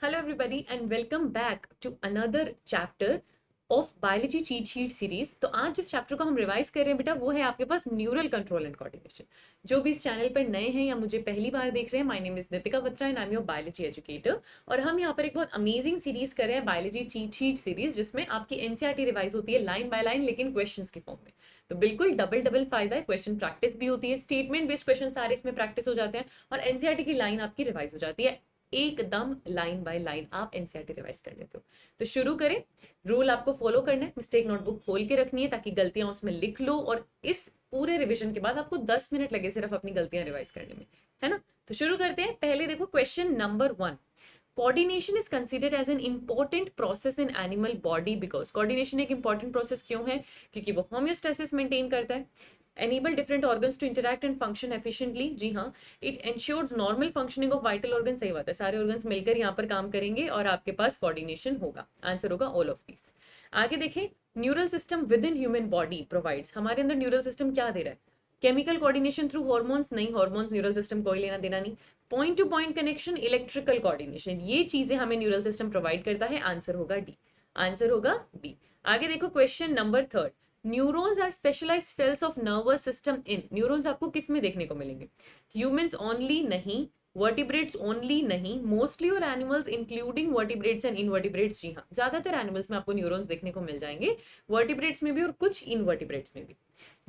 Hello everybody and welcome back to another chapter of biology cheat sheet series. तो आज जिस chapter को हम रिवाइज कर रहे हैं बेटा वो है आपके पास न्यूरल कंट्रोल एंड कोऑर्डिनेशन। जो भी इस चैनल पर नए हैं या मुझे पहली बार देख रहे हैं, my name is Nitika Batra and I am your biology educator. और हम यहाँ पर एक बहुत अमेजिंग सीरीज कर रहे हैं, बायोलॉजी चीट शीट सीरीज, जिसमें आपकी एनसीईआरटी रिवाइज होती है लाइन बाय लाइन, लेकिन क्वेश्चंस के फॉर्म में। तो बिल्कुल डबल डबल फायदा है, क्वेश्चन प्रैक्टिस भी होती है, स्टेटमेंट बेस्ड क्वेश्चन सारे इसमें प्रैक्टिस हो जाते हैं और एनसीईआरटी की लाइन आपकी रिवाइज हो जाती है। एकदम लाइन बाय लाइन आप एनसीईआरटी रिवाइज कर लेते हो। तो शुरू करें। रूल आपको फॉलो करना है, मिस्टेक नोटबुक खोल के रखनी है ताकि गलतियां उसमें लिख लो, और इस पूरे रिवीजन के बाद आपको 10 मिनट लगे सिर्फ अपनी गलतियां रिवाइज करने में, है ना। तो शुरू करते हैं। पहले देखो question number 1। Coordination is considered as an important process in animal body because. Coordination एक इंपॉर्टेंट प्रोसेस क्यों है? क्योंकि वो होम्योस्टेसिस मेंटेन करता है, enable different organs to interact and function efficiently। जी हाँ, it ensures normal functioning of vital organs। सही बात है, सारे organs मिलकर यहाँ पर काम करेंगे और आपके पास coordination होगा। आंसर होगा all of these। आगे देखें, neural system with in human body provides. हमारे अंदर न्यूरल सिस्टम क्या दे रहा है? Chemical coordination through hormones? नहीं, हॉर्मोन्स न्यूरल सिस्टम कोई लेना देना नहीं। Point two point connection, electrical coordination, ये चीजें हमें न्यूरल सिस्टम प्रोवाइड करता है। आंसर होगा डी। आंसर होगा डी। आगे देखो question number 3। Neurons are specialized cells of nervous system in. Neurons आपको किस में देखने को मिलेंगे? Humans only? नहीं। Vertebrates only? नहीं। मोस्टली और animals including vertebrates and invertebrates? जी हाँ, ज्यादातर एनिमल्स में आपको न्यूरॉन्स देखने को मिल जाएंगे, वर्टिब्रेट्स में भी और कुछ इनवर्टिब्रेट्स में भी।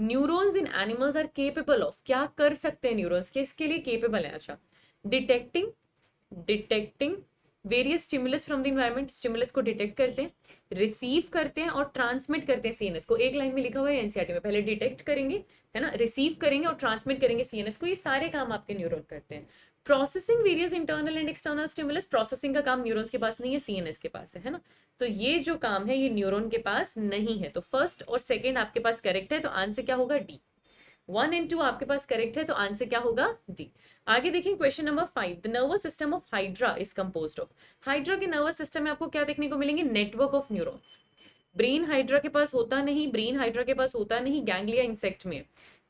Neurons in animals are capable of, क्या कर सकते हैं न्यूरॉन्स, किसके लिए केपेबल है? अच्छा, detecting various stimulus from the environment, stimulus को डिटेक्ट करते हैं, रिसीव करते हैं और ट्रांसमिट करते हैं सीएनएस को। एक लाइन में लिखा हुआ है एनसीईआरटी में, पहले डिटेक्ट करेंगे, है ना, रिसीव करेंगे और ट्रांसमिट करेंगे सीएनएस को। ये सारे काम आपके न्यूरॉन करते हैं। Processing various internal and external stimulus, processing का काम न्यूरॉन्स के पास नहीं है, सीएनएस के पास है ना। तो ये जो काम है ये न्यूरॉन के पास नहीं है। तो फर्स्ट और सेकेंड आपके पास करेक्ट है, तो आंसर क्या होगा? डी। 1 एंड 2 आपके पास करेक्ट है, तो आंसर क्या होगा? डी। आगे देखिए question number 5। The nervous system of hydra is composed of. Hydra के नर्वस सिस्टम में आपको क्या देखने को मिलेंगे? Network of neurons. Brain hydra के पास होता नहीं, ब्रेन हाइड्रा के पास होता नहीं, गैंग्लिया इंसेक्ट में,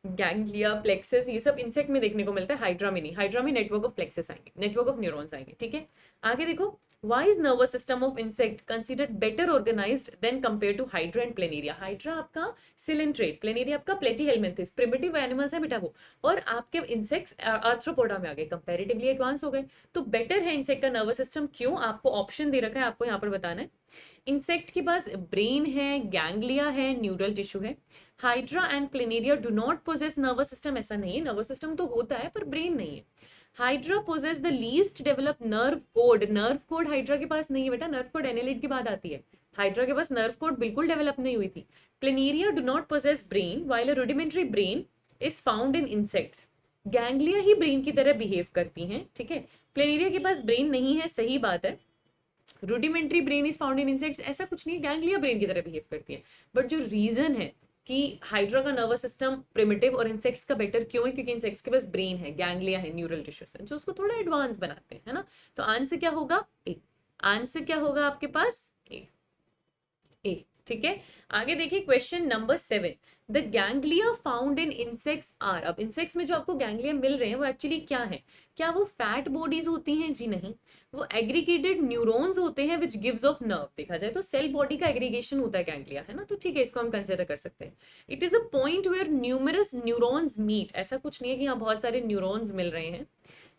गैंग्लिया प्लेक्सस ये सब इंसेक्ट में देखने को मिलता है, हाइड्रा में नहीं। हाइड्रा में नेटवर्क ऑफ प्लेक्सस आएंगे, नेटवर्क ऑफ न्यूरॉन्स आएंगे, ठीक है। आगे देखो, why is nervous system of insect considered better organized than compare to Hydra and Planaria. Hydra आपका सिलेंट्रेट, प्लेनेरिया आपका प्लेटीहेलमिन्थिस, प्रिमिटिव एनिमल्स है बेटा वो, और आपके इंसेक्ट्स आर्थ्रोपोडा में आ गए, कंपैरेटिवली एडवांस हो गए। तो बेटर है इंसेक्ट का नर्वस सिस्टम। क्यों? आपको ऑप्शन दे रखा है, आपको यहाँ पर बताना है। इंसेक्ट के पास ब्रेन है, गैंग्लिया है, न्यूरल टिश्यू है। Hydra and planaria do not poses nervous system. ऐसा नहीं है, नर्वस सिस्टम तो होता है पर ब्रेन नहीं है। Hydra possess the least develop nerve cord. Nerve cord Hydra के पास नहीं है बेटा, नर्व कोड एनेलिड के बाद आती है। हाइड्रा के पास नर्व कोड बिल्कुल डेवलप नहीं हुई थी। Planaria do not possess brain while a rudimentary brain is found in insects. Ganglia ही ब्रेन की तरह बिहेव करती हैं, ठीक है। प्लेनेरिया के पास ब्रेन नहीं है, सही बात है। Rudimentary brain is found in insects, ऐसा कुछ नहीं है, गैंग्लिया ब्रेन की तरह बिहेव करती है। बट जो रीजन है कि हाइड्रा का नर्वस सिस्टम प्रिमिटिव और इंसेक्ट्स का बेटर क्यों है, क्योंकि इंसेक्ट्स के पास ब्रेन है, गैंग्लिया है, न्यूरल टिश्यूज है, जो उसको थोड़ा एडवांस बनाते हैं, है ना। तो आंसर क्या होगा? ए। आंसर क्या होगा आपके पास? ए। ए, ठीक है। आगे देखिए question number 7। The ganglia found in insects are. अब इंसेक्ट्स में जो आपको गैंग्लिया मिल रहे हैं वो एक्चुअली क्या है? क्या वो फैट बॉडीज होती हैं? जी नहीं, वो एग्रीगेटेड न्यूरॉन्स होते हैं विच गिव्स ऑफ नर्व। देखा जाए तो सेल बॉडी का एग्रीगेशन होता है गैंग्लिया, है ना। तो ठीक है, इसको हम कंसिडर कर सकते हैं। It is a point where numerous neurons meet. ऐसा कुछ नहीं है कि यहाँ बहुत सारे न्यूरॉन्स मिल रहे हैं,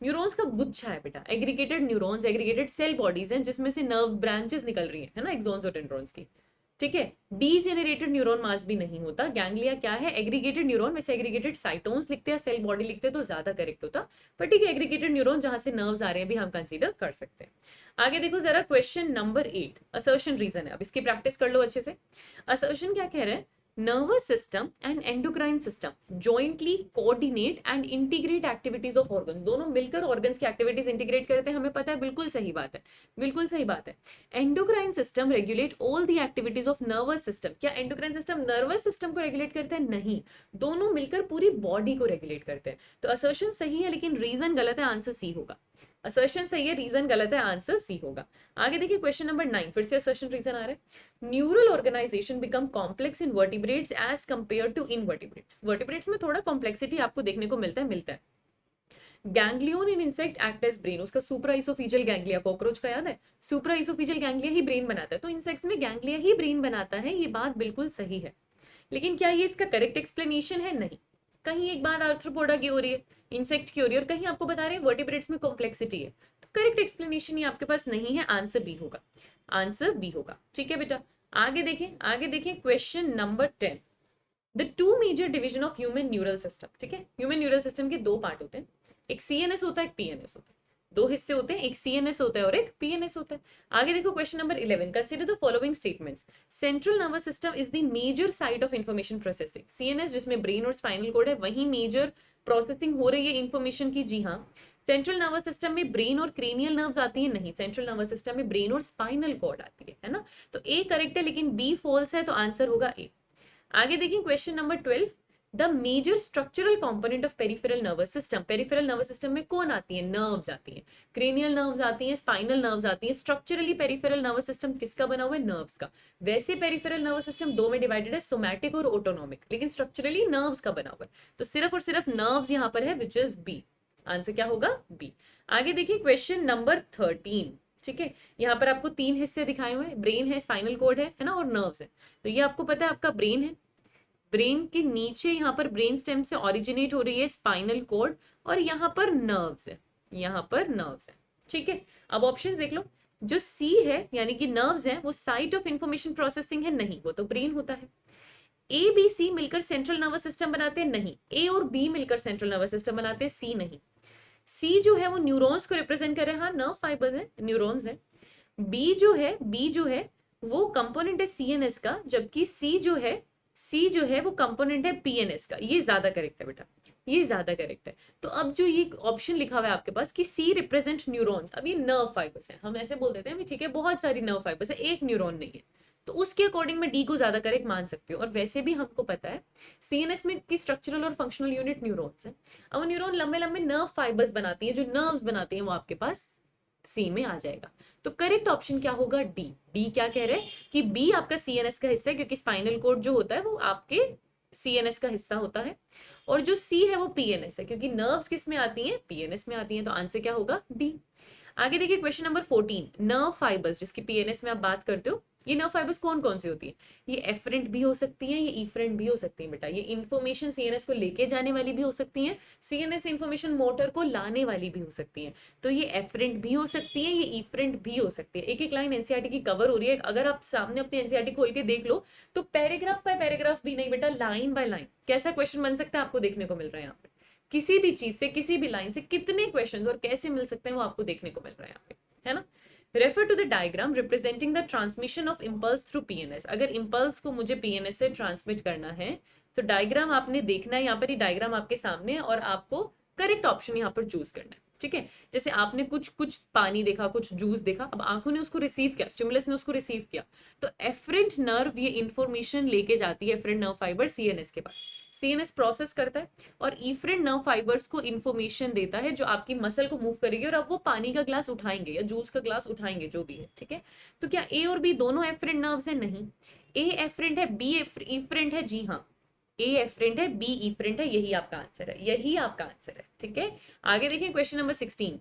न्यूरॉन्स का गुच्छा है बेटा। Aggregated neurons, aggregated cell bodies हैं जिसमें से नर्व ब्रांचेस निकल रही है ना, एक्सॉन्स और डेंड्रॉन्स की, ठीक है। डीजेनरेटेड न्यूरॉन मास भी नहीं होता। गैंग्लिया क्या है? Aggregated neuron. वैसे एग्रीगेटेड साइटोन्स लिखते हैं, सेल बॉडी लिखते हैं तो ज्यादा करेक्ट होता, पर ठीक है, एग्रीगेटेड न्यूरॉन जहां से नर्व्स आ रहे हैं भी हम कंसीडर कर सकते हैं। आगे देखो जरा क्वेश्चन नंबर 8। असर्शन रीजन है, अब इसकी प्रैक्टिस कर लो अच्छे से। असर्शन क्या कह रहे हैं? Nervous system and endocrine system jointly coordinate and integrate activities of organs. दोनों मिलकर ऑर्गन्स की एक्टिविटीज इंटीग्रेट करते हैं, हमें पता है, बिल्कुल सही बात है, बिल्कुल सही बात है। Endocrine system regulate all the activities of nervous system. क्या एंडोक्राइन सिस्टम नर्वस सिस्टम को रेगुलेट करते हैं? नहीं, दोनों मिलकर पूरी बॉडी को रेगुलेट करते हैं। तो असर्शन सही है लेकिन रीजन गलत है, आंसर सी होगा। असर्शन सही है, रीजन गलत है, आंसर सी होगा। आगे देखिए क्वेश्चन नंबर 9, फिर से असर्शन रीजन आ रहा है। Neural organization become complex in vertebrates as compare to invertebrates. Vertebrates में थोड़ा कॉम्प्लेक्सिटी आपको देखने को मिलता है। Ganglion in insect act as brain, उसका सुप्राइसोफिजियल गैंग्लिया, कॉकरोच का याद है, सुप्राइसोफिजियल गैंग्लिया ही ब्रेन बनाता है, तो इंसेक्ट्स में गैंग्लिया ही ब्रेन बनाता है, ये बात बिल्कुल सही है। लेकिन क्या ये इसका करेक्ट एक्सप्लेनेशन है? नहीं। कहीं एक बात आर्थ्रोपोडा की हो रही है, इंसेक्ट की हो रही है, और कहीं आपको बता रहे हैं वर्टिब्रेट्स में कॉम्प्लेक्सिटी है, तो करेक्ट एक्सप्लेनेशन ये आपके पास नहीं है, आंसर बी होगा, आंसर बी होगा। ठीक है बेटा, आगे देखें, आगे देखें question number 10। The two major division of human neural system, ठीक है, ह्यूमन न्यूरल सिस्टम के दो पार्ट होते हैं, एक सीएनएस होता है, एक पीएनएस होता है, दो हिस्से होते हैं, एक सीएनएस होता है और एक पीएनएस होता है। आगे देखो question number 11, consider the following statements. Central nervous system is the major site of information processing. CNS जिसमें ब्रेन और स्पाइनल कोड है, वही मेजर प्रोसेसिंग हो रही है इंफॉर्मेशन की, जी हाँ। सेंट्रल नर्वस सिस्टम में ब्रेन और क्रेनियल नर्व्स आती है, नहीं, सेंट्रल नर्वस सिस्टम में ब्रेन और स्पाइनल कॉर्ड आती है ना, तो ए करेक्ट है, लेकिन बी फॉल्स है, तो आंसर होगा ए। आगे देखिए question number 12, the major structural component of peripheral nervous system. Peripheral nervous system में कौन आती है? नर्व्स आती हैं, क्रेनियल नर्व्स आती हैं, स्पाइनल नर्व्स आती हैं। स्ट्रक्चरली पेरिफेरल नर्वस सिस्टम किसका बना हुआ है? नर्व्स का। वैसे पेरिफेरल नर्वस सिस्टम दो में डिवाइडेड है, सोमैटिक और ऑटोनॉमिक, लेकिन स्ट्रक्चरली नर्व्स का बना हुआ है, तो सिर्फ और सिर्फ नर्व्स यहाँ पर है, विच इज बी। आंसर क्या होगा? बी। आगे देखिए क्वेश्चन नंबर 13, ठीक है, यहाँ पर आपको तीन हिस्से दिखाए हुए हैं, ब्रेन है, स्पाइनल कोड है ना, और नर्व्स है। तो ये आपको पता है आपका ब्रेन है, ब्रेन के नीचे यहाँ पर ब्रेन स्टेम से ओरिजिनेट हो रही है स्पाइनल कोड, और यहाँ पर नर्व्स है, यहाँ पर नर्व्स है, ठीक है। अब ऑप्शंस देख लो, जो सी है यानी कि नर्व्स है, वो साइट ऑफ इंफॉर्मेशन प्रोसेसिंग है, नहीं, वो तो ब्रेन होता है। ए बी सी मिलकर सेंट्रल नर्वस सिस्टम बनाते हैं, नहीं, ए और बी मिलकर सेंट्रल नर्वस सिस्टम बनाते हैं, सी नहीं। सी जो है वो न्यूरॉन्स को रिप्रेजेंट कर रहे हैं, हाँ, नर्व फाइबर्स है, न्यूरॉन्स है। बी जो है वो कंपोनेंट है सीएनएस का, जबकि सी जो है वो कंपोनेंट है पीएनएस का। ये ज्यादा करेक्ट है बेटा, ये ज्यादा करेक्ट है। तो अब जो ये ऑप्शन लिखा हुआ है आपके पास कि सी रिप्रेजेंट न्यूरॉन्स, अब ये नर्व फाइबर्स है, हम ऐसे बोल देते हैं ठीक है, बहुत सारी नर्व फाइबर्स है, एक न्यूरॉन नहीं है, तो उसके अकॉर्डिंग मैं डी को ज्यादा करेक्ट मान सकती हूँ। और वैसे भी हमको पता है सीएनएस में की स्ट्रक्चरल और फंक्शनल यूनिट न्यूरॉन्स है। अब न्यूरॉन लंबे लंबे नर्व फाइबर्स बनाती है, जो नर्व्स बनाती हैं, वो आपके पास सी में आ जाएगा। तो करेक्ट ऑप्शन क्या होगा? डी। डी क्या कह रहे हैं कि बी आपका सीएनएस का हिस्सा है, क्योंकि स्पाइनल कोड जो होता है वो आपके सीएनएस का हिस्सा होता है, और जो सी है वो पीएनएस है, क्योंकि नर्व्स किस में आती हैं? पीएनएस में आती हैं, तो आंसर क्या होगा? डी। आगे देखिए क्वेश्चन नंबर 14, नर्व फाइबर्स जिसकी पीएनएस में आप बात करते हो, ये नर्व फाइबर्स कौन कौन सी होती है? ये एफरेंट भी हो सकती हैं, ये इफरेंट भी हो सकती हैं बेटा। ये इन्फॉर्मेशन सीएनएस को लेके जाने वाली भी हो सकती हैं, सीएनएस इन्फॉर्मेशन मोटर को लाने वाली भी हो सकती हैं। तो ये एफरेंट भी हो सकती है, ये इफरेंट भी हो सकती है। एक एक लाइन एनसीईआरटी की कवर हो रही है, अगर आप सामने अपनी एनसीईआरटी खोल के देख लो तो पैराग्राफ बाय पैराग्राफ भी नहीं बेटा, लाइन बाय लाइन कैसा क्वेश्चन बन सकता है आपको देखने को मिल रहा है यहाँ पे। किसी भी चीज से, किसी भी लाइन से कितने क्वेश्चंस और कैसे मिल सकते हैं वो आपको देखने को मिल रहा है यहाँ पे, है ना। Refer to the diagram representing the transmission of impulse through PNS. अगर इम्पल्स को मुझे पीएनएस से ट्रांसमिट करना है तो डायग्राम आपने देखना है, यहाँ पर ही डायग्राम आपके सामने है, और आपको करेक्ट ऑप्शन यहाँ पर चूज करना है, ठीक है। जैसे आपने कुछ पानी देखा, कुछ जूस देखा, अब आंखों ने उसको रिसीव किया, स्टिमुलस ने उसको रिसीव किया, तो एफरेंट नर्व ये इंफॉर्मेशन लेके जाती है, एफरेंट नर्व फाइबर सीएनएस के पास, सीएनएस प्रोसेस करता है और इफरेंट नर्व फाइबर्स को इन्फॉर्मेशन देता है, जो आपकी मसल को मूव करेगी, और अब वो पानी का ग्लास उठाएंगे या जूस का ग्लास उठाएंगे, जो भी है, ठीक है। तो क्या ए और बी दोनों एफरेंट नर्व्स है? नहीं, ए एफरेंट है, बी इफरेंट है, जी हाँ, ए एफरेंट है, बी इफरेंट है, यही आपका आंसर है, यही आपका आंसर है, ठीक है। आगे देखिए क्वेश्चन नंबर 16,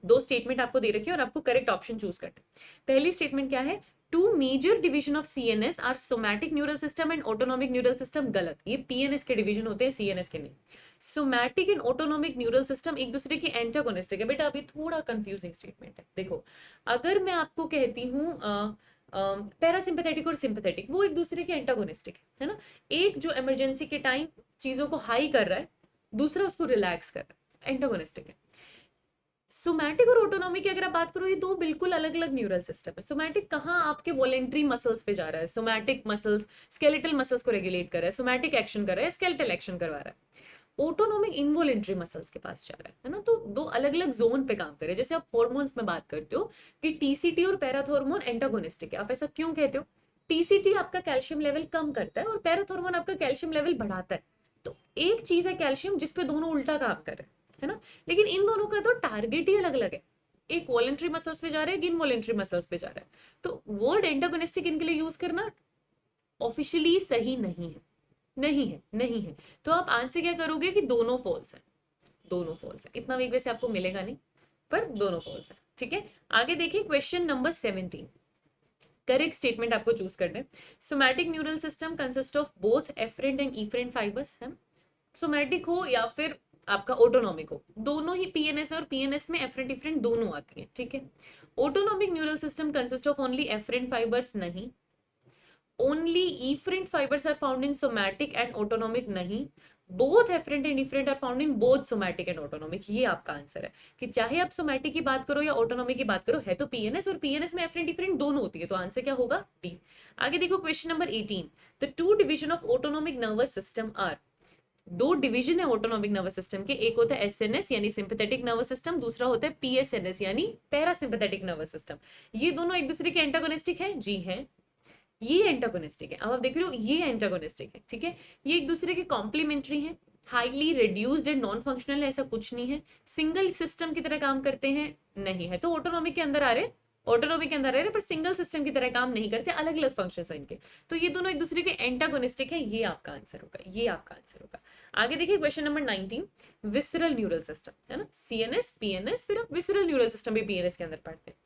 दो स्टेटमेंट आपको दे रखी है और आपको करेक्ट ऑप्शन चूज करना है। पहली स्टेटमेंट क्या है? Two major division of CNS are somatic neural system and autonomic neural system. गलत, ये पीएनएस के डिवीजन होते हैं, सीएनएस के नहीं। Somatic and autonomic neural system एक दूसरे के एंटागोनिस्टिक है बेटा, अभी थोड़ा कंफ्यूजिंग स्टेटमेंट है। देखो, अगर मैं आपको कहती हूँ पैरासिम्पैथेटिक और सिंपैथेटिक, वो एक दूसरे के एंटागोनिस्टिक है ना। एक जो इमरजेंसी के टाइम चीजों को हाई कर रहा है, दूसरा उसको रिलैक्स कर रहा है, एंटागोनिस्टिक है। सोमैटिक और ऑटोनॉमिक की अगर आप बात करो, ये दो बिल्कुल अलग अलग न्यूरल सिस्टम है। सोमैटिक कहाँ आपके वॉलेंट्री मसल्स पे जा रहा है, सोमैटिक मसल्स स्केलेटल मसल्स को रेगुलेट कर रहा है, सोमैटिक एक्शन कर रहा है, स्केलेटल एक्शन करवा रहा है। ऑटोनॉमिक इनवॉलेंट्री मसल्स के पास जा रहा है ना। तो दो अलग अलग जोन पे काम कर रहे हैं। जैसे आप हॉर्मोन्स में बात करते हो कि टीसीटी और पैराथॉर्मोन एंटागोनिस्टिक है, आप ऐसा क्यों कहते हो? टीसीटी आपका कैल्शियम लेवल कम करता है और पैराथॉर्मोन आपका कैल्शियम लेवल बढ़ाता है। तो एक चीज है कैल्शियम जिसपे दोनों उल्टा काम कर रहे हैं, है ना। लेकिन इन दोनों का तो टारगेट ही अलग अलग है, एक वॉलेंट्री मसल्स पे जा रहा है, एक इनवॉलेंट्री मसल्स पे जा रहा है। तो वर्ड एंटागोनिस्टिक इनके लिए यूज करना ऑफिशियली सही नहीं है, नहीं है, नहीं है। तो आप आंसर क्या करोगे कि दोनों फॉल्स है, दोनों फॉल्स है। इतना वीक वैसे आपको मिलेगा नहीं, पर दोनों फॉल्स है, ठीक है। आगे देखिए क्वेश्चन नंबर 17, करेक्ट स्टेटमेंट आपको चूज करना है। Somatic neural system consist of both afferent and efferent fibres, है ना। सोमैटिक हो या फिर आपका ऑटोनॉमिक हो, दोनों ही पीएनएस और पीएनएस में एफरेंट इफरेंट दोनों आती हैं, ठीक है। Autonomic neural system consist of only afferent fibres, नहीं। Only efferent fibres are found in somatic and autonomic, नहीं। Both afferent and efferent are found in both somatic and autonomic, ये आपका आंसर है। कि चाहे आप सोमैटिक की बात करो या ऑटोनॉमिक की बात करो, है तो पीएनएस, और पीएनएस में एफरेंट इफरेंट दोनों होती है, तो आंसर क्या होगा? डी। आगे देखो question number 18, the two division of autonomic nervous system are, दो डिवीजन है ऑटोनॉमिक नर्वस सिस्टम के, एक होता है एसएनएस यानी सिंपैथेटिक नर्वस सिस्टम, दूसरा होता है पीएसएनएस यानी पैरासिम्पैथेटिक नर्वस सिस्टम। ये दोनों एक दूसरे के एंटागोनिस्टिक है, जी है, ये एंटागोनिस्टिक है। अब आप देख रहे हो ये एंटागोनिस्टिक है, ठीक है। ये एक दूसरे के कॉम्प्लीमेंट्री है, highly reduced and non functional है, ऐसा कुछ नहीं है। सिंगल सिस्टम की तरह काम करते हैं, नहीं है, तो ऑटोनॉमिक के अंदर आ रहे, ऑटोनॉमिक के अंदर आ रहे, पर सिंगल सिस्टम की तरह काम नहीं करते, अलग अलग फंक्शन है इनके। तो ये दोनों एक दूसरे के एंटागोनिस्टिक है, ये आपका आंसर होगा, ये आपका आंसर होगा। आगे देखिए question number 19, visceral neural system, है ना, सीएनएस पीएनएस, फिर आप विसरल न्यूरल सिस्टम भी पीएनएस के अंदर पढ़ते हैं।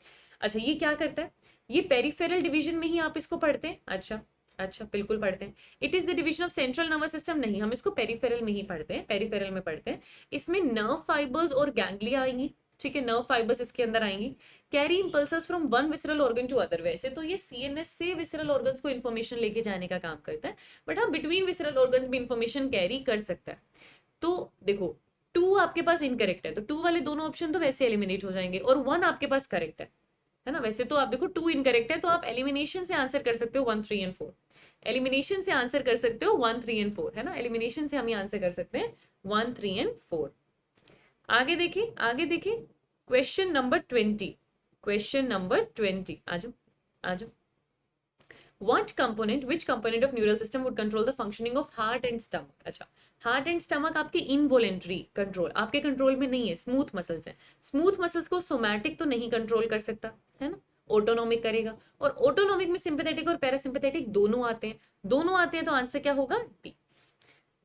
अच्छा ये क्या करता है? ये पेरिफेरल डिवीजन में ही आप इसको पढ़ते हैं? अच्छा अच्छा, बिल्कुल पढ़ते हैं। It is the division of central nervous system, नहीं, हम इसको पेरिफेरल में ही पढ़ते हैं, पेरिफेरल में पढ़ते हैं। इसमें नर्व फाइबर्स और गैंग्लिया आएंगी, ठीक है, नर्व फाइबर्स इसके अंदर आएंगी। Carry impulses from one visceral organ to other, वैसे तो ये सीएनएस से विसरल ऑर्गन्स को इन्फॉर्मेशन लेके जाने का काम करता है, बट हाँ बिटवीन विसरल ऑर्गन्स भी इन्फॉर्मेशन कैरी कर सकता है। तो देखो 2 आपके पास इनकरेक्ट है, तो 2 वाले दोनों ऑप्शन तो वैसे एलिमिनेट हो जाएंगे, और 1 आपके पास करेक्ट है ना। वैसे तो आप देखो 2 इनकरेक्ट है, तो आप एलिमिनेशन से आंसर कर सकते हो 1 3 एंड 4, एलिमिनेशन से आंसर कर सकते हो 1 3 एंड 4, है ना, एलिमिनेशन से हम ये आंसर कर सकते हैं 1 3 एंड 4। आगे देखिए, आगे देखिए क्वेश्चन नंबर 20, क्वेश्चन नंबर 20, आ जाओ आ जाओ। which component of neural system would control the functioning of heart and stomach? अच्छा, हार्ट एंड स्टमक आपके इनवॉलेंट्री कंट्रोल, आपके कंट्रोल में नहीं है, स्मूथ मसल्स हैं। स्मूथ मसल्स को सोमैटिक तो नहीं कंट्रोल कर सकता, है ना, ऑटोनॉमिक करेगा। और ऑटोनॉमिक में सिंपैथेटिक और पैरासिम्पैथेटिक दोनों आते हैं, दोनों आते हैं, तो आंसर क्या होगा? डी।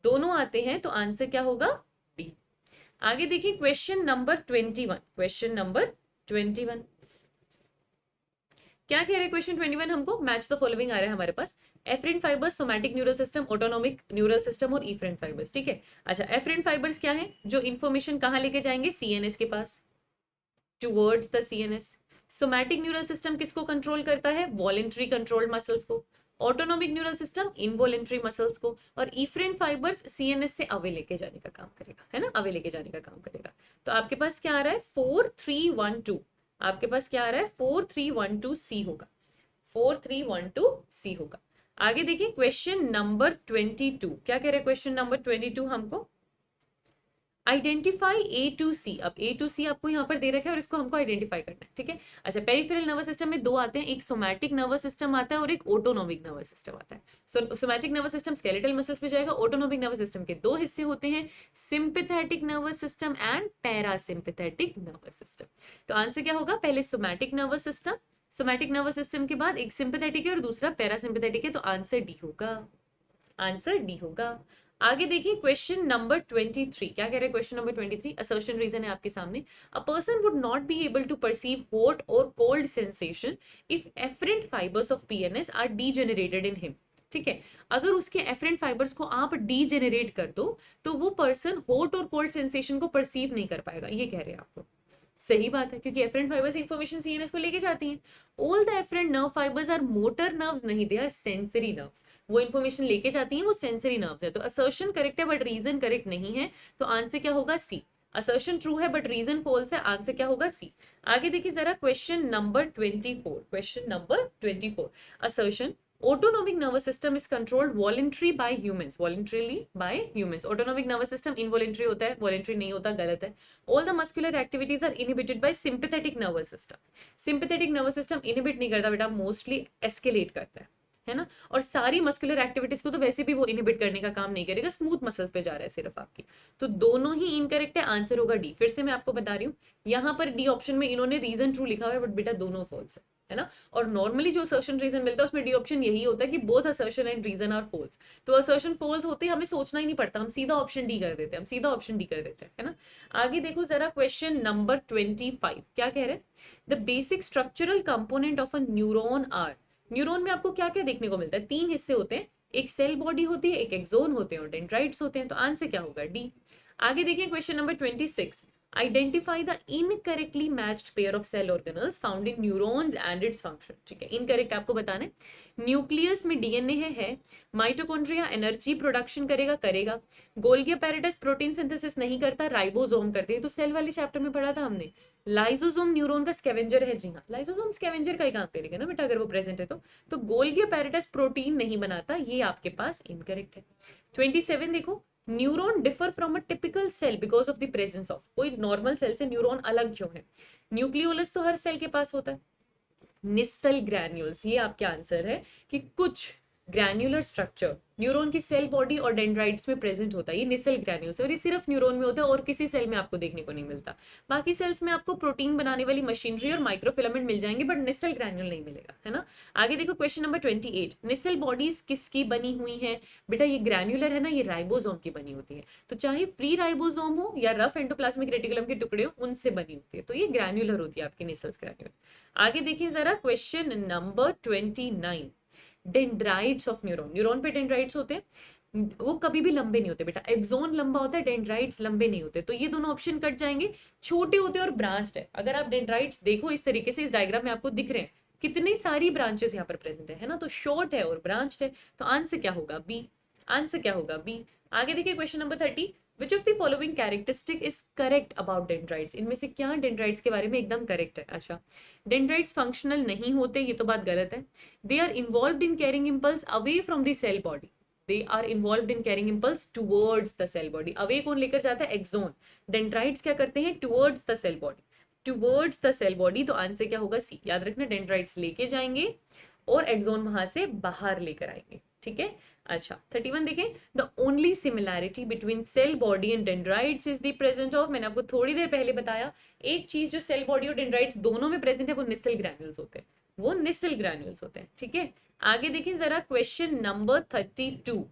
दोनों आते हैं तो आंसर क्या होगा? डी। आगे देखिए क्वेश्चन नंबर 21, क्वेश्चन नंबर 21 क्या कह रहे हैं? क्वेश्चन 21 हमको मैच द फॉलोइंग आ रहा है हमारे पास, afferent fibres, somatic neural system, autonomic neural system और इफरेंट फाइबर्स, ठीक है। अच्छा एफरेंट फाइबर्स क्या है? जो इन्फॉर्मेशन कहाँ लेके जाएंगे? सीएनएस के पास, towards the CNS. Somatic neural system किसको कंट्रोल करता है? वॉलेंट्री कंट्रोल्ड मसल्स को। Autonomic neural system involuntary muscles को। और इफरेंट फाइबर्स सीएनएस से अवे लेके जाने का काम करेगा, है ना, अवे लेके जाने का काम करेगा। तो आपके पास क्या आ रहा है? 4 3 1 2, आपके पास क्या आ रहा है? 4 3 1 2 सी होगा, 4 3 1 2 सी होगा। आगे देखिए क्वेश्चन नंबर 22, क्या कह रहे हैं क्वेश्चन नंबर 22 हमको? आइडेंटिफाई ए टू सी। अब ए टू सी आपको यहाँ पर दे रखा है और इसको हमको आइडेंटिफाई करना है, ठीक है। अच्छा पेरिफेरल नर्वस सिस्टम में 2 आते हैं, एक सोमैटिक नर्वस सिस्टम आता है और एक ऑटोनॉमिक नर्वस सिस्टम आता है। Somatic nervous system skeletal muscles पे जाएगा। ऑटोनॉमिक नर्वस सिस्टम के 2 हिस्से होते हैं, sympathetic nervous system and parasympathetic nervous system. तो आंसर क्या होगा? पहले somatic nervous system, somatic nervous system के बाद एक सिंपैथेटिक है और दूसरा पैरासिम्पैथेटिक है, तो आंसर डी होगा, आंसर डी होगा। आगे देखिए क्वेश्चन नंबर 23, क्या कह रहे हैं क्वेश्चन नंबर 23? असर्शन रीजन है आपके सामने। A person would not be able to perceive hot और cold sensation if afferent fibres of PNS are degenerated in him, ठीक है। अगर उसके एफरेंट फाइबर्स को आप डीजेनरेट कर दो तो वो पर्सन हॉट और कोल्ड सेंसेशन को परसीव नहीं कर पाएगा, ये कह रहे हैं आपको। सही बात है, क्योंकि एफरेंट फाइबर्स इंफॉर्मेशन सीएनएस को लेके जाती हैं। All the efferent nerve fibres are motor nerves, नहीं, दे आर सेंसरी नर्व्स। वो इन्फॉर्मेशन लेके जाती हैं, वो सेंसरी नर्व्स है। तो असर्शन करेक्ट है बट रीजन करेक्ट नहीं है, तो आंसर क्या होगा? सी। असर्शन ट्रू है बट रीजन फॉल्स है, आंसर क्या होगा? सी। आगे देखिए जरा question number 24, question number 24, assertion autonomic nervous system is controlled voluntarily by humans, voluntarily by humans। autonomic nervous system involuntary होता है, voluntary नहीं होता, गलत है। all the muscular activities are inhibited by sympathetic nervous system। sympathetic nervous system inhibit नहीं करता बेटा, mostly escalate करता है ना, और सारी मस्कुलर एक्टिविटीज को तो वैसे भी वो इनहिबिट करने का काम नहीं करेगा, स्मूथ मसल्स पे जा रहा है सिर्फ आपकी। तो दोनों ही इनकरेक्ट है, आंसर होगा डी। फिर से मैं आपको बता रही हूँ, यहाँ पर डी ऑप्शन में इन्होंने रीजन ट्रू लिखा हुआ है, बट बेटा दोनों फॉल्स है ना। और नॉर्मली जो असर्शन रीजन मिलता है उसमें डी ऑप्शन यही होता है कि both assertion and reason are false. तो असर्शन फॉल्स होते ही हमें सोचना ही नहीं पड़ता, हम सीधा ऑप्शन डी कर देते हैं, हम सीधा ऑप्शन डी कर देते हैं, है ना। आगे देखो जरा, क्वेश्चन नंबर 25 क्या कह रहे हैं, the basic structural component of a neuron are. Neuron में आपको क्या क्या देखने को मिलता है, तीन हिस्से होते हैं, एक सेल बॉडी होती है, एक एक्सोन होते हैं और डेंड्राइट्स होते हैं। तो आंसर क्या होगा, डी। आगे देखिए question number 26, identify the incorrectly matched pair of cell organelles found in neurons and its function. ठीक है, इनकरेक्ट आपको बताना है। न्यूक्लियस में डीएनए है, माइटोकॉन्ड्रिया एनर्जी प्रोडक्शन करेगा, गोल्गी अपैरेटस प्रोटीन सिंथेसिस नहीं करता, राइबोसोम करते हैं। तो सेल वाले चैप्टर में पढ़ा था हमने, लाइसोसोम न्यूरॉन का स्कैवेंजर है। जी हाँ, लाइसोसोम स्कैवेंजर का ही काम करेगा ना बेटा अगर वो प्रेजेंट है तो गोल्गी अपैरेटस प्रोटीन नहीं बनाता, ये आपके पास इनकरेक्ट है। 27 देखो, neuron differ from a typical cell because of the presence of. कोई नॉर्मल सेल से न्यूरॉन अलग क्यों है, न्यूक्लियोलस तो हर सेल के पास होता है। निसल ग्रैन्यूल्स, ये आपके आंसर है कि कुछ ग्रैन्युलर स्ट्रक्चर न्यूरॉन की सेल बॉडी और डेंड्राइट्स में प्रेजेंट होता है, ये निसल ग्रैन्यूल्स, और ये सिर्फ न्यूरॉन में होता है और किसी सेल में आपको देखने को नहीं मिलता। बाकी सेल्स में आपको प्रोटीन बनाने वाली मशीनरी और माइक्रोफिलामेंट मिल जाएंगे, बट निसल ग्रैन्यूल नहीं मिलेगा, है ना। आगे देखो क्वेश्चन नंबर 28, निसल बॉडीज किसकी बनी हुई है, बेटा ये ग्रैन्युलर है ना, ये राइबोसोम की बनी होती है। तो चाहे फ्री राइबोसोम हो या रफ एंडोप्लाज्मिक रेटिकुलम के टुकड़े हो, उनसे बनी होती है, तो ये ग्रैन्युलर होती है आपकी निसल ग्रैन्युल। आगे देखिए जरा question number 29, dendrites of neuron. Neuron पे डेंड्राइट्स होते हैं, वो कभी भी लंबे नहीं होते बेटा, एक्सोन लंबा होता है, डेंड्राइट्स लंबे नहीं होते, तो ये दोनों ऑप्शन कट जाएंगे। छोटे होते हैं और ब्रांच्ड है। अगर आप डेंड्राइट्स देखो इस तरीके से, इस डायग्राम में आपको दिख रहे हैं कितनी सारी ब्रांचेस यहाँ पर प्रेजेंट है ना, तो शॉर्ट है और ब्रांच्ड है, तो आंसर क्या होगा, बी। आंसर क्या होगा, बी। आगे देखिए question number 30, which of the following characteristic is correct about dendrites. इनमें से क्या डेंड्राइट्स के बारे में एकदम करेक्ट है। अच्छा, डेंड्राइट्स फंक्शनल नहीं होते, ये तो बात गलत है। They are involved in carrying impulse away from the cell body, they are involved in carrying impulse towards the cell body. Away कौन लेकर जाता है, एक्सोन। डेंड्राइट्स क्या करते हैं, towards the cell body, towards the cell body. तो answer क्या होगा, सी। याद रखना, डेंड्राइट्स लेके जाएंगे और एक्सोन वहां से बाहर लेकर आएंगे, ठीक है। अच्छा 31 देखें, the only similarity between cell body and dendrites is the presence of. मैंने आपको थोड़ी देर पहले बताया, एक चीज जो सेल बॉडी और डेंड्राइट्स दोनों में प्रेजेंट है वो निसल ग्रैन्यूल्स होते हैं, वो निसल ग्रैन्यूल्स होते हैं, ठीक है। आगे देखिए जरा question number 32,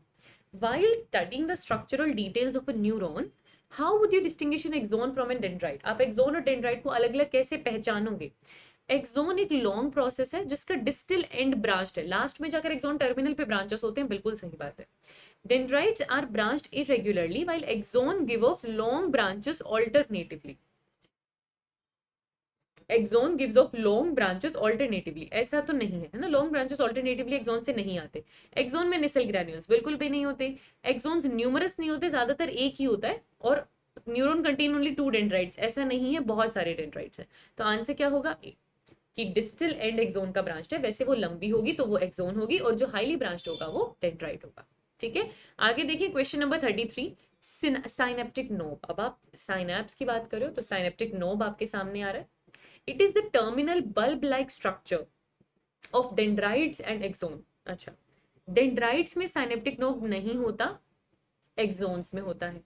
while studying the structural details of a neuron, how would you distinguish an axon from a dendrite। आप एक्सोन और डेंड्राइट को अलग अलग कैसे पहचानोगे। एक्सोन एक लॉन्ग प्रोसेस है जिसका डिस्टल एंड ब्रांच्ड है, लास्ट में जाकर एक्सोन टर्मिनल पे ब्रांचेस होते हैं, बिल्कुल सही बात है। Dendrites are branched irregularly while axon give off long branches alternatively. Axon gives off long branches alternatively, ऐसा तो नहीं है ना, लॉन्ग ब्रांचेस ऑल्टरनेटिवली एक्सोन से नहीं आते। एक्सोन में निसल ग्रैन्यूल्स बिल्कुल भी नहीं होते, एक्सोन्स न्यूमरस नहीं होते, ज्यादातर एक ही होता है, और न्यूरॉन कंटेन ओनली 2 डेंड्राइट्स, ऐसा नहीं है, बहुत सारे डेंड्राइट्स हैं। तो आंसर क्या होगा, ए, कि डिस्टल एंड एक्सोन का ब्रांच है, वैसे वो लंबी होगी तो वो एक्सोन होगी, और जो हाईली ब्रांच्ड होगा वो डेंड्राइट होगा, ठीक है। आगे देखिए क्वेश्चन नंबर 33, साइनेप्टिक नोब। अब आप साइनेप्स की बात करो तो साइनेप्टिक नोब आपके सामने आ रहा है। It is the terminal bulb like structure of dendrites and axon. अच्छा, डेंड्राइट्स में साइनेप्टिक नोब नहीं होता, एक्सोन्स में होता है।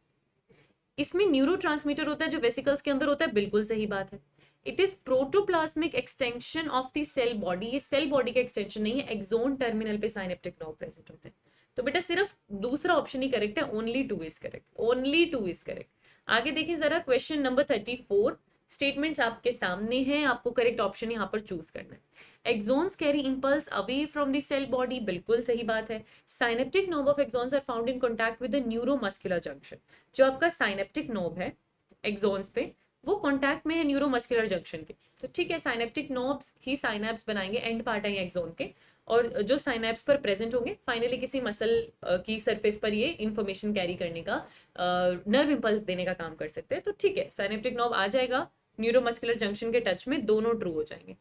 इसमें न्यूरोट्रांसमीटर होता है जो वेसिकल्स के अंदर होता है, बिल्कुल सही बात है। It is protoplasmic extension of the cell body, ये सेल बॉडी का एक्सटेंशन नहीं है, एक्सोन टर्मिनल पे साइनेप्टिक नोब प्रेजेंट होते हैं। तो बेटा सिर्फ दूसरा ऑप्शन ही करेक्ट है, only 2 is correct, only 2 is correct. आगे देखिए जरा क्वेश्चन नंबर 34, स्टेटमेंट्स आपके सामने हैं, आपको करेक्ट ऑप्शन यहाँ पर चूज करना है। Axons carry impulse away from the cell body, बिल्कुल सही बात है। Synaptic knob of axons are found in contact with the neuromuscular junction. जो आपका साइनेप्टिक नोब है एक्सोन्स पे, वो कॉन्टैक्ट में है न्यूरोमस्कुलर जंक्शन के, तो ठीक है, साइनेप्टिक नोब्स ही साइनेप्स बनाएंगे, एंड पार्ट है एक्सोन के, और जो साइनेप्स पर प्रेजेंट होंगे फाइनली किसी मसल की सरफेस पर ये इंफॉर्मेशन कैरी करने का, नर्व इंपल्स देने का काम कर सकते हैं। तो ठीक है, साइनेप्टिक नोब आ जाएगा न्यूरोमस्कुलर जंक्शन के टच में, दोनों ट्रू हो जाएंगे।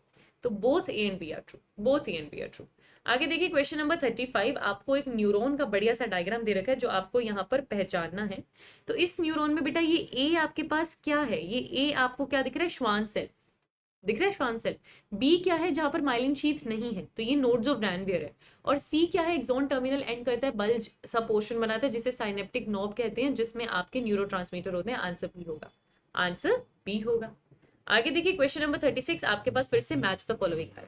तो both A and B are true, both A and B are true. आगे देखिए क्वेश्चन नंबर 35, आपको एक न्यूरॉन का बढ़िया सा डायग्राम दे रखा है जो आपको यहाँ पर पहचानना है। तो इस न्यूरॉन में बेटा ये ए आपके पास क्या है, ये ए आपको क्या दिख रहा है, श्वान सेल, दिख रहा है श्वान सेल। बी क्या है, जहां पर माइलिन शीथ नहीं है, तो ये नोड्स ऑफ रैनवियर है। और सी क्या है, एक्सॉन टर्मिनल एंड करता है, बल्ज सा पोर्शन बनाता है जिसे साइनेप्टिक नॉब कहते हैं, जिसमें आपके न्यूरोट्रांसमीटर होते हैं। आंसर बी होगा, आंसर बी होगा। आगे देखिए क्वेश्चन नंबर 36, आपके पास फिर से मैच द फॉलोइंग है।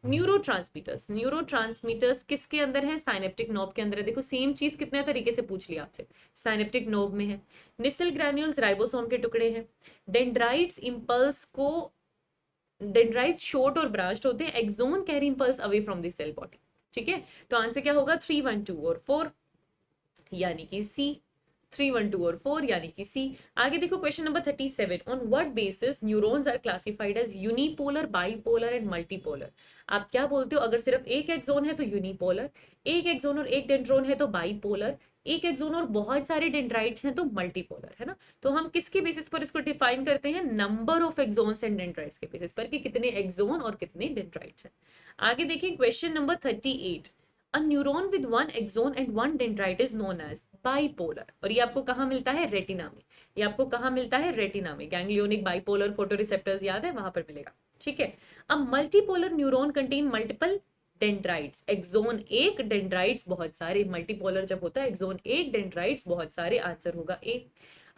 न्यूरोट्रांसमीटर्स किसके अंदर है, साइनेप्टिक नॉब के अंदर है। देखो सेम चीज कितने तरीके से पूछ लिया आपसे, साइनेप्टिक नॉब में है। निसल ग्रैन्यूल्स राइबोसोम के टुकड़े हैं। डेंड्राइट्स इंपल्स को, डेंड्राइट्स शॉर्ट और ब्रांच्ड होते हैं। Axon carry impulse away from the cell body. ठीक है, तो आंसर क्या होगा, 3, 1, 2 और 4 यानी कि सी। 3, 1, 2 और 4 यानी कि सी। आगे देखो question number 37, on what basis neurons are classified as unipolar, bipolar and multipolar. आप क्या बोलते हो, अगर सिर्फ एक एक्सोन है तो यूनिपोलर, एक एक्सोन और एक डेंड्रोन है तो बाइपोलर, एक एक्सोन और बहुत सारे डेंड्राइट्स हैं तो मल्टीपोलर, है ना। तो हम किसके बेसिस पर इसको डिफाइन करते हैं, number of exons and dendrites के बेसिस पर, कि कितने एक्सोन और कितने डेंड्राइट्स हैं। आगे देखिए question number 38, a neuron with 1 axon and 1 dendrite is known as bipolar. और ये आपको कहाँ मिलता है, रेटिना में। ये आपको कहाँ मिलता है, रेटिना में। गैंग्लियोनिक बाइपोलर फोटोरिसेप्टर्स याद है, वहां पर मिलेगा। ठीक है, अब multipolar neuron contain multiple dendrites, axon एक, डेंड्राइट्स बहुत सारे। मल्टीपोलर जब होता है एक्सोन एक, डेंड्राइट्स बहुत सारे, आंसर होगा ए।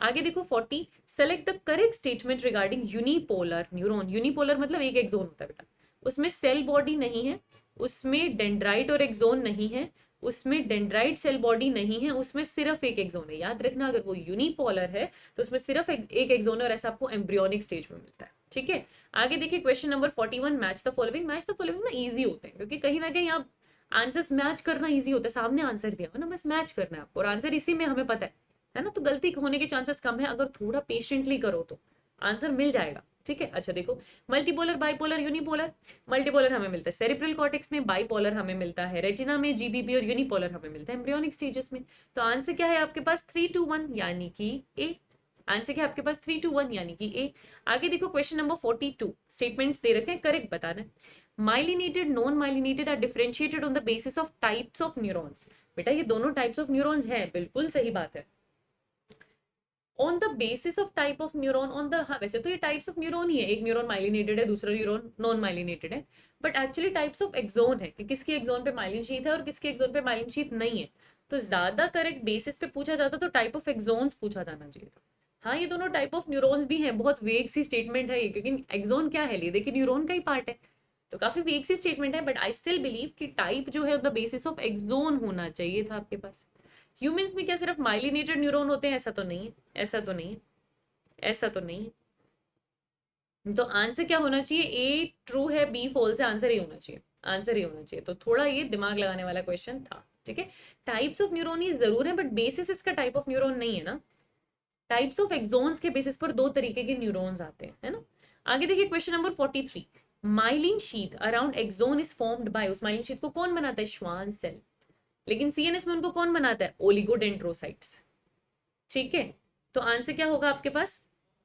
आगे देखो 40, select the correct statement regarding unipolar neuron. Unipolar मतलब एक एक्सोन होता है बेटा, उसमें सेल बॉडी नहीं है, उसमें डेंड्राइट और एक्सोन नहीं है, उसमें डेंड्राइट सेल बॉडी नहीं है, उसमें सिर्फ एक एक्सोन है। याद रखना, अगर वो यूनिपोलर है तो उसमें सिर्फ एक एक्सोन है, और ऐसा आपको एम्ब्रियोनिक स्टेज में मिलता है। ठीक है, आगे देखिए question number 41, match the following. Match the following ना इजी होते हैं, क्योंकि कहीं ना कहीं आप आंसर्स मैच करना इजी होता है, सामने आंसर दिया हो ना, बस मैच करना है आपको, और आंसर इसी में हमें पता है ना, तो गलती होने के चांसेस कम है। अगर थोड़ा पेशेंटली करो तो आंसर मिल जाएगा। ठीक है, अच्छा देखो, मल्टीपोलर, बाइपोलर, यूनिपोलर। मल्टीपोलर हमें मिलता है सेरिब्रल कॉर्टेक्स में, बाइपोलर हमें मिलता है रेटिना में, जीबीबी, और यूनिपोलर हमें मिलता है एम्ब्रियोनिक स्टेजेस में। तो आंसर क्या है आपके पास, 3, 2, 1 यानी कि ए। आंसर क्या है आपके पास, 3, 2, 1 यानी कि ए। आगे देखो क्वेश्चन नंबर 42, स्टेटमेंट्स दे रखे हैं, करेक्ट बताना है। Myelinated, non myelinated are differentiated on the basis of types of neurons. बेटा ये दोनों टाइप्स ऑफ न्यूरॉन्स हैं, बिल्कुल सही बात है। On the basis of type of neuron, on the, हाँ वैसे तो ये टाइप्स ऑफ न्यूरॉन ही है, एक न्यूरॉन माइलिनेटेड है, दूसरा न्यूरॉन नॉन माइलिनेटेड है, but actually types of axon है कि किसके एक्सोन पे माइलिन शीथ है और किसके एक्सोन पे माइलिन शीथ नहीं है। तो ज्यादा करेक्ट बेसिस पे पूछा जाता तो टाइप ऑफ एक्सोन्स पूछा जाना चाहिए था। हाँ ये दोनों टाइप ऑफ न्यूरॉन्स भी हैं, बहुत वेग सी स्टेटमेंट है ये, क्योंकि एक्सोन क्या है, देखिए न्यूरॉन का ही पार्ट है, तो काफी वेग सी स्टेटमेंट है, बट आई स्टिल बिलीव कि टाइप जो है on the basis of axon होना चाहिए था आपके पास। ह्यूमंस में क्या सिर्फ माइलिनेटेड न्यूरॉन होते हैं, ऐसा तो नहीं है, ऐसा तो नहीं है, ऐसा तो नहीं है। तो आंसर क्या होना चाहिए, ए ट्रू है, बी फॉल्स है, आंसर ए होना चाहिए, आंसर ए होना चाहिए। तो थोड़ा ये दिमाग लगाने वाला क्वेश्चन था। ठीक है, टाइप्स ऑफ न्यूरॉन ये जरूर है, बट बेसिस इसका टाइप ऑफ न्यूरॉन नहीं है ना। टाइप्स ऑफ एक्सोन्स के बेसिस पर दो तरीके के न्यूरॉन्स आते हैं, है ना। आगे देखिए question number 43, myelin sheath around axon is formed by, उस माइलिन शीथ को कौन बनाता है, श्वान सेल। लेकिन सीएनएस में उनको कौन बनाता है, ओलिगोडेंड्रोसाइट्स। ठीक है, तो आंसर क्या होगा आपके पास,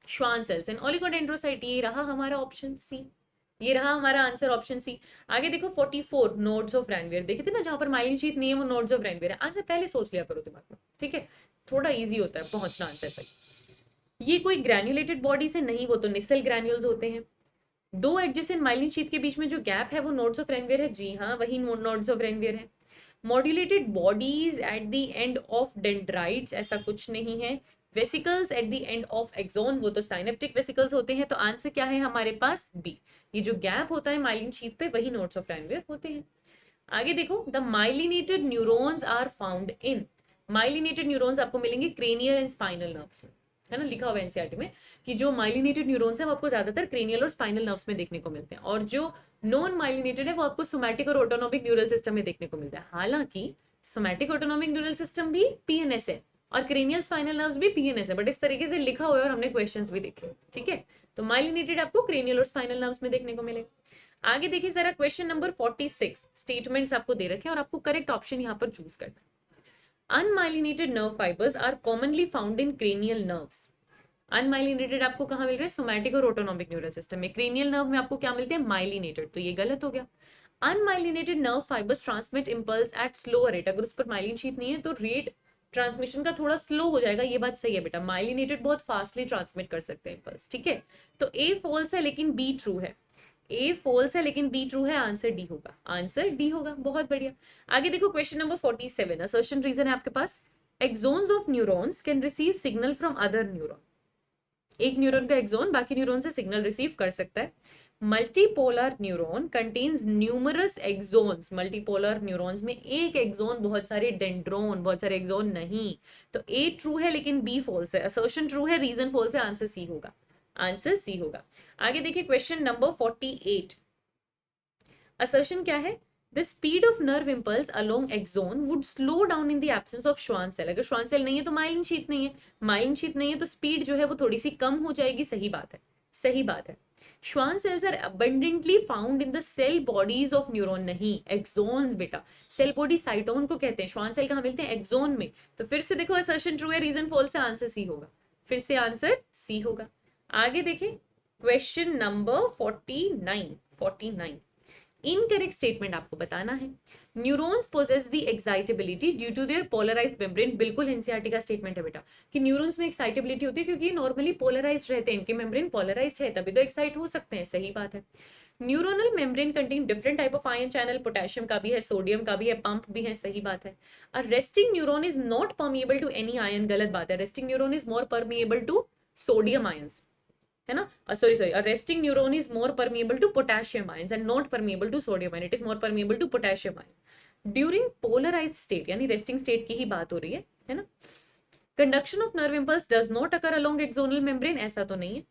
श्वान सेल्स एंड ओलिगोडेंड्रोसाइट। ये रहा हमारा ऑप्शन सी, ये रहा हमारा आंसर ऑप्शन सी। आगे देखो 44, नोड्स ऑफ रैनवियर। देखे थे ना, जहां पर माइलिन शीथ नहीं है वो नोड्स ऑफ रैनवियर है। आंसर पहले सोच लिया करो दिमाग में, ठीक है, थोड़ा इजी होता है पहुंचना आंसर पर। ये कोई ग्रैन्युलेटेड बॉडी से नहीं, वो तो निसल ग्रैन्यूल्स होते हैं। दो एडजेसेंट माइलिन शीथ के बीच में जो गैप है वो नोड्स ऑफ रैनवियर है, जी हाँ वही नोड्स ऑफ रैनवियर है। Modulated bodies at the end of dendrites, ऐसा कुछ नहीं है। Vesicles at the end of axon, वो तो साइनेप्टिक वेसिकल्स होते हैं। तो आंसर क्या है हमारे पास, बी। ये जो गैप होता है माइलिन शीथ पे वही नोड्स ऑफ रैनवियर होते हैं। आगे देखो, the myelinated neurons are found in, myelinated neurons आपको मिलेंगे क्रेनियल एंड स्पाइनल नर्व्स में, है ना, लिखा हुआ है एनसीईआरटी में कि जो माइलिनेटेड न्यूरॉन्स है वो आपको ज्यादातर क्रेनियल और स्पाइनल नर्व्स में देखने को मिलते हैं, और जो नॉन माइलिनेटेड है वो आपको सोमैटिक और ऑटोनॉमिक न्यूरल सिस्टम में देखने को मिलता है। हालांकि सोमैटिक ऑटोनॉमिक न्यूरल सिस्टम भी पीएनएस है और क्रेनियल स्पाइनल नर्व्स भी पीएनएस है, बट इस तरीके से लिखा हुआ है और हमने क्वेश्चंस भी देखे। ठीक है, तो माइलिनेटेड आपको क्रेनियल और स्पाइनल नर्व्स में देखने को मिलेगा। आगे देखिए जरा क्वेश्चन नंबर 46, स्टेटमेंट्स आपको दे रखे हैं और आपको करेक्ट ऑप्शन यहाँ पर चूज करना है। Unmyelinated nerve fibres are commonly found in cranial nerves. Unmyelinated आपको कहाँ मिल रहा है, सोमैटिक और ऑटोनॉमिक न्यूरल सिस्टम में। क्रेनियल नर्व में आपको क्या मिलते हैं, माइलिनेटेड, तो ये गलत हो गया। Unmyelinated nerve fibers transmit impulse at slower rate, अगर उस पर माइलिन शीथ नहीं है तो रेट ट्रांसमिशन का थोड़ा स्लो हो जाएगा, ये बात सही है बेटा। माइलिनेटेड बहुत फास्टली ट्रांसमिट कर सकते हैं इंपल्स, ठीक है, तो ए फॉल्स है लेकिन बी ट्रू है। ए फॉल्स है लेकिन बी ट्रू है, आंसर डी होगा, आंसर डी होगा। बहुत बढ़िया। आगे देखो क्वेश्चन नंबर 47, असर्शन रीजन है आपके पास। Axons of neurons can receive signal from other neuron. एक न्यूरॉन का एक्सोन बाकी न्यूरॉन से सिग्नल रिसीव कर सकता है। Multipolar neuron contains numerous axons. Multipolar neurons में एक एक्सोन, बहुत सारे डेंड्रोन, बहुत सारे एक्सोन नहीं। तो ए ट्रू है लेकिन बी फॉल्स है, असर्शन ट्रू है, रीजन फॉल्स है, आंसर सी होगा, आंसर सी होगा। आगे देखिए क्वेश्चन नंबर 48, असर्शन क्या है? The speed of nerve impulse along axon would slow down in the absence of Schwann cell. अगर श्वान सेल नहीं है तो माइलिन शीथ नहीं है, माइलिन शीथ नहीं है तो स्पीड जो है वो थोड़ी सी कम हो जाएगी। सही बात है, सही बात है। Schwann cells are abundantly found in the cell bodies of neuron, नहीं एक्सोन्स बेटा। सेल बॉडी साइटोन को कहते हैं, श्वान सेल कहाँ मिलते हैं? एक्सोन में। तो फिर से देखो असर्शन ट्रू है, रीजन फॉल्स है, आंसर सी होगा, फिर से आंसर सी होगा। आगे देखें क्वेश्चन नंबर 49। इनकरेक्ट स्टेटमेंट आपको बताना है। Neurons possess the excitability due to their polarized membrane. बिल्कुल एनसीईआरटी का स्टेटमेंट है बेटा कि न्यूरॉन्स में एक्साइटेबिलिटी होती है क्योंकि ये नॉर्मली पोलराइज्ड रहते हैं, इनके मेम्ब्रेन पोलराइज्ड है तभी तो एक्साइट हो सकते हैं। सही बात है। Neuronal membrane contain different type of ion channel, potassium का भी है, सोडियम का भी है, पंप भी है। सही बात है। A resting neuron is not permeable to any ion. गलत बात है, resting neuron is more permeable to sodium ions, है ना? Sorry, a resting neuron is more permeable to potassium ions and not permeable to sodium ion. It is more permeable to potassium ion. During polarized state, यानी resting state की ही बात हो रही है ना? Conduction of nerve impulse does not occur along axonal membrane, ऐसा तो नहीं है।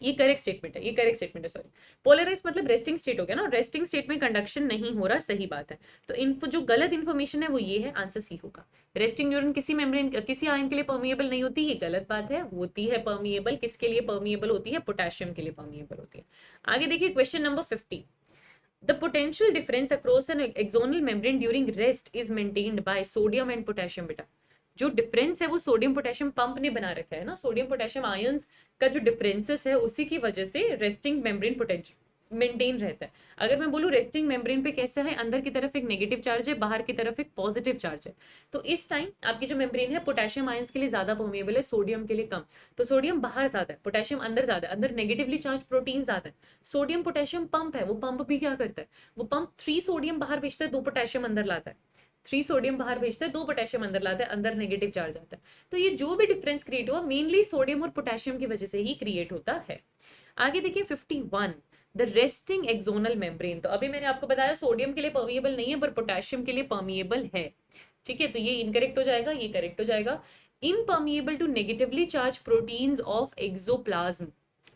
ये करेक्ट स्टेटमेंट है, ये करेक्ट स्टेटमेंट है, सॉरी। पोलराइज मतलब रेस्टिंग स्टेट हो गया ना, रेस्टिंग स्टेट में कंडक्शन नहीं हो रहा। सही बात है। तो इन्फो जो गलत इन्फॉर्मेशन है वो ये है, आंसर सी होगा। रेस्टिंग न्यूरॉन किसी मेम्ब्रेन, किसी आयन के लिए परमिएबल नहीं होती, ये गलत बात है। होती है परमिएबल, किसके लिए परमिएबल होती है? पोटेशियम के लिए परमिएबल होती है। आगे देखिए question number 50, the potential difference across N axonal membrane during rest is maintained by sodium and potassium. बेटा जो डिफरेंस है वो सोडियम पोटेशियम पंप ने बना रखा है ना, सोडियम पोटेशियम आयंस का जो डिफरेंसेस है उसी की वजह से रेस्टिंग मेम्ब्रेन पोटेंशियल मेंटेन रहता है। अगर मैं बोलूँ रेस्टिंग मेम्ब्रेन पे कैसा है, अंदर की तरफ एक नेगेटिव चार्ज है, बाहर की तरफ एक पॉजिटिव चार्ज है। तो इस टाइम आपकी जो मेम्ब्रेन है पोटेशियम आयंस के लिए ज्यादा परमिएबल है, सोडियम के लिए कम। तो सोडियम बाहर ज्यादा है, पोटेशियम अंदर ज्यादा है, अंदर नेगेटिवली चार्ज प्रोटीन ज्यादा है। सोडियम पोटेशियम पंप है, वो पंप भी क्या करता है? वो पंप 3 सोडियम बाहर भेजता है, 2 पोटेशियम अंदर लाता है। 3 सोडियम बाहर भेजता है, 2 पोटेशियम अंदर लाता है, अंदर नेगेटिव चार्ज आता है। तो ये जो भी डिफरेंस क्रिएट हुआ मेनली सोडियम और पोटेशियम की वजह से ही क्रिएट होता है। आगे देखिए 51, द रेस्टिंग एक्सोनल मेम्ब्रेन। तो अभी मैंने आपको बताया सोडियम के लिए परमिएबल नहीं है पर पोटेशियम के लिए परमिएबल है। ठीक है, तो ये इनकरेक्ट हो जाएगा, ये करेक्ट हो जाएगा। Impermeable to negatively charge proteins of axoplasm.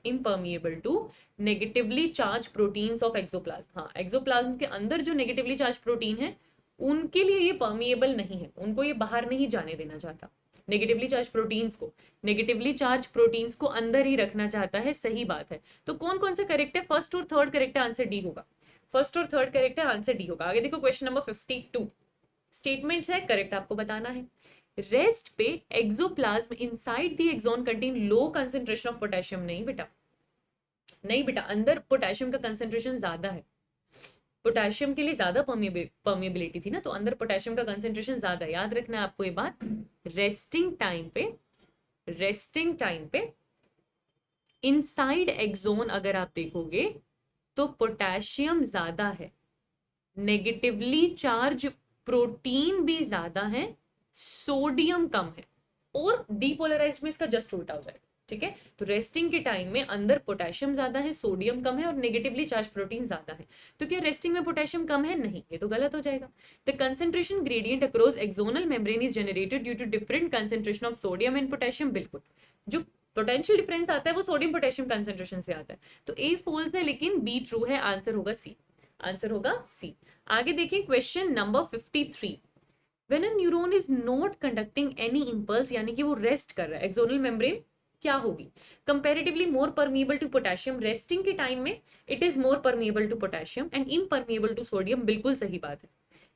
Impermeable to negatively charge proteins of axoplasm. हाँ, एक्सोप्लाज्म के अंदर जो नेगेटिवली चार्ज प्रोटीन है उनके लिए ये परमिएबल नहीं है, उनको ये बाहर नहीं जाने देना चाहता। नेगेटिवली चार्ज प्रोटीन्स को, नेगेटिवली चार्ज प्रोटीन्स को अंदर ही रखना चाहता है। सही बात है। तो कौन कौन सा करेक्ट है? फर्स्ट और थर्ड करेक्ट है, आंसर डी होगा। फर्स्ट और थर्ड करेक्ट है, आंसर डी होगा। आगे देखो क्वेश्चन नंबर 52, स्टेटमेंट्स है, करेक्ट आपको बताना है। रेस्ट पे axoplasm inside the axon contain low concentration of potassium. नहीं बेटा, नहीं बेटा, अंदर पोटेशियम का कंसेंट्रेशन ज्यादा है। पोटेशियम के लिए ज्यादा परमिएबिलिटी थी ना, तो अंदर पोटेशियम का कंसेंट्रेशन ज्यादा है। याद रखना है आपको ये बात। रेस्टिंग टाइम पे इनसाइड एक्सोन अगर आप देखोगे तो पोटेशियम ज्यादा है, नेगेटिवली चार्ज प्रोटीन भी ज्यादा है, सोडियम कम है, और डीपोलराइज्ड में इसका जस्ट उल्टा हो जाएगा। ठीक है, तो रेस्टिंग के टाइम में अंदर पोटेशियम ज्यादा है, सोडियम कम है और नेगेटिवली चार्ज प्रोटीन ज्यादा है। तो क्या रेस्टिंग में पोटेशियम कम है? नहीं, ये तो गलत हो जाएगा। The concentration gradient across axonal membrane is generated due to different concentration of sodium and potassium. बिल्कुल, जो पोटेंशियल डिफरेंस आता है वो सोडियम पोटेशियम कंसेंट्रेशन से आता है। तो ए फॉल्स है लेकिन बी ट्रू है, आंसर होगा सी, आंसर होगा सी। आगे देखिए question number 53, when a neuron is not conducting any impulse, यानी कि वो रेस्ट कर रहा है, एक्सोनल मेम्ब्रेन क्या होगी? Comparatively more permeable to potassium. Resting के टाइम में it is more permeable to potassium and impermeable to sodium. बिल्कुल सही बात है।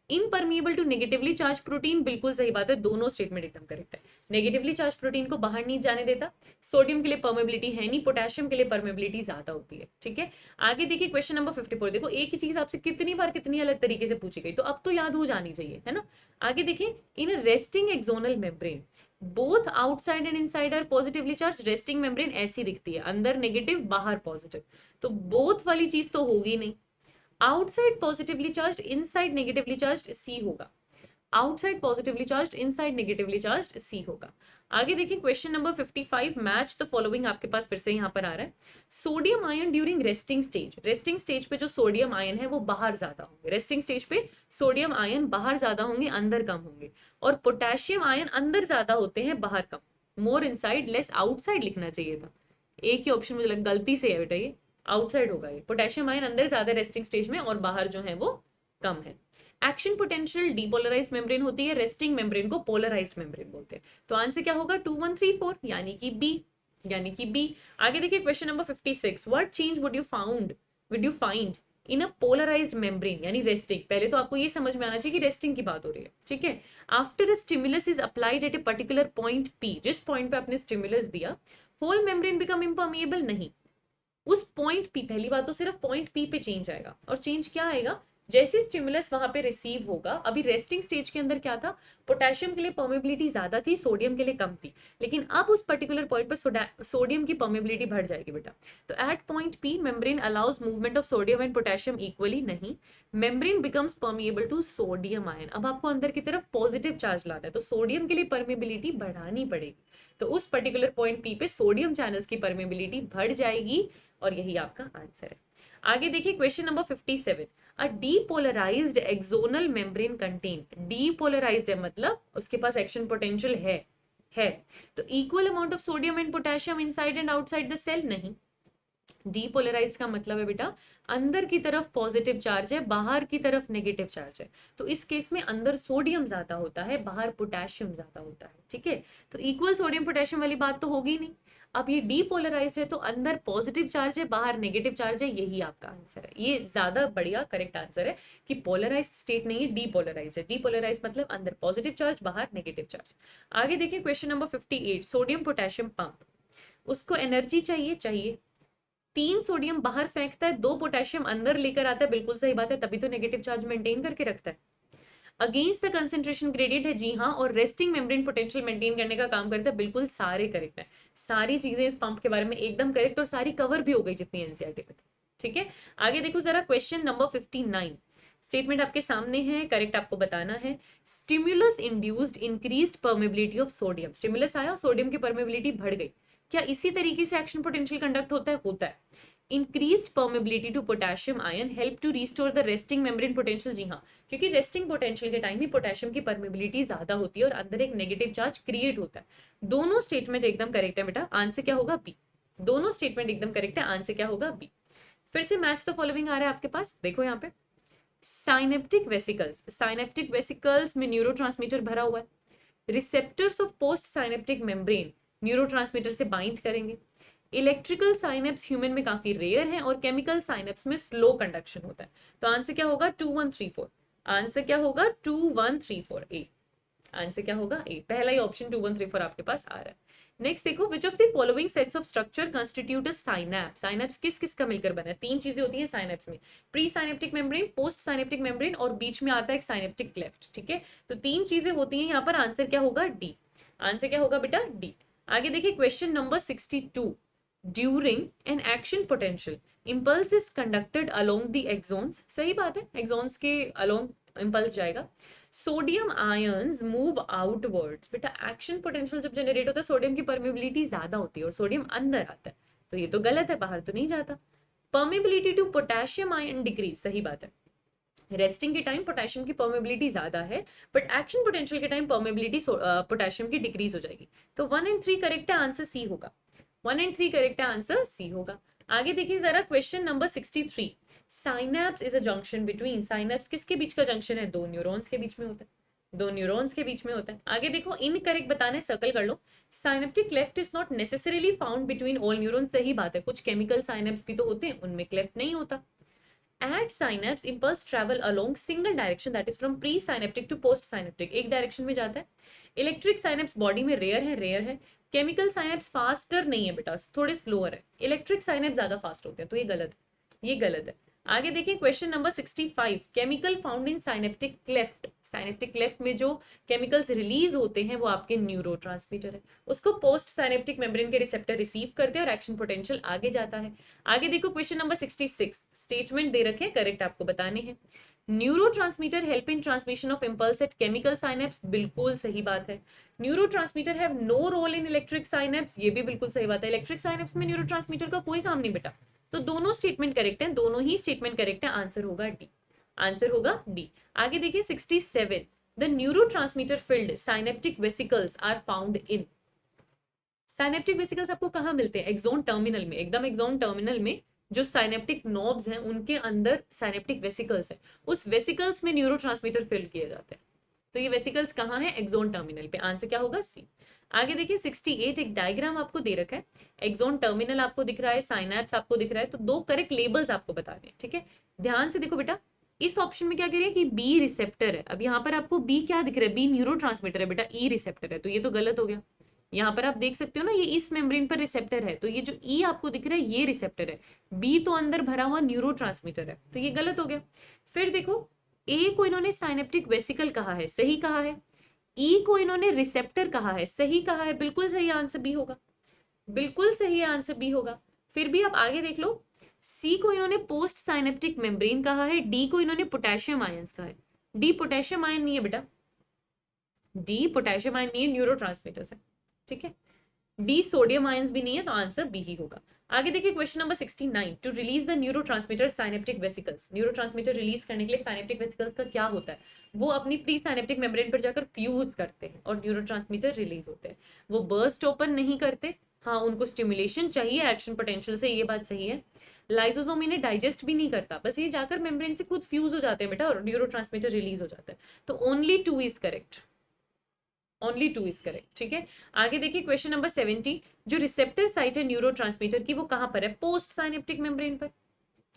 Impermeable to negatively charge protein, बिल्कुल सही बात है, दोनों स्टेटमेंट एकदम करेक्ट है। नेगेटिवली चार्ज प्रोटीन को बाहर नहीं जाने देता, सोडियम के लिए परमेबिलिटी है नहीं, पोटेशियम के लिए परमेबिलिटी ज्यादा होती है। ठीक है, आगे देखिए क्वेश्चन नंबर 54। देखो एक ही चीज आपसे कितनी बार कितनी अलग तरीके से पूछी गई, तो अब तो याद हो जानी चाहिए, है ना? आगे देखिए, in resting axonal membrane both outside and inside are positively charge, resting membrane ऐसी दिखती है, अंदर नेगेटिव बाहर पॉजिटिव, तो बोथ वाली चीज तो होगी नहीं। Outside positively charge, inside negatively charge, C होगा। Outside positively charge, inside negatively charge, C होगा। आगे देखिए question number 55, match the following आपके पास फिर से यहाँ पर आ रहा है। Sodium ion during resting stage, resting stage पे जो सोडियम आयन है वो बाहर ज्यादा होंगे, रेस्टिंग स्टेज पे सोडियम आयन बाहर ज्यादा होंगे, अंदर कम होंगे, और पोटेशियम आयन अंदर ज्यादा होते हैं, बाहर कम। मोर इनसाइड लेस आउटसाइड लिखना चाहिए था, एक ही ऑप्शन मुझे गलती से है बेटा, ये आउटसाइड होगा, ये पोटेशियम आयन अंदर ज्यादा रेस्टिंग स्टेज में और बाहर जो है वो कम है। एक्शन पोटेंशियल डीपोलराइज्ड मेम्ब्रेन होती है, रेस्टिंग मेम्ब्रेन को पोलराइज्ड मेम्ब्रेन बोलते हैं। तो आंसर क्या होगा 2 1 3 4, यानी कि बी, यानी कि बी। आगे देखिए question number 56, what change would you find in a polarized membrane, यानी रेस्टिंग। पहले तो आपको ये समझ में आना चाहिए कि रेस्टिंग की बात हो रही है, ठीक है। After a stimulus is applied at a particular point P, जिस पॉइंट पे आपने स्टिमुलस दिया, होल मेम्ब्रेन बिकम इम्पर्मिएबल, नहीं, उस पॉइंट पी, पहली बात तो सिर्फ पॉइंट पी पे चेंज आएगा, और चेंज क्या आएगा, जैसे स्टिमुलस वहां पे रिसीव होगा। अभी रेस्टिंग स्टेज के अंदर क्या था, पोटेशियम के लिए परमेबिलिटी ज्यादा थी, सोडियम के लिए कम थी, लेकिन अब उस पर्टिकुलर पॉइंट पर सोडियम की परमेबिलिटी बढ़ जाएगी बेटा। तो at point P membrane allows movement of sodium and potassium equally, नहीं, membrane becomes permeable to sodium ion. अब आपको अंदर की तरफ पॉजिटिव चार्ज लाना है, तो सोडियम के लिए परमेबिलिटी बढ़ानी पड़ेगी, तो उस पर्टिकुलर पॉइंट पी पे सोडियम चैनल्स की परमेबिलिटी बढ़ जाएगी, और यही आपका आंसर है। आगे देखिए question number 57, a depolarized axonal membrane contain, depolarized है मतलब उसके पास एक्शन पोटेंशियल है, तो equal amount of sodium and potassium inside and outside the cell, नहीं। डीपोलराइज का मतलब है बेटा अंदर की तरफ पॉजिटिव चार्ज है, बाहर की तरफ नेगेटिव चार्ज है, तो इस केस में अंदर सोडियम ज्यादा होता है, बाहर पोटेशियम ज्यादा होता है, ठीक है। तो इक्वल सोडियम पोटेशियम वाली बात तो होगी नहीं। अब ये डीपोलराइज्ड है तो अंदर पॉजिटिव चार्ज है, बाहर नेगेटिव चार्ज है, यही आपका आंसर है। ये ज्यादा बढ़िया करेक्ट आंसर है कि पोलराइज्ड स्टेट नहीं है, डीपोलराइज्ड है। डीपोलराइज्ड मतलब अंदर पॉजिटिव चार्ज, बाहर नेगेटिव चार्ज। आगे देखिए question number 58, sodium potassium pump, उसको एनर्जी चाहिए, 3 सोडियम बाहर फेंकता है, 2 पोटेशियम अंदर लेकर आता है, बिल्कुल सही बात है, तभी तो नेगेटिव चार्ज मेंटेन करके रखता है। अगेंस्ट द कंसेंट्रेशन ग्रेडियंट है, जी हाँ, और रेस्टिंग मेम्ब्रेन पोटेंशियल मेंटेन करने का काम करता है, बिल्कुल सारे करेक्ट है। सारी चीजें इस पंप के बारे में एकदम करेक्ट, और सारी कवर भी हो गई जितनी एनसीईआरटी में थी, ठीक है। आगे देखो जरा क्वेश्चन नंबर 59, स्टेटमेंट आपके सामने है, करेक्ट आपको बताना है। Stimulus induced increased permeability of sodium, stimulus आया, सोडियम की परमेबिलिटी बढ़ गई, क्या इसी तरीके से एक्शन पोटेंशियल कंडक्ट होता है? होता है। Increased permeability to potassium ion help to restore the resting membrane potential, जी हाँ, क्योंकि रेस्टिंग पोटेंशियल के टाइम ही पोटेशियम की परमेबिलिटी ज्यादा होती है और अंदर एक नेगेटिव चार्ज क्रिएट होता है। दोनों स्टेटमेंट एकदम करेक्ट है बेटा, आंसर क्या होगा बी। दोनों स्टेटमेंट एकदम करेक्ट है, आंसर क्या होगा बी। फिर से मैच द फॉलोइंग आ रहा है आपके पास, देखो यहाँ पे साइनेप्टिक वेसिकल्स, साइनेप्टिक वेसिकल्स में न्यूरोट्रांसमीटर भरा हुआ है, receptors of post synaptic membrane neurotransmitter से बाइंड करेंगे। इलेक्ट्रिकल साइनेप्स ह्यूमन में काफी रेयर है और केमिकल साइनेप्स में स्लो कंडक्शन होता है। तो आंसर क्या होगा 2 1 3 4, आंसर क्या होगा 2 1 3 4 ए, आंसर क्या होगा ए, पहला ही ऑप्शन 2 1 3 4 आपके पास आ रहा है। नेक्स्ट देखो, विच of the following sets of structure constitute a synapse, synapse किस किस का मिलकर बना है? 3 चीजें होती हैं साइनैप्स में, pre synaptic membrane, post synaptic membrane और बीच में आता है एक साइनेप्टिक क्लेफ्ट, ठीक है। तो 3 चीजें होती हैं यहाँ पर, आंसर क्या होगा डी, आंसर क्या होगा बेटा डी। आगे देखिए question number 62, during an action potential impulse is conducted along the exons, सही बात है, एक्सोन्स के अलोंग इम्पल्स जाएगा। सोडियम आयंस मूव आउटवर्ड्स, बेटा एक्शन पोटेंशियल जब जनरेट होता है सोडियम की परमेबिलिटी ज्यादा होती है और सोडियम अंदर आता है, तो ये तो गलत है, बाहर तो नहीं जाता। Permeability to potassium ion decrease, सही बात है, रेस्टिंग के टाइम पोटेशियम की परमेबिलिटी ज्यादा है, बट एक्शन पोटेंशियल के टाइम परमेबिलिटी पोटेशियम की डिक्रीज हो जाएगी। तो 1 एंड 3 करेक्ट है, आंसर सी होगा, 1 एंड 3 करेक्ट है, आंसर सी होगा। आगे देखिए जरा question number 63, synapse is a junction between, synapse किसके बीच का जंक्शन है? 2 न्यूरॉन्स के बीच में होता है, 2 न्यूरॉन्स के बीच में होता है। आगे देखो इनकरेक्ट बताने, सर्कल कर लो। Synaptic cleft is not necessarily found between all neurons, सही बात है, कुछ केमिकल साइनेप्स भी तो होते हैं, उनमें क्लेफ्ट नहीं होता। At synapse, impulse travel along single direction, that is from pre-synaptic to post-synaptic, एक डायरेक्शन में जाता है। इलेक्ट्रिक साइनेप्स बॉडी में रेयर है। केमिकल साइनेप्स फास्टर नहीं है बेटा, थोड़े स्लोअर है, इलेक्ट्रिक साइनेप्स ज्यादा फास्ट होते हैं, तो ये गलत है, ये गलत है। आगे देखिए question number 65, chemical found in synaptic cleft, synaptic cleft में जो केमिकल्स रिलीज होते हैं वो आपके न्यूरोट्रांसमीटर है, उसको पोस्ट साइनेप्टिक मेम्ब्रेन के रिसेप्टर रिसीव करते हैं और एक्शन पोटेंशियल आगे जाता है। आगे देखो क्वेश्चन नंबर 66, स्टेटमेंट दे रखे हैं, करेक्ट आपको बताने हैं। Neurotransmitter help in transmission of impulse at chemical synapse, बिल्कुल सही बात है। Neurotransmitter have no role in electric synapse, ये भी बिल्कुल सही बात है। इलेक्ट्रिक साइनेप्स में न्यूरोट्रांसमीटर का कोई काम नहीं बेटा। तो दोनों स्टेटमेंट करेक्ट है, दोनों ही स्टेटमेंट करेक्ट है, आंसर होगा डी, आंसर होगा डी। आगे देखिए 67, the neurotransmitter filled synaptic vesicles are found in. Synaptic vesicles आपको कहाँ मिलते हैं? एक्सोन टर्मिनल में, एकदम एक्सोन टर्मिनल में जो साइनेप्टिक नोब्स हैं उनके अंदर साइनेप्टिक वेसिकल्स है, उस वेसिकल्स में न्यूरोट्रांसमीटर फिल किए जाते हैं। तो ये वेसिकल्स कहाँ है? एक्सोन टर्मिनल पे, आंसर क्या होगा? सी। आगे देखिए 68, एक डायग्राम आपको दे रखा है, एक्सोन टर्मिनल आपको दिख रहा है, साइनेप्स आपको दिख रहा है, तो दो करेक्ट लेबल्स आपको बता रहे हैं, ठीक है। ध्यान से देखो बेटा, इस ऑप्शन में क्या कह रहे हैं कि बी रिसेप्टर है, अब यहाँ पर आपको बी क्या दिख रहा है? बी न्यूरोट्रांसमीटर है बेटा, ई रिसेप्टर है, तो ये तो गलत हो गया। यहाँ पर आप देख सकते हो ना, ये इस मेम्ब्रेन पर रिसेप्टर है, तो ये जो ई आपको दिख रहा है ये रिसेप्टर है, बी तो अंदर भरा हुआ न्यूरोट्रांसमीटर है, तो ये गलत हो गया। फिर देखो, ए को इन्होंने साइनेप्टिक वेसिकल कहा है, सही कहा है। ई को इन्होंने रिसेप्टर कहा है, सही कहा है, बिल्कुल सही आंसर बी होगा, बिल्कुल सही आंसर बी होगा। फिर भी आप आगे देख लो, सी को इन्होंने पोस्ट साइनेप्टिक मेम्ब्रेन कहा है, डी को इन्होंने पोटेशियम आयंस कहा है। डी पोटेशियम आयन नहीं है बेटा, डी पोटेशियम आयन नहीं है, न्यूरोट्रांसमीटर है, ठीक है। डी सोडियम आयंस भी नहीं है, तो आंसर बी ही होगा। आगे देखिए question number 69, to release the neurotransmitter synaptic vesicles, neurotransmitter release करने के लिए साइनेप्टिक वेसिकल्स का क्या होता है? वो अपनी प्री साइनेप्टिक मेम्ब्रेन पर जाकर फ्यूज करते हैं और न्यूरोट्रांसमीटर रिलीज होते हैं, वो बर्स्ट ओपन नहीं करते। हाँ, उनको स्टिमुलेशन चाहिए एक्शन पोटेंशियल से, ये बात सही है। लाइसोसोम इन्हें डाइजेस्ट भी नहीं करता, बस ये जाकर मेम्ब्रेन से खुद फ्यूज हो जाते हैं बेटा और न्यूरोट्रांसमीटर रिलीज हो जाता है, तो only 2 is correct, only 2 is correct, ठीक है। आगे देखिए क्वेश्चन नंबर 70, जो रिसेप्टर साइट है न्यूरोट्रांसमीटर की वो कहां पर है? पोस्ट साइनेप्टिक मेम्ब्रेन पर।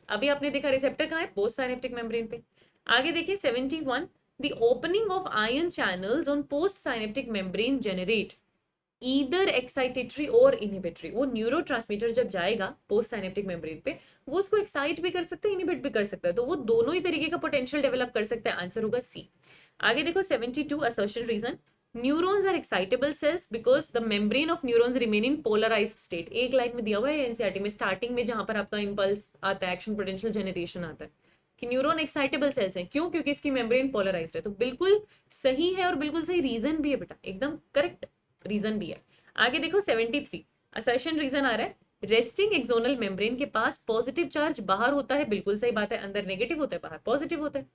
अभी आपने देखा रिसेप्टर कहां है? पोस्ट साइनेप्टिक मेम्ब्रेन पे। आगे देखिए 71, the opening of ion channels on post synaptic membrane generate either excitatory और इनहिबिटरी। वो न्यूरोट्रांसमीटर जब जाएगा पोस्ट साइनेप्टिक मेम्ब्रेन पे, वो उसको एक्साइट भी कर सकता है, इनहिबिट भी कर सकता है, तो वो दोनों ही तरीके का पोटेंशियल डेवलप कर सकता है, आंसर होगा सी। आगे देखो 72, assertion reason, neurons are excitable cells because the membrane of neurons remain in polarized state. एक लाइन में दिया हुआ है एनसीईआरटी में, स्टार्टिंग में जहां पर आपका इंपल्स आता है, एक्शन पोटेंशियल जनरेशन आता है, कि न्यूरॉन एक्साइटेबल सेल्स हैं, क्यों? क्योंकि इसकी मेम्ब्रेन पोलराइज्ड है, तो बिल्कुल सही है और बिल्कुल सही रीजन भी है बेटा, एकदम करेक्ट रीजन भी है। आगे देखो 73, असर्शन रीजन आ रहा है, रेस्टिंग एक्सोनल मेम्ब्रेन के पास पॉजिटिव चार्ज बाहर होता है, बिल्कुल सही बात है, अंदर नेगेटिव होता है, बाहर पॉजिटिव होता है।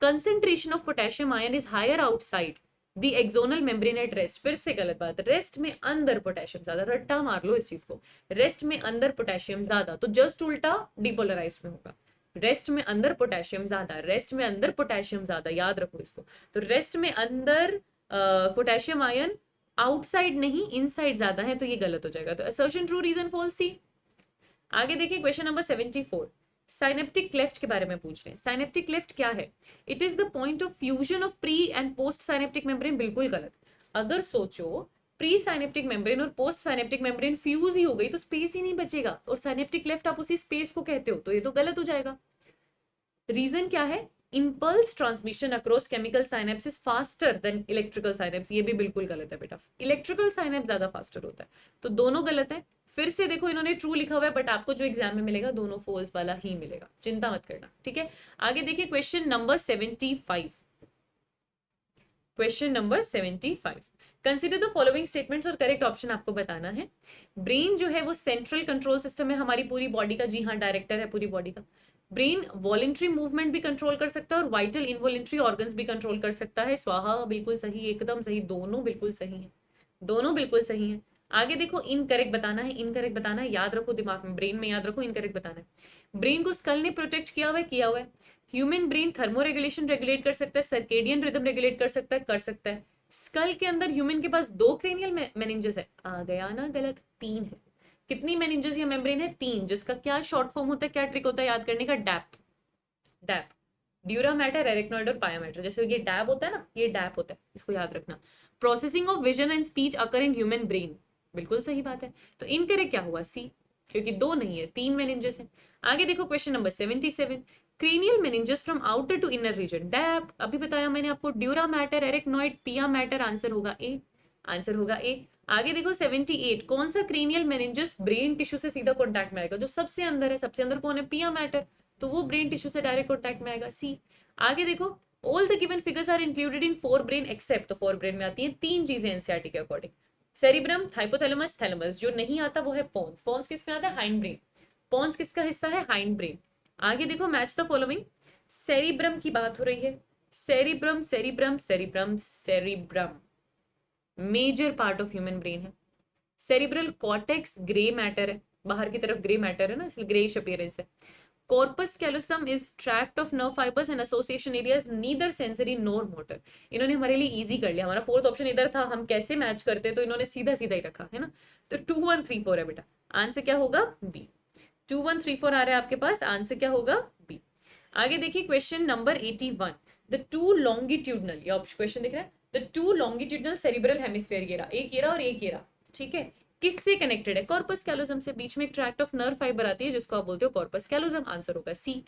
Concentration of potassium ion is higher outside the axonal membrane at rest, फिर से गलत बात, रेस्ट में अंदर पोटेशियम ज्यादा, रट्टा मार लो इस चीज को, रेस्ट में अंदर पोटेशियम ज्यादा, तो जस्ट उल्टा डिपोलराइज्ड में होगा, रेस्ट में अंदर पोटेशियम ज्यादा, रेस्ट में अंदर पोटेशियम ज्यादा, याद रखो इसको। तो रेस्ट में अंदर पोटेशियम आयन, आउटसाइड नहीं इनसाइड ज्यादा है, तो ये गलत हो जाएगा, तो असर्शन ट्रू, रीजन फॉल्स, सी। आगे देखिए क्वेश्चन नंबर 74, साइनेप्टिक क्लेफ्ट के बारे में पूछ रहे हैं। साइनेप्टिक क्लेफ्ट क्या है? It is the point of fusion of pre and post synaptic membrane, बिल्कुल गलत। अगर सोचो प्री साइनेप्टिक मेम्ब्रेन और पोस्ट साइनेप्टिक मेम्ब्रेन फ्यूज ही हो गई तो स्पेस ही नहीं बचेगा, और साइनेप्टिक क्लेफ्ट आप उसी स्पेस को कहते हो, तो ये तो गलत हो जाएगा। रीजन क्या है? Impulse transmission across chemical synapse is faster than electrical synapse, ये भी बिल्कुल गलत है बेटा, इलेक्ट्रिकल साइनेप्स ज्यादा फास्टर होता है, तो दोनों गलत है। फिर से देखो इन्होंने ट्रू लिखा हुआ है, बट आपको जो एग्जाम में मिलेगा दोनों फॉल्स वाला ही मिलेगा, चिंता मत करना, ठीक है। आगे देखिए question number 75, question number 75, consider the following statements और करेक्ट ऑप्शन आपको बताना है। ब्रेन जो है वो सेंट्रल कंट्रोल सिस्टम है हमारी पूरी बॉडी का, जी हाँ, डायरेक्टर है पूरी बॉडी का। ब्रेन वॉलेंट्री मूवमेंट भी कंट्रोल कर सकता है और वाइटल इनवॉलेंट्री ऑर्गन्स भी कंट्रोल कर सकता है, स्वाहा, बिल्कुल सही, एकदम सही, दोनों बिल्कुल सही है, दोनों बिल्कुल सही है। आगे देखो इनकरेक्ट बताना है, इनकरेक्ट बताना है, याद रखो दिमाग में, ब्रेन में याद रखो, इनकरेक्ट बताना है। ब्रेन को स्कल ने प्रोटेक्ट किया हुआ है, किया हुआ है। Human brain thermo regulation regulate कर सकता है, सर्केडियन रिदम रेगुलेट कर सकता है, कर सकता है। स्कल के अंदर ह्यूमन के पास 2 क्रेनियल मेनिंजेस है, आ गया ना गलत, 3 है। कितनी मेनिंजेस या मेम्ब्रेन है? 3, जिसका क्या शॉर्ट फॉर्म होता है, क्या ट्रिक होता है याद करने का? डैप, डैप, ड्यूरा मैटर, एरिकनॉइड और पाया मैटर, जैसे ये डैप होता है ना, ये डैप होता है, इसको याद रखना। Processing of vision and speech occur in human brain, बिल्कुल सही बात है, तो इनकरेक्ट क्या हुआ? सी। क्योंकि 2 नहीं है, 3 मेनिंजेस है। आगे देखो question number 77, cranial meninges from outer to inner region, DAP अभी बताया मैंने आपको, ड्यूरा मैटर, एरिकनॉइड, पिया मैटर, आंसर होगा ए, आंसर होगा ए। आगे देखो 78, कौन सा क्रेनियल मेनिंजेस ब्रेन टिश्यू से सीधा कॉन्टैक्ट में आएगा, जो सबसे अंदर है, सबसे अंदर कौन है, पिया मैटर, तो वो ब्रेन टिश्यू से डायरेक्ट कॉन्टैक्ट में आएगा, सी। आगे देखो all the given figures are included in forebrain except, तो फोर ब्रेन में आती है 3 चीजें एनसीईआरटी के अकॉर्डिंग, सेरिब्रम, हाइपोथैलेमस, थैलेमस। जो नहीं आता वो है पोन्स, पोन्स किसमें आता है, हाइंड ब्रेन, पोन्स किसका हिस्सा है, हाइंड ब्रेन। आगे देखो मैच द फॉलोइंग, सेरिब्रम की बात हो रही है, cerebrum cerebrum cerebrum cerebrum major part of human brain है। सेरिब्रल कॉर्टेक्स ग्रे मैटर है, बाहर की तरफ ग्रे मैटर है ना, इसलिए ग्रेइश अपीयरेंस है। Corpus callosum is tract of nerve fibers and association areas neither sensory nor motor. इन्होंने हमारे लिए इजी कर लिया, हमारा फोर्थ ऑप्शन इधर था, हम कैसे मैच करते, तो इन्होंने सीधा सीधा ही रखा है ना। तो 2 1 3 4 है बेटा, आंसर क्या होगा, बी। 2 1 3 4 आ रहा है आपके पास, आंसर क्या होगा, बी। आगे देखिए question number 81, the two longitudinal, ये क्वेश्चन दिख रहा है, the two longitudinal cerebral hemisphere, ये रहा, एक ये रहा और एक ये रहा, ठीक है, किससे कनेक्टेड है, कॉर्पस कैलोसम से, बीच में एक ट्रैक्ट ऑफ नर्व फाइबर आती है जिसको आप बोलते हो कॉर्पस कैलोसम, आंसर होगा सी।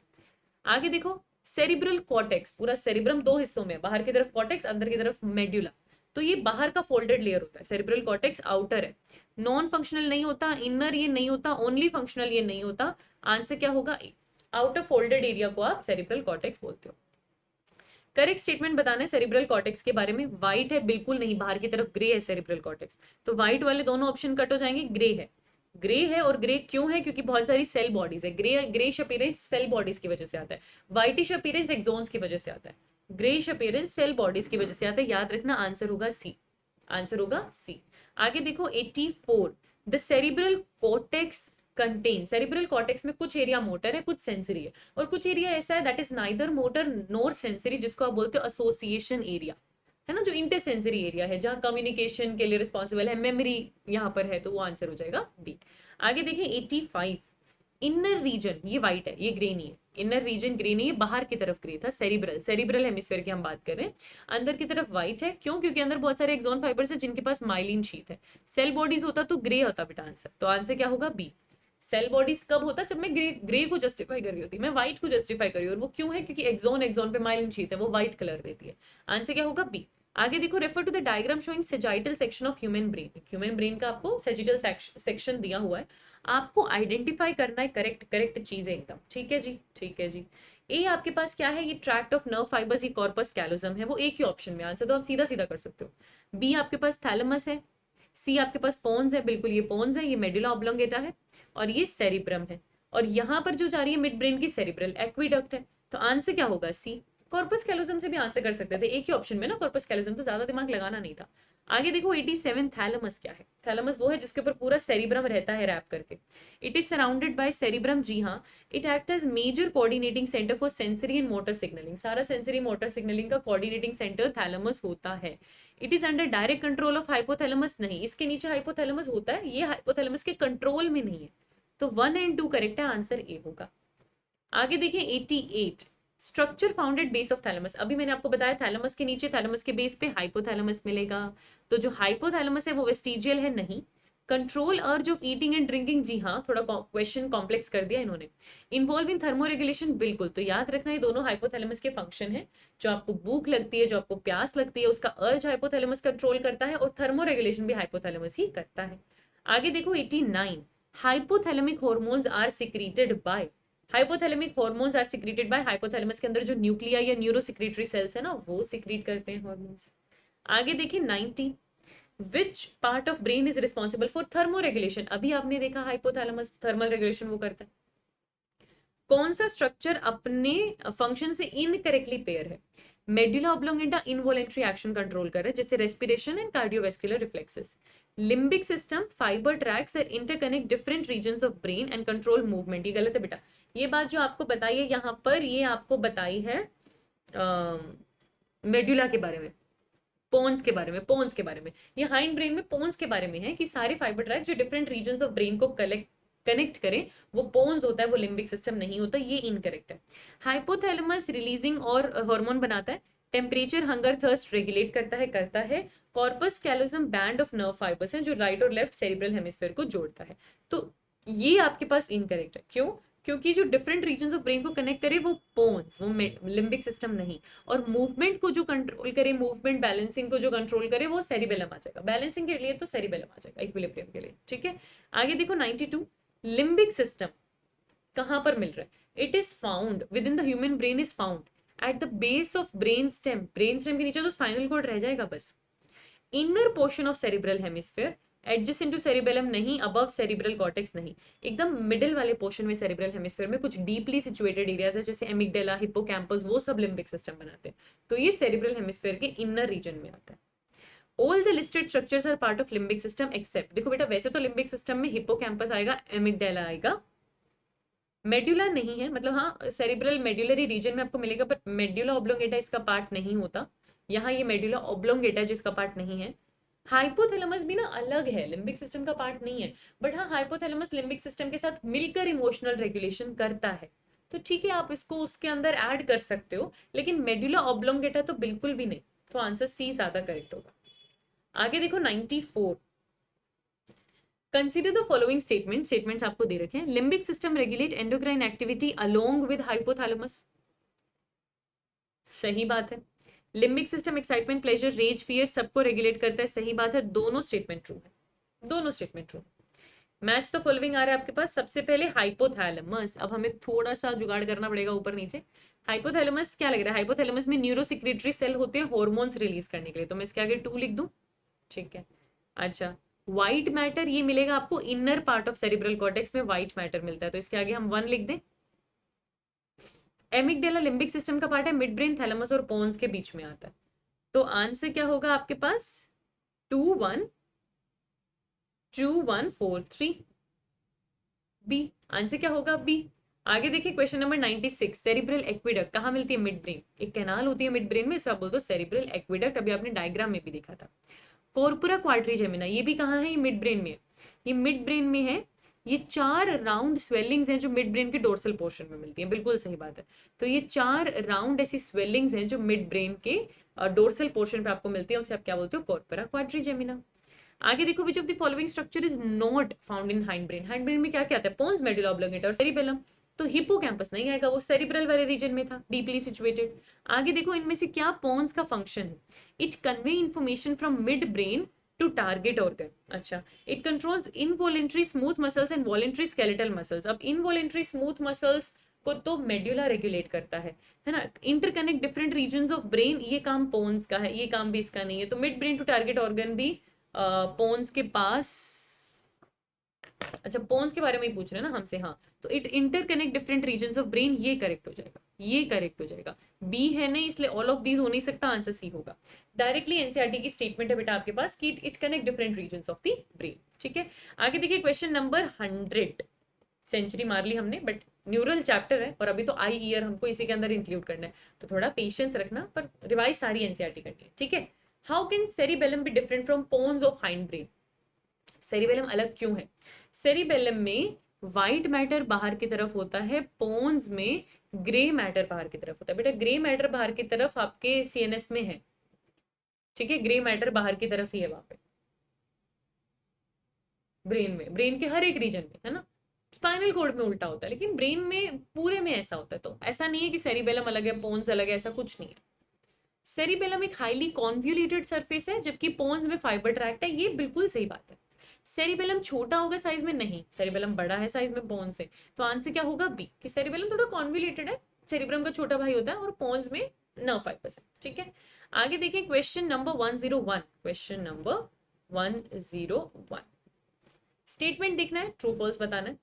आगे देखो सेरिब्रल कॉर्टेक्स, पूरा सेरिब्रम 2 हिस्सों में, बाहर की तरफ कॉर्टेक्स, अंदर की तरफ मेड्यूला, तो ये बाहर का फोल्डेड लेयर होता है, सेरिब्रल कॉर्टेक्स आउटर है, नॉन फंक्शनल नहीं होता, इनर ये नहीं होता, ओनली फंक्शनल ये नहीं होता, आंसर क्या होगा ए, आउटर फोल्डेड एरिया को आप सेरिब्रल कॉर्टेक्स बोलते हो। करेक्ट स्टेटमेंट बताना है सेरिब्रल कॉर्टेक्स के बारे में, व्हाइट है बिल्कुल नहीं, बाहर की तरफ ग्रे है सेरिब्रल कॉर्टेक्स, तो व्हाइट वाले दोनों ऑप्शन कट हो जाएंगे, ग्रे है, ग्रे है, और ग्रे क्यों है, क्योंकि बहुत सारी सेल बॉडीज है, ग्रेश अपीयरेंस सेल बॉडीज की वजह से आता है, व्हाइटिश अपीयरेंस एक्सोन्स की वजह से आता है, ग्रेश अपीयरेंस सेल बॉडीज की वजह से आता है, याद रखना, आंसर होगा सी, आंसर होगा सी। आगे देखो 84, the cerebral cortex contain, cerebral cortex में कुछ एरिया मोटर है, कुछ सेंसरी है, और कुछ एरिया ऐसा है that is neither motor NOR sensory, जिसको आप बोलते हो एसोसिएशन एरिया, है ना, जो इंटरसेंसरी एरिया है, जहां कम्युनिकेशन के लिए रिस्पॉन्सिबल है, मेमोरी यहाँ पर है, तो वो आंसर हो जाएगा बी। आगे देखिए 85, इनर रीजन, ये व्हाइट है, ये ग्रे नहीं है, इनर रीजन ग्रे नहीं है, बाहर की तरफ ग्रे था, सेरिब्रल, सेरिब्रल हेमिस्फीयर की हम बात कर रहे हैं, अंदर की तरफ व्हाइट है, क्यों, क्योंकि अंदर बहुत सारे एक्सोन फाइबर्स है जिनके पास माइलिन शीथ है, सेल बॉडीज होता तो ग्रे होता बेटा आंसर, तो आंसर क्या होगा बी। सेल बॉडीज कब होता, जब मैं ग्रे को जस्टिफाई कर रही होती, मैं व्हाइट को जस्टिफाई कर रही हूँ, और वो क्यों है, क्योंकि एक्सोन पे माइलिन शीथ है, वो व्हाइट कलर देती है, आंसर क्या होगा बी। आगे देखो, refer to the diagram showing sagittal section of human brain, human brain का आपको सेजिटल सेक्शन दिया हुआ है, आपको आइडेंटिफाई करना है करेक्ट करेक्ट चीजें एकदम, ठीक है जी, ठीक है जी। ए आपके पास क्या है, ये ट्रैक्ट ऑफ नर्व फाइबर्स, ये कॉर्पस कैलोसम है, वो एक ही ऑप्शन में, आंसर तो आप सीधा सीधा कर सकते हो। बी आपके पास थैलेमस है, सी आपके पास पोन्स है, बिल्कुल ये पोन्स है, ये मेडुला ऑब्लोंगेटा है, और ये सेरिब्रम है, और यहाँ पर जो जा रही है मिड ब्रेन की सेरिब्रल एक्विडक्ट है, तो आंसर क्या होगा सी। कॉर्पस कैलोसम से भी आंसर कर सकते थे एक ही ऑप्शन में ना, कॉर्पस कैलोसम, तो ज्यादा दिमाग लगाना नहीं था। आगे देखो 87, थैलेमस क्या है, थैलेमस वो है जिसके ऊपर पूरा सेरिब्रम रहता है रैप करके, it is surrounded by cerebrum, जी हाँ, it act as major coordinating centre for sensory and motor signalling, सारा सेंसरी मोटर सिग्नलिंग का कोऑर्डिनेटिंग सेंटर थैलेमस होता है। It is under direct control of hypothalamus, नहीं, इसके नीचे हाइपोथैलेमस होता है, ये हाइपोथैलेमस के कंट्रोल में नहीं है, तो 1 एंड 2 करेक्ट है, आंसर ए होगा। आगे देखिए 88, structure founded base of thalamus, अभी मैंने आपको बताया थैलेमस के नीचे, थैलेमस के बेस पे हाइपोथैलेमस मिलेगा, तो जो हाइपोथैलेमस है वो वेस्टिजियल है, नहीं। Control urge of eating and drinking, जी हाँ, थोड़ा क्वेश्चन कॉम्प्लेक्स कर दिया इन्होंने। इन्वॉल्व इन थर्मो रेगुलेशन, बिल्कुल, तो याद रखना ये दोनों हाइपोथैलेमस के फंक्शन है, जो आपको भूख लगती है, जो आपको प्यास लगती है, उसका अर्ज हाइपोथैलेमस कंट्रोल करता है, और थर्मो रेगुलेशन भी हाइपोथैलेमस ही करता है। आगे देखो 89, hypothalamic hormones are secreted by, hypothalamic hormones are secreted by, hypothalamus के अंदर जो न्यूक्लिया या न्यूरोसिक्रेटरी सेल्स है ना, वो सिक्रीट करते हैं हॉर्मोन्स। आगे देखिए 90, which part of brain is responsible for thermo regulation, अभी आपने देखा हाइपोथैलेमस थर्मल रेगुलेशन वो करता है, कौन सा स्ट्रक्चर अपने फंक्शन से इनकरेक्टली पेयर है, medulla oblongata involuntary action control कर रहा है, जैसे respiration and cardiovascular reflexes, limbic system, fiber tracts and interconnect different regions of brain and control movement, ये गलत है बेटा, ये बात जो आपको बताई है यहाँ पर, ये आपको बताई है मेडुला के बारे में, पोन्स के बारे में, पोन्स के बारे में, ये हाइंड ब्रेन में पोन्स के बारे में है, कि सारे फाइबर ट्रैक्स जो डिफरेंट रीजन्स ऑफ ब्रेन को कनेक्ट करें, वो पोन्स होता है, वो लिम्बिक सिस्टम नहीं होता, ये इनकरेक्ट है। हाइपोथैलेमस रिलीजिंग और हार्मोन बनाता है, टेम्परेचर, हंगर, थर्स्ट रेगुलेट करता है। Corpus callosum band of nerve fibres हैं जो राइट और लेफ्ट सेरिब्रल हेमिस्फीयर को जोड़ता है, तो ये आपके पास इनकरेक्ट है। क्यों? क्योंकि जो डिफरेंट रीजन्स ऑफ ब्रेन को कनेक्ट करे वो पोन्स, वो लिम्बिक सिस्टम नहीं। और मूवमेंट को जो कंट्रोल करे, मूवमेंट बैलेंसिंग को जो कंट्रोल करे, वो सेरिबेलम आ जाएगा। बैलेंसिंग के लिए तो सेरिबेलम आ जाएगा, इक्विलिब्रियम के लिए। ठीक है, आगे देखो 92, लिम्बिक सिस्टम कहां पर मिल रहा है? It is found within the human brain, is found at the base of brain stem. Brain stem के नीचे तो स्पाइनल कॉर्ड रह जाएगा बस। Inner portion of cerebral hemisphere, adjacent to cerebellum नहीं, अबव सेरिब्रल कॉर्टेक्स नहीं, एकदम middle वाले पोर्शन में सेरिब्रल हेमिस्फीयर में कुछ डीपली सिचुएटेड एरियाज है, जैसे एमिगडेला, हिप्पोकैम्पस, वो सब लिम्बिक सिस्टम बनाते हैं। तो ये सेरिब्रल हेमिस्फीयर के इनर रीजन में आता है। All the listed structures are part of limbic system except, देखो बेटा वैसे तो लिम्बिक सिस्टम में हिप्पोकैम्पस आएगा, एमिगडेला आएगा, मेड्यूला नहीं है, मतलब हाँ सेरिब्रल मेड्यूलरी रीजन में आपको मिलेगा, बट मेड्यूला ऑब्लोंगेटा इसका पार्ट नहीं होता। यहाँ ये मेड्यूला ऑब्लोंगेटा जिसका पार्ट नहीं है। हाइपोथैलेमस भी ना अलग है, लिम्बिक सिस्टम का पार्ट नहीं है, बट हाँ हाइपोथैलेमस लिम्बिक सिस्टम के साथ मिलकर इमोशनल रेगुलेशन करता है। तो ठीक है, आप इसको उसके अंदर ऐड कर सकते हो, लेकिन मेड्यूला ऑब्लोंगेटा तो बिल्कुल भी नहीं। तो आंसर सी ज्यादा करेक्ट होगा। आगे देखो 94, कंसीडर द फॉलोइंग स्टेटमेंट्स आपको दे रखे हैं। Limbic system regulate endocrine activity along with hypothalamus, सही बात है। Limbic system excitement, pleasure, rage, fear सबको रेगुलेट करता है, सही बात है। दोनों स्टेटमेंट ट्रू है, दोनों statement true. Match the following आ रहा है आपके पास। सबसे पहले हाइपोथैलेमस, अब हमें थोड़ा सा जुगाड़ करना पड़ेगा ऊपर नीचे। हाइपोथैलेमस क्या लग रहा है? हाइपोथैलेमस में न्यूरोसिक्रेटरी सेल होते हैं हार्मोन्स रिलीज करने के लिए, तो मैं इसके आगे 2 लिख दूं, ठीक है। अच्छा, व्हाइट मैटर ये मिलेगा आपको inner part of cerebral cortex में, व्हाइट मैटर मिलता है, तो इसके आगे हम 1 लिख दें। एमिगडेला लिम्बिक सिस्टम का पार्ट है, मिड ब्रेन, थैलेमस और पोन्स के बीच में आता है। तो आंसर क्या होगा आपके पास? 2 1 2 1 4 3 बी। आंसर क्या होगा? बी। आगे देखिए क्वेश्चन नंबर 96, सेरिब्रल एक्विडक्ट कहाँ मिलती है? मिड ब्रेन, एक कैनाल होती है मिड ब्रेन में, इसे आप बोलते हो सेरिब्रल एक्विडक्ट, अभी आपने डायग्राम में भी देखा था। कॉर्पुरा क्वाड्रिजेमिना ये भी कहाँ है? ये मिड ब्रेन में है, ये मिड ब्रेन में है। ये 4 राउंड स्वेलिंग्स हैं जो मिड ब्रेन के डोर्सल पोर्शन में मिलती हैं, बिल्कुल सही बात है। तो ये 4 राउंड ऐसी स्वेलिंग्स हैं जो मिड ब्रेन के डोर्सल पोर्शन पे आपको मिलती है, उसे आप क्या बोलते हो? कॉर्पुरा क्वाड्रिजेमिना। आगे देखो, विच of the following structure is not found in hind brain? Hind brain में क्या क्या आता है? पोन्स, मेडुला ऑब्लोंगेटा और सेरिबेलम। तो हिप्पोकैम्पस नहीं आएगा, वो सेरिब्रल वाले रीजन में था, डीपली सिचुएटेड। आगे देखो, इनमें से क्या पोन्स का फंक्शन है? It convey information from mid brain to target organ. अच्छा, it controls involuntary smooth muscles and voluntary skeletal muscles. अब इनवॉलेंट्री स्मूथ मसल्स को तो मेड्यूला रेगुलेट करता है ना। Interconnect different regions of brain, ये काम पोन्स का है, ये काम भी इसका नहीं है। तो mid brain to target organ भी पोन्स के पास। अच्छा, पोन्स के बारे में ही पूछ रहे हैं ना हमसे, हाँ। तो it interconnect different regions of brain, ये करेक्ट हो जाएगा, ये करेक्ट हो जाएगा। बी है नहीं, इसलिए ऑल ऑफ दीज हो नहीं सकता, आंसर सी होगा। डायरेक्टली एनसीईआरटी की स्टेटमेंट है बेटा आपके पास कि it connect different regions of the brain. ठीक है, आगे देखिए क्वेश्चन नंबर 100। सेंचुरी मार ली हमने, बट न्यूरल चैप्टर है और अभी तो आई ईयर हमको इसी के अंदर इंक्लूड करना है, तो थोड़ा पेशेंस रखना, पर रिवाइज सारी एनसीईआरटी करनी है। ठीक है, how can cerebellum be different from pons of hindbrain? सेरिबेलम अलग क्यों है? सेरिबेलम में व्हाइट मैटर बाहर की तरफ होता है, पोन्स में ग्रे मैटर बाहर की तरफ होता है। बेटा ग्रे मैटर बाहर की तरफ आपके सीएनएस में है, ठीक है, ग्रे मैटर बाहर की तरफ ही है वहां पे ब्रेन में, ब्रेन के हर एक रीजन में, है ना। स्पाइनल कोड में उल्टा होता है, लेकिन ब्रेन में पूरे में ऐसा होता है। तो ऐसा नहीं है कि सेरिबेलम अलग है पोन्स अलग है, ऐसा कुछ नहीं है। सेरिबेलम एक हाईली कॉन्व्यूलेटेड सरफेस है, जबकि पोन्स में फाइबर ट्रैक्ट है, ये बिल्कुल सही बात है। सेरिबेलम छोटा होगा साइज में? नहीं, सेरिबेलम बड़ा है साइज में पोन्स से। तो आंसर क्या होगा? बी, कि सेरिबेलम थोड़ा कॉन्व्यूलेटेड है, सेरिब्रम का छोटा भाई होता है, और पोन्स में नर्व फाइबर्स है। ठीक है, आगे देखिए question number 101। Question number 101, statement देखना है, ट्रू फॉल्स बताना है।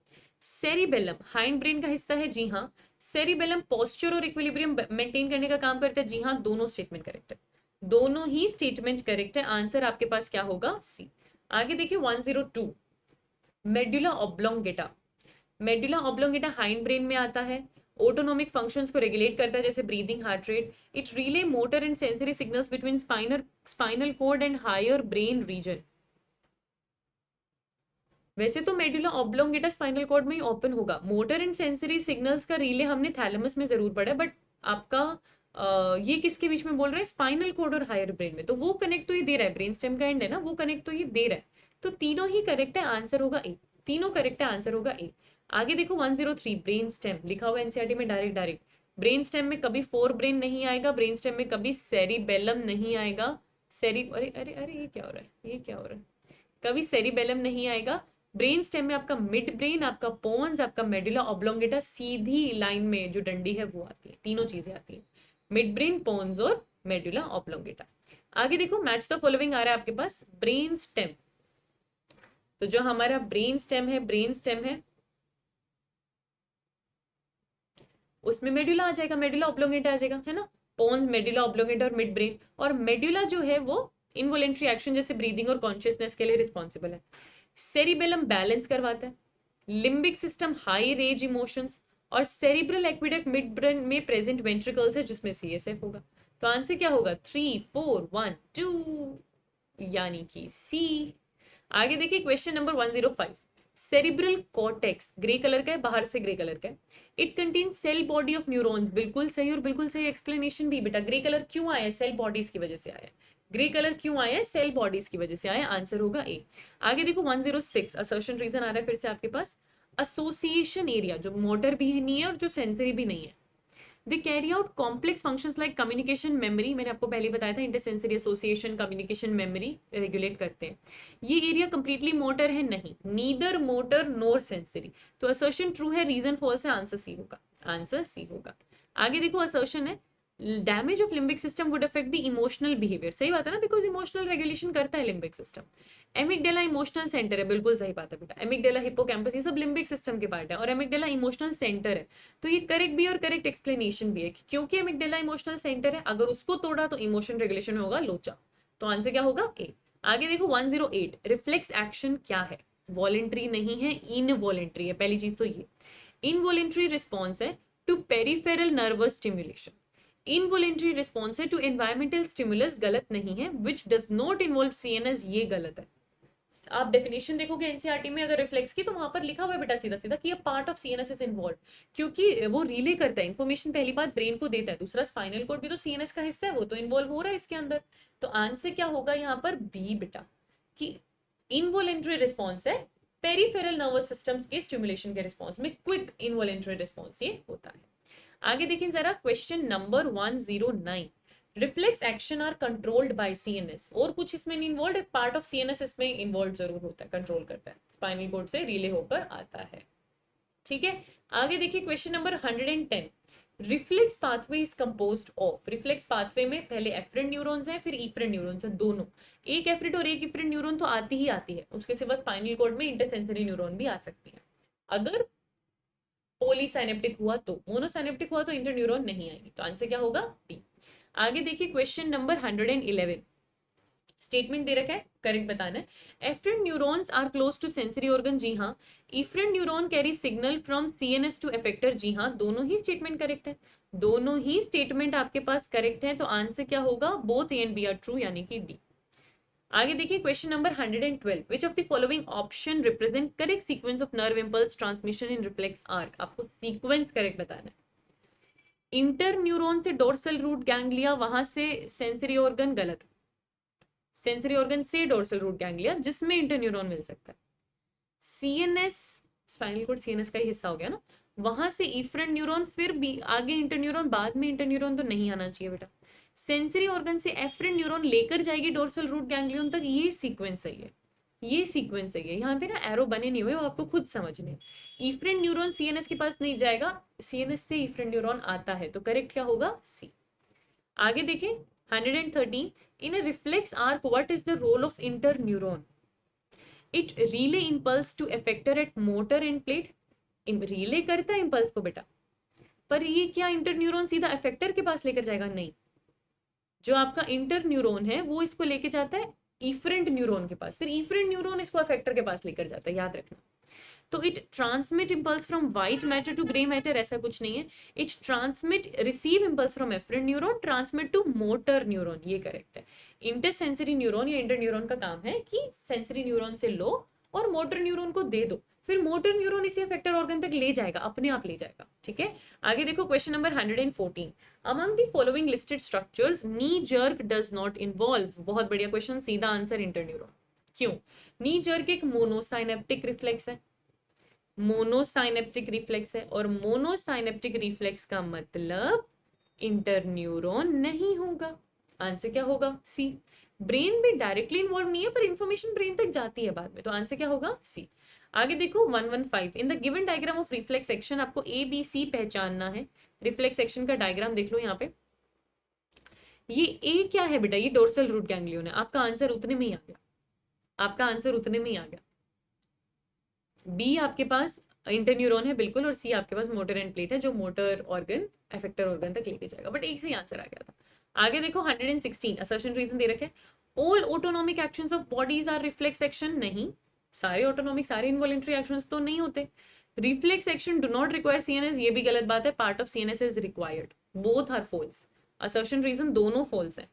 सेरिबेलम हाइंड ब्रेन का हिस्सा है, जी हाँ। सेरिबेलम पोस्चर और इक्विलिब्रियम मेंटेन करने का काम करता है, जी हाँ। दोनों स्टेटमेंट करेक्ट है, दोनों ही स्टेटमेंट करेक्ट है। आंसर आपके पास क्या होगा? सी। आगे देखिए 102, medulla oblongata. Medulla oblongata hind brain में आता है, ऑटोनॉमिक फंक्शंस को रेगुलेट करता है, जैसे breathing, heart rate. It relay motor and sensory signals between spinal cord and higher brain region. वैसे तो मेडुला ऑब्लोंगेटा स्पाइनल कॉर्ड में ही ओपन होगा, मोटर एंड सेंसरी सिग्नल्स का रिले हमने थैलेमस में जरूर पढ़ा है, बट आपका ये किसके बीच में बोल रहे हैं? स्पाइनल कॉर्ड और हायर ब्रेन में। तो वो कनेक्ट तो ये दे रहा है, ब्रेन स्टेम का एंड है ना, वो कनेक्ट तो ये दे रहा है। तो तीनों ही करेक्ट है, आंसर होगा ए। तीनों करेक्ट है, आंसर होगा ए। आगे देखो 103 ब्रेन स्टेम लिखा हुआ एनसीईआरटी में, डायरेक्ट डायरेक्ट ब्रेन स्टेम में कभी फोर ब्रेन नहीं आएगा, ब्रेन स्टेम में कभी सेरिबेलम नहीं आएगा, अरे अरे अरे ये क्या हो रहा है, ये क्या हो रहा है, कभी सेरिबेलम नहीं आएगा। ब्रेन स्टेम में आपका मिड ब्रेन, आपका पोन्स, आपका मेडुला ऑब्लोंगेटा सीधी लाइन में जो डंडी है वो आती है, तीनों चीजें आती है, मिड ब्रेन, पोन्स और मेडुला ऑब्लोंगेटा। आगे देखो मैच द फॉलोइंग आ रहा है आपके पास, ब्रेन स्टेम, तो जो हमारा ब्रेन स्टेम है, ब्रेन स्टेम है उसमें मेडुला आ जाएगा, मेडुला ऑब्लोंगेटा आ जाएगा, है ना, पोन्स, मेडुला ऑब्लोंगेटा और मिड ब्रेन। और मेडुला जो है वो इनवॉलेंट्री एक्शन जैसे ब्रीदिंग और कॉन्शियसनेस के लिए रिस्पॉन्सिबल है। सेरिबेलम बैलेंस करवाता है, limbic system high range emotions, और सेरिब्रल एक्विडक्ट मिड ब्रेन में प्रेजेंट वेंट्रिकल्स है जिसमें सीएसएफ होगा। तो आंसर क्या होगा, 3 4 1 2, यानी कि सी। आगे देखिए question number 105, cerebral cortex grey colour का है, बाहर से ग्रे कलर का है, it contain cell body of neurons, बिल्कुल सही और बिल्कुल सही एक्सप्लेनेशन भी बेटा। ग्रे कलर क्यों आया है, सेल बॉडीज की वजह से आया है, ग्रे कलर क्यों आया है, सेल बॉडीज की वजह से आया, आंसर होगा ए। आगे देखो 106 असर्शन रीजन आ रहा है फिर से आपके पास, एसोसिएशन एरिया जो मोटर भी नहीं है और जो सेंसरी भी नहीं है, they carry out complex functions like communication memory, मैंने आपको पहले बताया था इंटरसेंसरी एसोसिएशन कम्युनिकेशन मेमोरी रेगुलेट करते हैं। ये एरिया कंप्लीटली मोटर है, नहीं, नीदर मोटर नोर सेंसरी, तो असर्शन ट्रू है, रीजन फॉल्स है, आंसर सी होगा, आंसर सी होगा। आगे देखो असर्शन है, damage of limbic system would affect the emotional behaviour, सही बात है ना, बिकॉज इमोशनल रेगुलेशन करता है लिम्बिक सिस्टम। एमिगडेला इमोशनल सेंटर है, बिल्कुल सही बात है बेटा, एमिगडेला हिप्पोकैम्पस ये सब लिम्बिक सिस्टम के पार्ट है, और एमिगडेला इमोशनल सेंटर है, तो ये करेक्ट भी है और करेक्ट एक्सप्लेनेशन भी है, क्योंकि एमिगडेला इमोशनल सेंटर है, अगर उसको तोड़ा तो इमोशन रेगुलेशन में होगा लोचा, तो आंसर क्या होगा ए। आगे देखो 108 रिफ्लेक्स एक्शन क्या है, वॉलेंट्री नहीं है, इनवॉलेंट्री है, पहली चीज तो ये, इनवॉलेंट्री रिस्पॉन्स है to peripheral nervous stimulation, involuntary response है टू एनवायरमेंटल स्टिमुलस, गलत नहीं है, which does not involve CNS, ये गलत है। आप डेफिनेशन देखोगे एनसीईआरटी में अगर रिफ्लेक्स की, तो वहां पर लिखा हुआ है बेटा सीधा सीधा कि ये part of CNS is involve, क्योंकि वो रिले करता है इन्फॉर्मेशन, पहली बात ब्रेन को देता है, दूसरा स्पाइनल कॉर्ड भी तो सीएनएस का हिस्सा है, वो तो इन्वॉल्व हो रहा है इसके अंदर। तो आंसर क्या होगा यहाँ पर, बी बेटा, कि इनवॉलेंट्री रिस्पॉन्स है पेरिफेरल नर्वस सिस्टम्स के स्टिमुलेशन के रिस्पॉन्स में, क्विक इनवॉलेंट्री रिस्पॉन्स ये होता है। आगे देखिए जरा question number 109, reflex action are controlled by CNS, और कुछ इसमें नहीं इन्वॉल्व, पार्ट ऑफ सीएनएस इसमें इन्वॉल्व जरूर होता है, कंट्रोल करता है, स्पाइनल कॉर्ड से रिले होकर आता है, ठीक है। आगे देखिए question number 110, reflex pathway is composed of, reflex pathway में पहले एफरेंट न्यूरॉन्स हैं फिर इफरेंट न्यूरॉन्स हैं, दोनों, एक एफरेंट और एक इफरेंट न्यूरॉन तो आती ही आती है, उसके सिवा स्पाइनल कॉर्ड में इंटरसेंसरी न्यूरॉन भी आ सकती है। अगर पॉलीसाइनेप्टिक हुआ तो, मोनोसाइनेप्टिक हुआ तो इंटरन्यूरॉन नहीं आएगी, तो आंसर क्या होगा, डी। आगे देखिए क्वेश्चन नंबर 111, स्टेटमेंट दे रखा है, करेक्ट बताना है, afferent neurons are close to sensory organ, जी हाँ, efferent neuron carry signal from CNS to effector, जी हाँ, दोनों ही स्टेटमेंट करेक्ट है, दोनों ही स्टेटमेंट आपके पास करेक्ट है, तो आंसर क्या होगा, both A and B are true, यानी कि डी। आगे देखिए question number 112, which of the following option represent correct sequence of nerve impulse transmission in reflex arc, आपको सीक्वेंस करेक्ट बताना है, इंटर न्यूरॉन से डोर्सल रूट गैंग्लिया, वहां से सेंसरी ऑर्गन, गलत, सेंसरी ऑर्गन से डोर्सल रूट गैंग्लिया जिसमें interneuron मिल सकता है, सीएनएस, स्पाइनल कॉर्ड सीएनएस का ही हिस्सा हो गया ना, वहां से इफरेंट न्यूरॉन, फिर भी आगे इंटर न्यूरॉन, बाद में इंटर न्यूरॉन तो नहीं आना चाहिए बेटा, सेंसरी ऑर्गन से एफरेंट न्यूरॉन लेकर जाएगी डोर्सल रूट गैंग्लियन तक, ये सीक्वेंस सही है, ये सीक्वेंस सही है, यहाँ पे ना एरो बने नहीं हुए, वो आपको खुद समझने, इफरेंट न्यूरॉन सीएनएस के पास नहीं जाएगा, सीएनएस से इफरेंट न्यूरॉन आता है, तो करेक्ट क्या होगा, सी। आगे देखें 113, in a reflex arc what is the role of interneuron, it relay impulse to effector at motor end plate, relay करता है इंपल्स को बेटा, पर ये क्या इंटर न्यूरॉन सीधा एफेक्टर के पास लेकर जाएगा, नहीं, जो आपका इंटर न्यूरॉन है वो इसको लेके जाता है इफरेंट न्यूरॉन के पास, फिर इफरेंट न्यूरॉन इसको अफेक्टर के पास लेकर जाता है, याद रखना। तो it transmit impulse from white matter to grey matter, ऐसा कुछ नहीं है, it transmit receive impulse from afferent neuron transmit to motor neuron, ये करेक्ट है। इंटरसेंसरी न्यूरॉन या इंटर न्यूरॉन का काम है कि सेंसरी न्यूरॉन से लो और मोटर न्यूरॉन को दे दो, फिर मोटर न्यूरॉन इसे अफेक्टर ऑर्गन तक ले जाएगा, अपने आप ले जाएगा, ठीक है। आगे देखो question number 114, among the following listed structures knee jerk does not involve, बहुत बढ़िया क्वेश्चन, सीधा आंसर इंटर न्यूरॉन, क्यों, नी जर्क एक मोनोसाइनेप्टिक रिफ्लेक्स है, मोनोसाइनेप्टिक रिफ्लेक्स है, और मोनोसाइनेप्टिक रिफ्लेक्स का मतलब इंटरन्यूरॉन नहीं होगा। आंसर क्या होगा? सी। ब्रेन भी डायरेक्टली इन्वॉल्व नहीं है, पर इंफॉर्मेशन ब्रेन तक जाती है बाद में, तो आंसर क्या होगा? सी। आगे देखो 115, in the given diagram of reflex action आपको ए बी सी पहचानना है। रिफ्लेक्स एक्शन का डायग्राम देख लो यहाँ पे। ये ए क्या है बेटा? ये डोर्सल रूट गैंग्लियन है। आपका आंसर उतने में ही आ गया, आपका आंसर उतने में ही आ गया। बी आपके पास इंटरन्यूरॉन है बिल्कुल, और सी आपके पास मोटर एंड प्लेट है जो मोटर ऑर्गन एफेक्टर ऑर्गन तक लेके जाएगा, बट एक से ही आंसर आ गया था। आगे देखो 116, असर्शन रीजन दे रखे। All autonomic actions of bodies are reflex action, नहीं। सारे ऑटोनॉमिक, सारे इनवॉलेंट्री एक्शंस तो नहीं होते। Reflex action do not require CNS, ये भी गलत बात है। Part of CNS is required, both are false. Assertion reason दोनों फॉल्स है।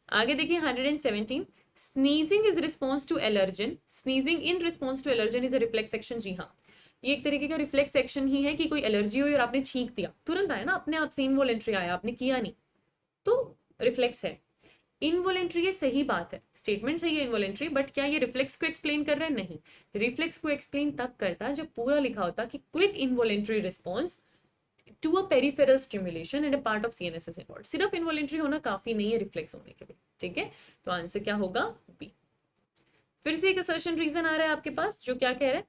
आगे देखिए 117, sneezing is response to allergen, sneezing in response to allergen is a reflex action. जी हाँ, ये एक तरीके का रिफ्लेक्स एक्शन ही है कि कोई एलर्जी हुई और आपने छींक दिया, तुरंत आया ना, अपने आप से इनवॉलेंट्री आया, आपने किया नहीं, तो रिफ्लेक्स है। इनवॉलेंट्री, ये सही बात है, स्टेटमेंट सही है इनवॉलेंट्री, बट क्या ये रिफ्लेक्स को एक्सप्लेन कर रहा है? नहीं। रिफ्लेक्स को एक्सप्लेन तब करता जब पूरा लिखा होता कि quick involuntary response to a peripheral stimulation and a part of CNS is involved. सिर्फ इनवॉलेंट्री होना काफी नहीं है रिफ्लेक्स होने के लिए, ठीक है? तो आंसर क्या होगा? बी। फिर से एक असर्शन रीजन आ रहा है आपके पास जो क्या कह रहा है?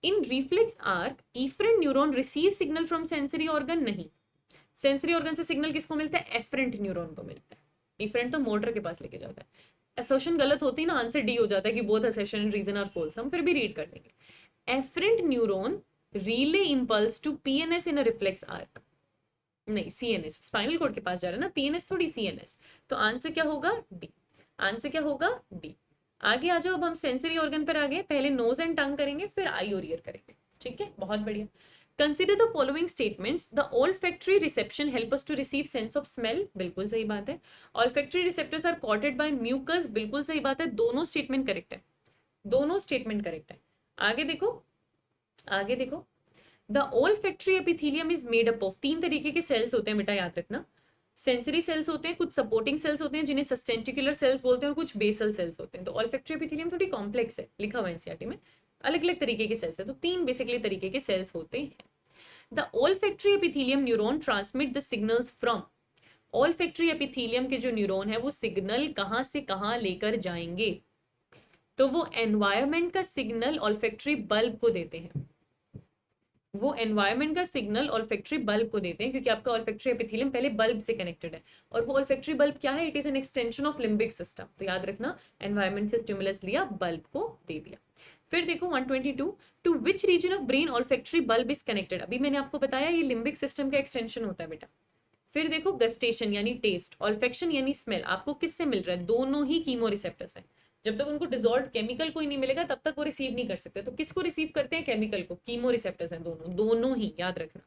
In reflex arc efferent neuron receive signal from sensory organ, नहीं। सेंसरी ऑर्गन से सिग्नल किसको मिलता है? एफरेंट न्यूरॉन को मिलता है। इफरेंट तो मोटर के पास लेके जाता है। असर्शन गलत होती ना, आंसर डी हो जाता है कि both assertion and reason are false. हम फिर भी रीड कर लेंगे। Afferent neuron relay impulse to PNS in a reflex arc, नहीं CNS, स्पाइनल कोड के पास जा रहा है ना, PNS थोड़ी CNS। तो आंसर क्या होगा? डी। आंसर क्या होगा? डी। आगे आ जाओ, अब हम सेंसरी ऑर्गन पर आ गए। पहले नोज एंड टंग करेंगे, फिर आई और ईयर करेंगे, ठीक है? बहुत बढ़िया। Consider the following statements. The olfactory reception help us to receive sense of smell, बिल्कुल सही बात है। Olfactory receptors are coated by mucus, बिल्कुल सही बात है। दोनों स्टेटमेंट करेक्ट है, दोनों स्टेटमेंट करेक्ट है। आगे देखो, आगे देखो, the olfactory epithelium is made up of, तीन तरीके के सेल्स होते हैं बेटा, याद रखना। सेंसरी सेल्स होते हैं, कुछ सपोर्टिंग सेल्स होते हैं जिन्हें सस्टेंटिकुलर सेल्स बोलते हैं, और कुछ बेसल सेल्स होते हैं। तो ऑल्फैक्टरी एपिथेलियम थोड़ी कॉम्प्लेक्स है, लिखा हुआ है एनसीईआरटी में, अलग अलग तरीके के सेल्स है। तो तीन बेसिकली तरीके के सेल्स होते हैं। The olfactory epithelium neuron transmit the signals from, olfactory epithelium के जो न्यूरॉन है वो सिग्नल कहाँ से कहाँ लेकर जाएंगे? तो वो एनवायरमेंट का सिग्नल ऑल्फैक्टरी बल्ब को देते हैं, वो एनवायरनमेंट का सिग्नल ऑल्फैक्टरी बल्ब को देते हैं, क्योंकि आपका ऑल्फैक्टरी एपिथेलियम पहले बल्ब से कनेक्टेड है, और वो ऑल्फैक्टरी बल्ब क्या है? It is an extension of limbic system. तो याद रखना, एनवायरनमेंट से स्टिमुलस लिया, बल्ब को दे दिया। फिर देखो 122, to which region of brain olfactory bulb is connected? अभी मैंने आपको बताया ये लिम्बिक सिस्टम का एक्सटेंशन होता है बेटा। फिर देखो गस्टेशन यानी टेस्ट, ऑल्फैक्शन यानी स्मेल, आपको किससे मिल रहा है? दोनों ही कीमो रिसेप्टर्स हैं। जब तक उनको डिजॉल्व केमिकल कोई नहीं मिलेगा तब तक वो रिसीव नहीं कर सकते। तो किसको रिसीव करते हैं? केमिकल को। कीमो रिसेप्टर्स हैं दोनों, दोनों ही, याद रखना।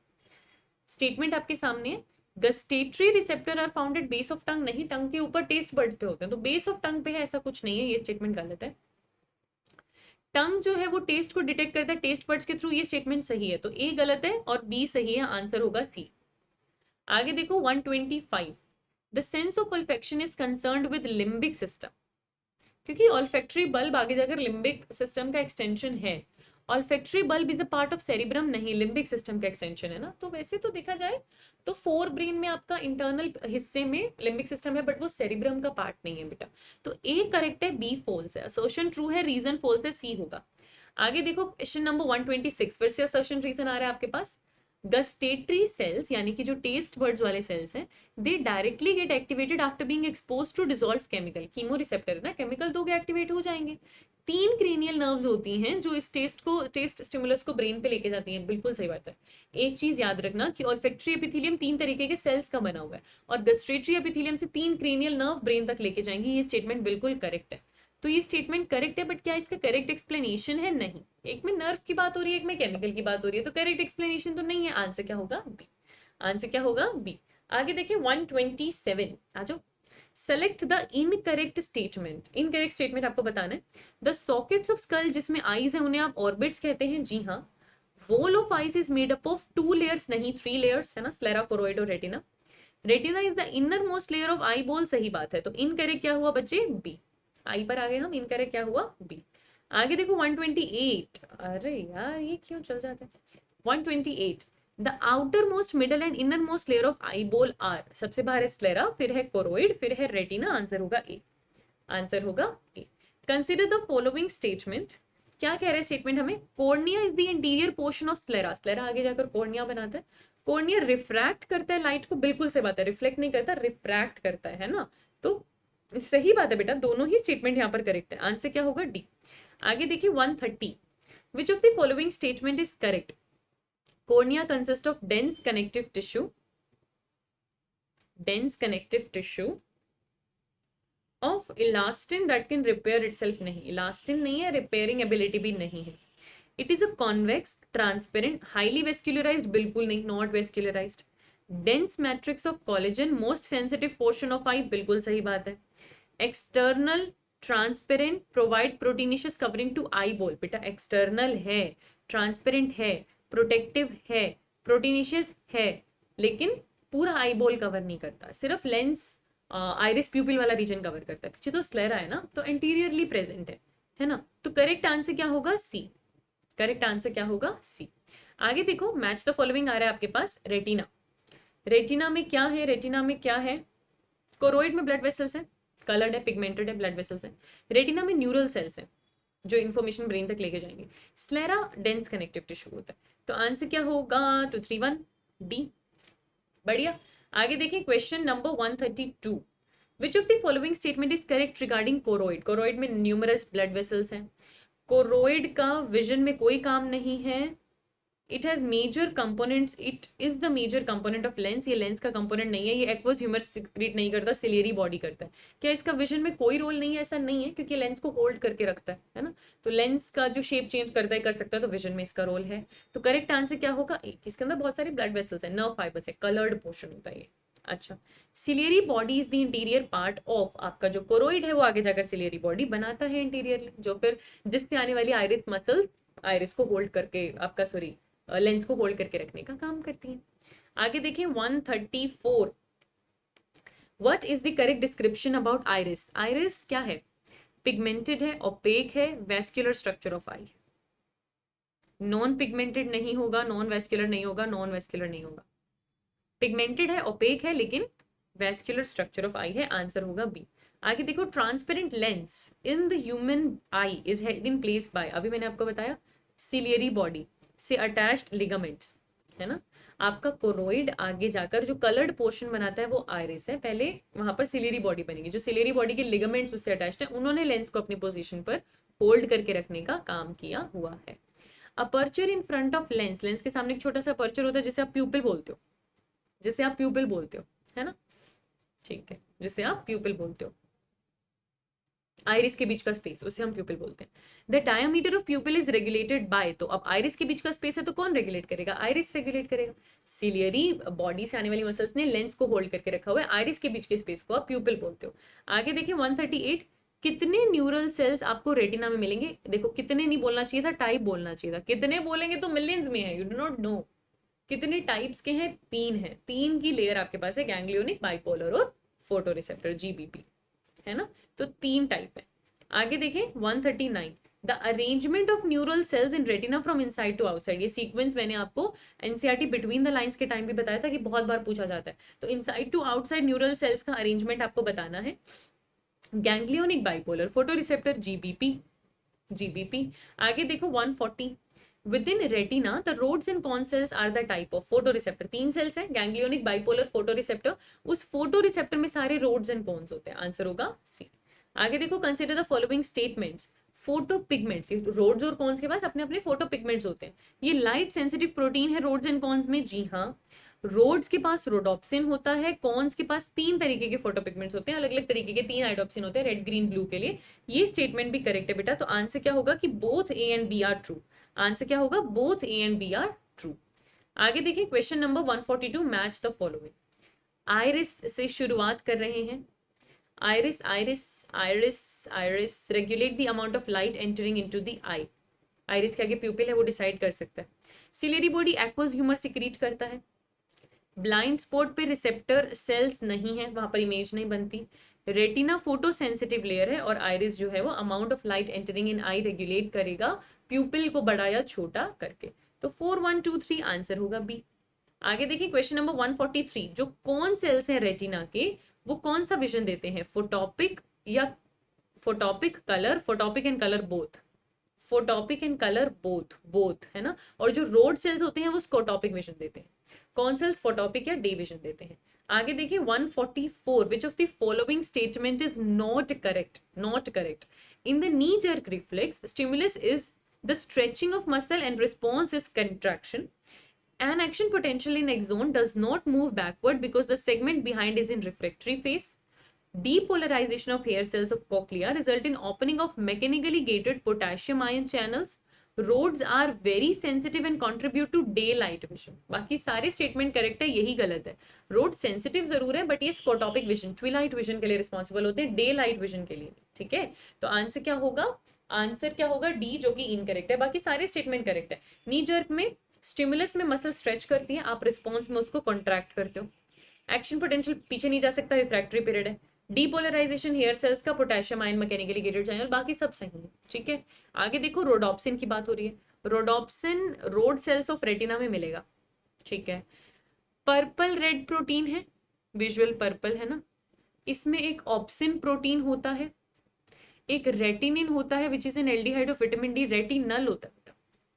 स्टेटमेंट आपके सामने है, gustatory receptor are found at base of tongue, नहीं, टंग के ऊपर टेस्ट बर्ड्स पे होते हैं, तो बेस ऑफ टंग पे है ऐसा कुछ नहीं है, ये स्टेटमेंट गलत है। टंग जो है वो टेस्ट को डिटेक्ट करता है टेस्ट बर्ड्स के थ्रू, ये स्टेटमेंट सही है। तो ए गलत है और बी सही है, आंसर होगा सी। आगे देखो 125, the sense of olfaction is concerned with limbic system, क्योंकि ऑल्फैक्टरी बल्ब आगे जाकर लिम्बिक सिस्टम का एक्सटेंशन है। Olfactory bulb is a part of cerebrum, नहीं, लिम्बिक सिस्टम का एक्सटेंशन है ना। तो वैसे तो देखा जाए तो फोर ब्रेन में आपका इंटरनल हिस्से में लिम्बिक सिस्टम है, बट वो सेरिब्रम का पार्ट नहीं है बेटा। तो ए करेक्ट है, बी फॉल्स है। असर्शन ट्रू है, रीजन फॉल्स है, सी होगा। आगे देखो क्वेश्चन नंबर 126, फिर से असर्शन रीजन आ रहा है आपके पास। गस्टेटरी सेल्स यानी कि जो टेस्ट बर्ड्स वाले सेल्स हैं, they directly get activated after being exposed to dissolve chemical, chemo receptor है ना, केमिकल दोगे एक्टिवेट हो जाएंगे। तीन क्रेनियल नर्व्स होती हैं जो इस टेस्ट स्टिमुलस को ब्रेन पे लेके जाती हैं, बिल्कुल सही बात है। एक चीज याद रखना कि ऑल्फैक्टरी एपिथेलियम तीन तरीके के सेल्स का बना हुआ है, और गस्ट्रेटरी एपिथेलियम से तीन क्रेनियल नर्व ब्रेन तक लेके जाएंगी, ये स्टेटमेंट बिल्कुल करेक्ट है। तो ये स्टेटमेंट करेक्ट है, बट क्या इसका करेक्ट एक्सप्लेनेशन है? नहीं। एक में नर्व की बात हो रही है, एक में केमिकल की बात हो रही है, तो करेक्ट एक्सप्लेनेशन तो नहीं है। आंसर क्या होगा? बी। आंसर क्या होगा? बी। आगे देखिए 127, आ जाओ। Select the incorrect statement, incorrect statement आपको बताना है। द सॉकेट्स ऑफ स्कल जिसमें आईज है उन्हें आप ऑर्बिट्स कहते हैं, जी हाँ। Wall of eyes is made up of 2 layers, नहीं 3 लेयर्स है ना, स्क्लेरा, कोरोइड और retina. Retina is the inner most layer of eye ball, सही बात है। तो इनकरेक्ट क्या हुआ बच्चे? बी। आई पर आ गए हम, इनकरेक्ट क्या हुआ? बी। आगे देखो 128, अरे यार ये क्यों चल जाता है। 128, the outermost middle and innermost layer of eyeball are, सबसे बाहर है स्लेरा, फिर है कोरोइड, फिर है रेटिना, आंसर होगा ए। आंसर होगा A. Consider the following statement, क्या कह रहे हैं स्टेटमेंट हमें, cornea is the interior portion of sclera, sclera आगे जाकर कॉर्निया बनाता है, कॉर्निया रिफ्रैक्ट करता है लाइट को, बिल्कुल से बात है, रिफ्लेक्ट नहीं करता, रिफ्रैक्ट करता है ना, तो सही बात है बेटा, दोनों ही स्टेटमेंट यहाँ पर करेक्ट है, आंसर क्या होगा डी। आगे देखिए 130, विच of the following statement is correct, cornea consists of dense connective tissue of elastin that can repair itself, नहीं elastin नहीं है, repairing ability भी नहीं है, it is a convex transparent highly vascularized, बिल्कुल नहीं, not vascularized, dense matrix of collagen most sensitive portion of eye, बिल्कुल सही बात है, external transparent provide proteinaceous covering to eyeball, बेटा external है, transparent है, प्रोटेक्टिव है, प्रोटीनिशियस है, लेकिन पूरा आई बॉल कवर नहीं करता, सिर्फ लेंस आइरिस प्यूपिल वाला रीजन कवर करता है, पीछे तो स्लेरा है ना, तो इंटीरियरली प्रेजेंट है ना, तो करेक्ट आंसर क्या होगा सी, करेक्ट आंसर क्या होगा सी। आगे देखो मैच द फॉलोइंग आ रहा है आपके पास, रेटिना, रेटिना में क्या है, रेटिना में क्या है, कोरोइड में ब्लड वेसल्स है, कलर्ड है, पिगमेंटेड है, ब्लड वेसल्स है, रेटिना में न्यूरल सेल्स है जो इन्फॉर्मेशन ब्रेन तक लेके जाएंगे, स्लेरा डेंस कनेक्टिव टिश्यू होता है, तो आंसर क्या होगा 231 डी। बढ़िया, आगे देखें question number 132, which of the following statement is correct regarding choroid, choroid में न्यूमरस ब्लड वेसल्स हैं, कोरोइड का विजन में कोई काम नहीं है, it has major components, it is the major component of lens, ये लेंस का कंपोनेंट नहीं है, ये एक्वस ह्यूमर सिक्रीट नहीं करता, सिलियरी बॉडी करता है, क्या इसका विजन में कोई रोल नहीं है, ऐसा नहीं है, क्योंकि लेंस को होल्ड करके रखता है ना, तो लेंस का जो शेप चेंज करता है कर सकता है, तो विजन में इसका रोल है, तो करेक्ट आंसर क्या होगा एक, इसके अंदर बहुत सारे ब्लड वेसल्स है, नर्व फाइबर्स है, कलर्ड पोर्शन होता है ये। अच्छा, ciliary body is the interior part of, आपका जो कोरोइड है वो आगे जाकर सिलियरी बॉडी बनाता है इंटीरियरली, जो फिर जिससे आने वाली आइरिस मसल आइरिस को होल्ड करके, आपका सॉरी लेंस को होल्ड करके रखने का काम करती है। आगे देखें 134, what is the correct description about iris, iris क्या है, पिगमेंटेड है, ओपेक है, vascular structure of I, non pigmented नहीं होगा, नॉन वेस्क्यूलर नहीं होगा, नॉन वेस्क्यूलर नहीं होगा, पिगमेंटेड है, ओपेक है, लेकिन वेस्क्यूलर स्ट्रक्चर ऑफ आई है, आंसर होगा बी। आगे देखो transparent lens in the human I is held in place by, अभी मैंने आपको बताया सिलियरी बॉडी से अटैच्ड लिगामेंट्स, है ना, आपका कोरोइड आगे जाकर जो कलर्ड पोर्शन बनाता है वो आइरिस है, पहले वहां पर सिलियरी बॉडी बनेगी, जो सिलियरी बॉडी के लिगामेंट्स उससे अटैच्ड है, उन्होंने लेंस को अपनी पोजीशन पर होल्ड करके रखने का काम किया हुआ है। Aperture in front of lens, lens के सामने एक छोटा सा अपर्चर होता है जिसे आप प्यूपिल बोलते हो, जिसे आप प्यूपिल बोलते हो, है ना, ठीक है, जिसे आप प्यूपिल बोलते हो, आइरिस के बीच का स्पेस उसे हम प्यूपिल बोलते हैं। The diameter of प्यूपिल is regulated by, तो अब आइरिस के बीच का स्पेस है तो कौन रेगुलेट करेगा, आइरिस रेगुलेट करेगा, सिलियरी बॉडी से आने वाली मसल्स ने लेंस को होल्ड करके रखा हुआ है, आइरिस के बीच के स्पेस को आप प्यूपिल बोलते हो। आगे देखिए 138, कितने न्यूरल सेल्स आपको रेटिना में मिलेंगे, देखो कितने नहीं बोलना चाहिए था, टाइप बोलना चाहिए था, कितने बोलेंगे तो मिलियंस में है, यू डू नॉट नो, कितने टाइप्स के हैं, तीन है, तीन की लेयर आपके पास है, गैंग्लियोनिक, बाइपोलर और फोटो रिसेप्टर जीबीपी, है ना, तो तीन टाइप है। आगे देखें 139, the arrangement of neural cells in retina from inside to outside, ये सीक्वेंस मैंने आपको एनसीईआरटी बिटवीन द लाइंस के टाइम भी बताया था कि बहुत बार पूछा जाता है, तो inside to outside neural cells का अरेंजमेंट आपको बताना है, ganglionic, bipolar, photo receptor, GBP, GBP. आगे देखो 140, within retina the rods and cone cells are the type of photoreceptor, तीन सेल्स है, गैंग्लियोनिक, बाइपोलर, फोटोरिसेप्टर, उस फोटोरिसेप्टर में सारे रोड्स एंड कोन्स होते हैं, आंसर होगा सी। आगे देखो consider the following statements, photo pigments, rods और कॉन्स के पास अपने अपने फोटो पिगमेंट्स होते हैं, ये लाइट सेंसिटिव प्रोटीन है रोड्स एंड कॉन्स में, जी हाँ, रोड्स के पास रोडोप्सिन होता है, कॉन्स के पास तीन तरीके के फोटो पिगमेंट्स होते हैं, अलग अलग तरीके के तीन आइडोप्सिन होते हैं, रेड ग्रीन ब्लू के लिए, ये स्टेटमेंट भी करेक्ट है बेटा, तो आंसर क्या होगा कि both A and B are true, answer क्या होगा both A and B are true. आगे देखिए question number 142, match the following, iris से शुरुआत कर रहे हैं, iris iris iris iris regulate the amount of light entering into the eye, iris के आगे प्यूपिल है वो डिसाइड कर सकता है, ciliary body aqueous humour secrete करता है, ब्लाइंड स्पॉट पे रिसेप्टर सेल्स नहीं है, वहां पर इमेज नहीं बनती, रेटिना फोटो सेंसिटिव लेयर है और आइरिस जो है वो amount of light entering in I regulate करेगा प्यूपिल को बड़ा या छोटा करके। तो 4 1 2 3 आंसर होगा बी। आगे देखिए क्वेश्चन नंबर 143, जो कौन सेल्स हैं रेटिना के वो कौन सा विजन देते हैं, फोटोपिक या photopic colour, photopic and colour both, photopic and colour both, both है ना। और जो रोड सेल्स होते हैं वो स्कोटोपिक विजन देते हैं। कौन सेल्स फोटोपिक या डे विजन देते हैं। आगे देखिए 144, विच of the following statement is not correct, not correct. In the knee jerk reflex stimulus is the stretching of muscle and response is contraction. An action potential in axon does not move backward because the segment behind is in refractory phase. Depolarization of hair cells of cochlea result in opening of mechanically gated potassium ion channels. Rods are very sensitive and contribute to daylight vision. बाकी सारे statement correct है, यही गलत है। Road sensitive जरूर है but ये scotopic vision, Twilight vision के लिए रिस्पॉन्सिबल होते हैं, डे लाइट विजन के लिए। ठीक है, तो आंसर क्या होगा, आंसर क्या होगा डी, जो कि इनकरेक्ट है। बाकी सारे स्टेटमेंट करेक्ट है। नी जर्क में स्टिमुलस में मसल स्ट्रेच करती है, आप रिस्पॉन्स में उसको कॉन्ट्रैक्ट करते हो। एक्शन पोटेंशियल पीछे नहीं जा सकता, रिफ्रैक्टरी पीरियड है। डीपोलराइजेशन हेयर सेल्स का potassium ion mechanically gated channel, बाकी सब सही है। ठीक है, आगे देखो रोडोप्सिन की बात हो रही है। Rhodopsin rod cells of retina में मिलेगा। ठीक है, पर्पल रेड प्रोटीन है, विजुअल पर्पल है ना। इसमें एक ऑप्सिन प्रोटीन होता है, एक रेटिनिन होता है which is an aldehyde of vitamin D, retinal होता है।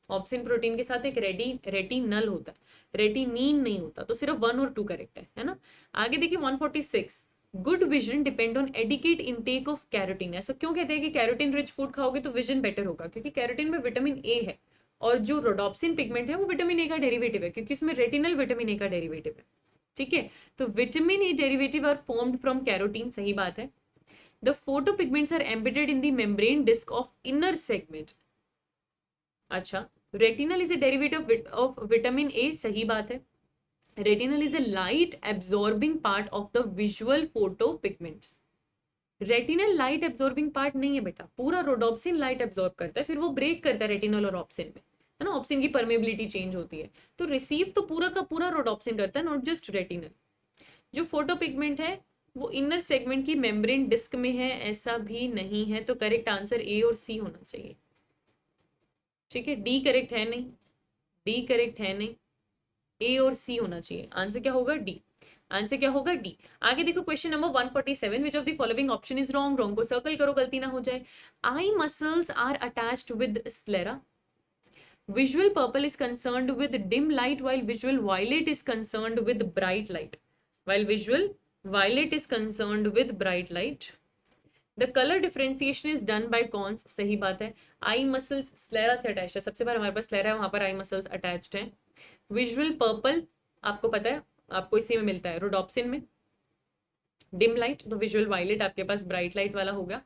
ऑप्सिन प्रोटीन के साथ एक रेटिनल होता है, रेटिनीन नहीं होता। तो सिर्फ 1 और 2 करेक्ट है ना। आगे देखिए 146, good vision depend on adequate intake of carotene. ऐसा क्यों कहते हैं कि कैरोटीन रिच फूड खाओगे तो विजन बेटर होगा, क्योंकि कैरोटीन में विटामिन ए है और जो रोडोप्सिन पिगमेंट है वो विटामिन ए का डेरिवेटिव है, क्योंकि इसमें रेटिनल विटामिन ए का डेरिवेटिव है। ठीक है, तो vitamin A derivative are formed from carotene, सही बात है। The photopigments are embedded in the membrane disc of inner segment. अच्छा, retinal is a derivative of vitamin A, सही बात है। Retinal is a light absorbing part of the visual photopigments. Retinal light absorbing part नहीं है बेटा, पूरा rhodopsin light absorb करता है, फिर वो ब्रेक करता है रेटिनल और ऑप्सिन में, है ना। ऑप्सिन की परमेबिलिटी चेंज होती है, तो रिसीव तो पूरा का पूरा रोडोप्सिन करता है, नॉट जस्ट रेटिनल। जो फोटो पिगमेंट है वो इनर सेगमेंट की मेम्ब्रेन डिस्क में है, ऐसा भी नहीं है। तो करेक्ट आंसर ए और सी होना चाहिए। ठीक है, डी करेक्ट है नहीं, डी करेक्ट है नहीं, ए और सी होना चाहिए। आंसर क्या होगा, डी। आंसर क्या होगा, डी। आगे देखो question number 147, which of the following option is wrong. Wrong को सर्कल करो, गलती ना हो जाए। Eye muscles are attached with sclera. Visual purple is concerned with dim light while visual violet is concerned with bright light. while visual violet is concerned with bright light. The colour differentiation is done by cones, सही बात है। Eye muscles sclera से attached है, सबसे बार हमारे पास sclera है, वहां पर आई मसल्स अटैच्ड है। विजुअल पर्पल आपको पता है, आपको इसी में मिलता है, रोडोप्सिन में। डिम लाइट तो विजुअल वायलेट आपके पास ब्राइट लाइट वाला हो गया।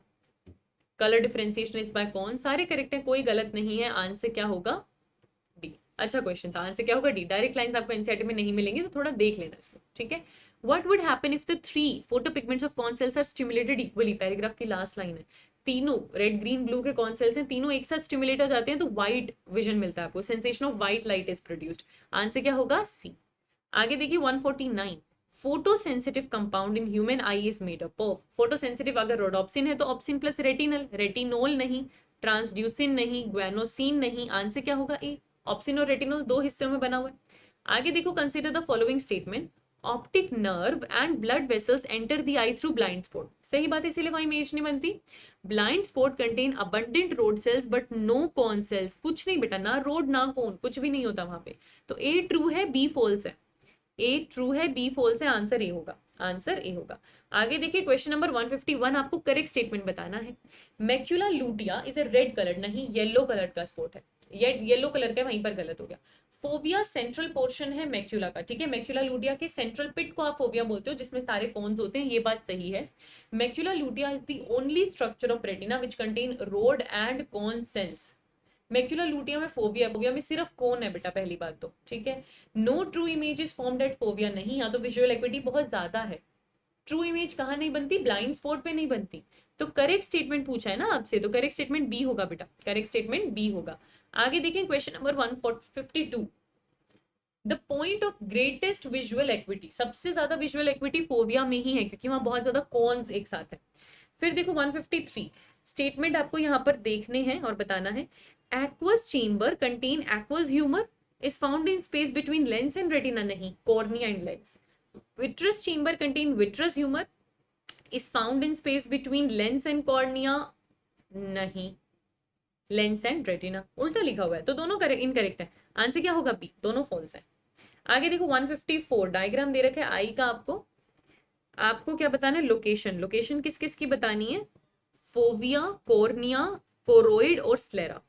कलर डिफरेंशिएशन इज बाय कौन, सारे करेक्ट है, कोई गलत नहीं है। आंसर क्या होगा, डी। अच्छा क्वेश्चन था, आंसर क्या होगा, डी। डायरेक्ट लाइंस आपको एनसीईआरटी में नहीं मिलेंगी, तो थोड़ा देख लेना इसको। ठीक है, what would happen if the 3 photopigments of cone cells are stimulated equally. Paragraph की लास्ट लाइन है, तीनों रेड ग्रीन ब्लू के कॉर्न सेल्स हैं, तीनों एक साथ स्टिमुलेट हो जाते हैं तो व्हाइट विजन मिलता है आपको, sensation of white light is produced. Answer क्या होगा, सी। आगे देखिए 149, photo sensitive compound in human I is made up of. Photo sensitive अगर रोडोप्सिन है तो ऑप्सिन प्लस रेटिनल, रेटिनोल नहीं, ट्रांसड्यूसिन नहीं, ग्वेनोसिन नहीं। आंसर क्या होगा, ए। ऑप्सिन और रेटिनोल 2 हिस्सों में बना हुआ है। आगे देखो, consider the following statement. Optic nerve and blood vessels enter the eye through blind spot. सही बात है, इसीलिए वहां इमेज नहीं बनती। Blind spot contain abundant rod cells but no cone cells. कुछ नहीं बेटा, ना रोड ना कॉन, कुछ भी नहीं होता वहां पे। तो ए ट्रू है, बी फॉल्स है। ए ट्रू है, बी फॉल्स है, आंसर ए होगा, आंसर ए होगा। आगे देखिए क्वेश्चन नंबर 151, आपको करेक्ट स्टेटमेंट बताना है। Macula लूटिया is a red colour, नहीं येलो कलर का स्पॉट है, ये येलो कलर का, वहीं पर गलत हो गया। फोविया सेंट्रल पोर्शन है मैक्यूला का। ठीक है, मैक्यूला लूटिया के सेंट्रल पिट को आप फोविया बोलते हो, जिसमें सारे कोन्स होते हैं, ये बात सही है। Macula लूटिया is the only structure of retina which contain road and cone cells. Macula लूटिया में फोविया, फोविया में सिर्फ कोन है बेटा, पहली बात तो। ठीक है, no true image is formed at fovea, नहीं, यहाँ तो विजुअल एक्विटी बहुत ज्यादा है। ट्रू इमेज कहाँ नहीं बनती, ब्लाइंड स्पॉट पे नहीं बनती। तो करेक्ट स्टेटमेंट पूछा है ना आपसे, तो करेक्ट स्टेटमेंट बी होगा बेटा, करेक्ट स्टेटमेंट बी होगा। आगे देखें question number 152, the point of greatest visual equity, सबसे ज्यादा विजुअल एक्विटी फोविया में ही है क्योंकि वहां बहुत ज्यादा कॉन्स एक साथ है। फिर देखो 153 स्टेटमेंट आपको यहाँ पर देखने हैं और बताना है। Aqueous chamber contain aqueous humour is found in space between lens and retina, नहीं, cornea and lens. Vitreous chamber contain vitreous humour is found in space between lens and cornea, नहीं, लेंस एंड रेटिना, उल्टा लिखा हुआ है तो दोनों incorrect है। Answer क्या होगा? बी, दोनों फॉल्स है। आगे देखो 154 डायग्राम दे रखा है आई का, आपको आपको क्या बताना है? लोकेशन, लोकेशन किस किस की बतानी है? फोविया, कॉर्निया, कोरोइड और स्लेरा।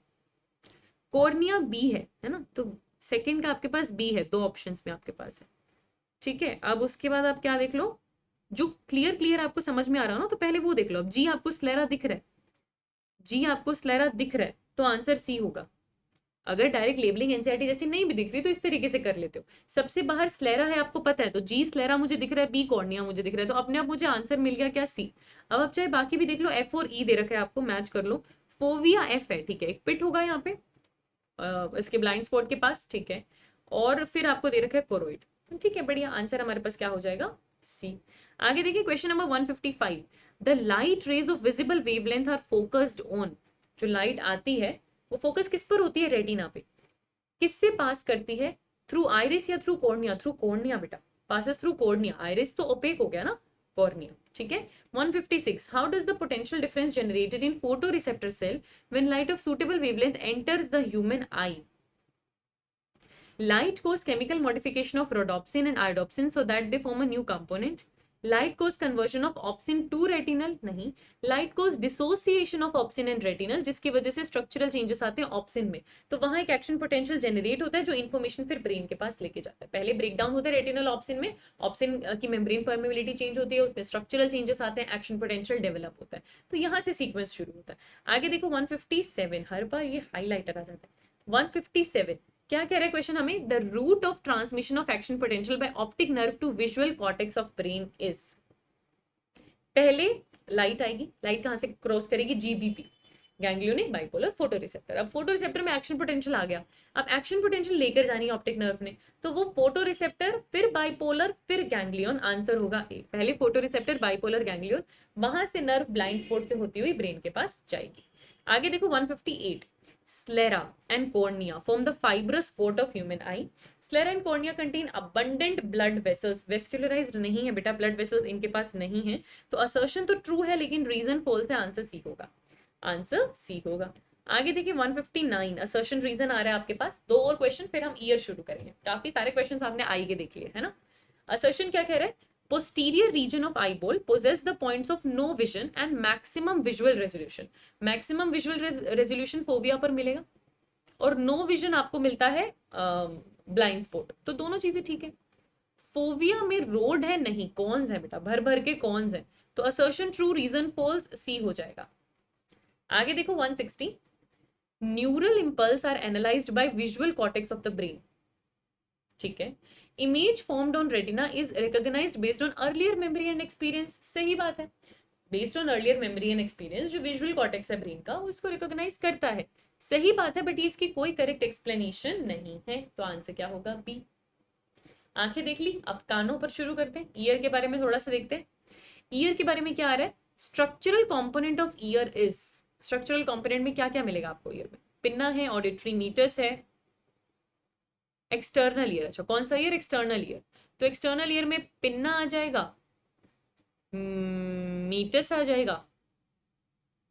कॉर्निया बी है ना, तो सेकंड का आपके पास बी है, दो ऑप्शंस में आपके पास है। ठीक है, अब उसके बाद आप क्या देख लो, जो क्लियर क्लियर आपको समझ में आ रहा हो ना, तो पहले वो देख लो। अब जी आपको स्लेरा दिख रहा है, जी आपको स्लेरा दिख रहा है, तो आंसर सी होगा। अगर डायरेक्ट लेबलिंग एनसीईआरटी जैसी नहीं भी दिख रही तो इस तरीके से कर लेते हो। सबसे बाहर स्लेरा है आपको पता है, तो जी स्लेरा मुझे दिख रहा है, बी कॉर्निया मुझे दिख रहा है, तो अपने आप मुझे आंसर मिल गया क्या? सी। अब आप चाहे बाकी भी देख लो, एफ और ई दे रखा है आपको, मैच कर लो। फोविया एफ है, ठीक है, एक पिट होगा यहाँ पे इसके ब्लाइंड स्पॉट के पास, ठीक है, और फिर आपको दे रखा है कोरोइड, ठीक है, बढ़िया। आंसर हमारे पास क्या हो जाएगा? सी। आगे देखिए question number 155, the light rays of visible wavelength are focused on, जो लाइट आती है वो फोकस किस पर होती है? रेटिना पे। किससे पास करती है? थ्रू आइरिस या थ्रू कॉर्निया? थ्रू कॉर्निया बेटा, पासेस थ्रू कॉर्निया। आइरिस तो ओपेक हो गया ना, कॉर्निया, ठीक है। 156, how does the potential difference generated in photo receptor cell when light of suitable wavelength enters the human eye? Light cause chemical modification of rhodopsin and iodopsin so that they form a new component. Light cause conversion of opsin to retinal, नहीं. Light cause dissociation of opsin and retinal, जिसकी वजह से structural changes आते हैं obscene में, तो वहां एक एक्शन पोटेंशियल जनरेट होता है जो इन्फॉर्मेशन फिर ब्रेन के पास लेके जाता है। पहले ब्रेक डाउन होता है रेटिनल ऑप्सिन में, ऑप्सिन की मेम्ब्रेन परमेबिलिटी चेंज होती है, उसमें स्ट्रक्चरल चेंजेस आते हैं, एक्शन पोटेंशियल डेवलप होता है, तो यहाँ से सीक्वेंस शुरू होता है। आगे देखो 157, हर बार ये हाईलाइटर आ जाता है। 157 क्या कह रहा है क्वेश्चन हमें? The route of transmission of action potential by optic nerve to visual cortex of brain is. पहले लाइट आएगी, लाइट कहां से क्रॉस करेगी? GBP, ganglionic bipolar photo receptor. अब फोटो रिसेप्टर में एक्शन पोटेंशियल आ गया, अब एक्शन पोटेंशियल लेकर जानी है ऑप्टिक नर्व ने, तो वो फोटो रिसेप्टर फिर बाइपोलर फिर गैंग्लियन, आंसर होगा ए। पहले फोटो रिसेप्टर, बाइपोलर, गैंग्लियन, वहां से नर्व ब्लाइंड स्पॉट से होती हुई ब्रेन के पास जाएगी। आगे देखो 158, sclera and cornea form the fibrous coat of human eye. Sclera and cornea contain abundant blood vessels. Vascularized नहीं है बेटा, blood vessels इनके पास नहीं है, तो assertion तो true है लेकिन reason false है, आंसर सी होगा, आंसर सी होगा। आगे देखिए 159, assertion reason आ रहा है आपके पास, दो और क्वेश्चन फिर हम ईयर शुरू करेंगे। काफी सारे क्वेश्चन आपने आई के देख लिए है ना। assertion क्या कह रहा है? posterior region of eyeball possess the points of no vision and maximum visual resolution. maximum visual resolution fovea पर मिलेगा और नो विजन आपको मिलता है ब्लाइंड स्पॉट, तो दोनों चीजें ठीक है। फोविया में रोड है नहीं, कॉन्स है बेटा, भर भर के कॉन्स है, तो assertion true, reason false, C हो जाएगा। आगे देखो 160, neural impulse are analysed by visual cortex of the brain, ठीक है। Image formed on retina is recognised based on earlier memory and experience, सही बात है, based on earlier memory and experience जो विजुअल कॉर्टेक्स है ब्रेन का उसको recognise करता है, सही बात है, बट ये इसकी कोई करेक्ट एक्सप्लेनेशन नहीं है, तो आंसर क्या होगा? बी। आंखें देख ली, अब कानों पर शुरू करते हैं। ईयर के बारे में थोड़ा सा देखते हैं। ईयर के बारे में क्या आ रहा है? Structural component of year is, structural component में क्या क्या मिलेगा आपको ईयर में? पिन्ना है, ऑडिटरी मीटर्स है, एक्सटर्नल ईयर। अच्छा कौन सा ईयर? एक्सटर्नल ईयर, तो एक्सटर्नल ईयर में पिन्ना आ जाएगा, मीटर्स आ जाएगा,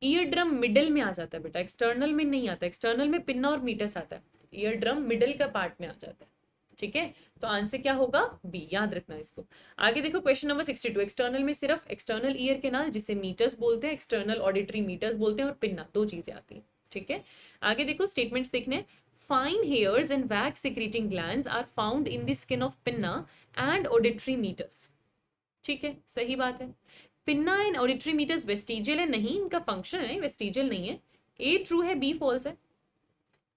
ईयर ड्रम मिडिल में आ जाता है बेटा, एक्सटर्नल में नहीं आता, एक्सटर्नल में पिन्ना और मीटर्स आता है, ईयर ड्रम मिडिल का पार्ट में आ जाता है, ठीक है, तो आंसर क्या होगा? बी, याद रखना इसको। आगे देखो क्वेश्चन नंबर 62, एक्सटर्नल में सिर्फ एक्सटर्नल ईयर के नाल जिसे मीटर्स बोलते हैं, एक्सटर्नल ऑडिटरी मीटर्स बोलते हैं, और पिन्ना, दो चीजें आती हैं, ठीक है। आगे देखो स्टेटमेंट्स देखने, fine hairs and wax secreting glands are found in the skin of pinna and auditory meatus, ठीक है, सही बात है। Pinna and auditory meatus vestigial है नहीं, इनका फंक्शन है, वेस्टिजियल नहीं है, ए ट्रू है, बी फॉल्स है।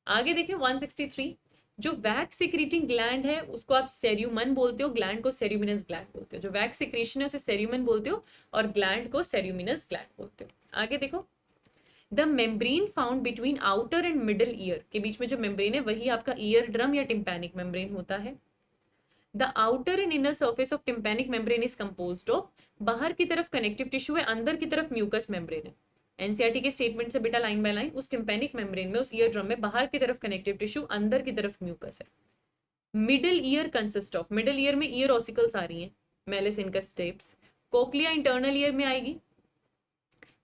आगे देखिए 163, जो वैक्स सिक्रीटिंग ग्लैंड है उसको आप सेर्यूमन बोलते हो, ग्लैंड को सेर्यूमिनस ग्लैंड बोलते हो, जो वैक्स सिक्रीशन है उसे सेर्यूमन बोलते हो और ग्लैंड को सेर्यूमिनस ग्लैंड बोलते हो। आगे देखो, the membrane found between outer and middle ear, के बीच में जो मेम्ब्रेन है वही आपका ईयर ड्रम या टिम्पैनिक मेम्ब्रेन होता है। The outer and inner surface of tympanic membrane is composed of, बाहर की तरफ कनेक्टिव टिश्यू है, अंदर की तरफ म्यूकस मेम्ब्रेन है। एनसीईआरटी के स्टेटमेंट से बेटा लाइन बाय लाइन, उस टिम्पैनिक मेम्ब्रेन में, उस ईयर ड्रम में बाहर की तरफ कनेक्टिव टिश्यू, अंदर की तरफ म्यूकस है। Middle ear consist of, middle ear में ईयर ऑसिकल्स आ रही हैं, malice incus steps. Cochlea internal ear में आएगी,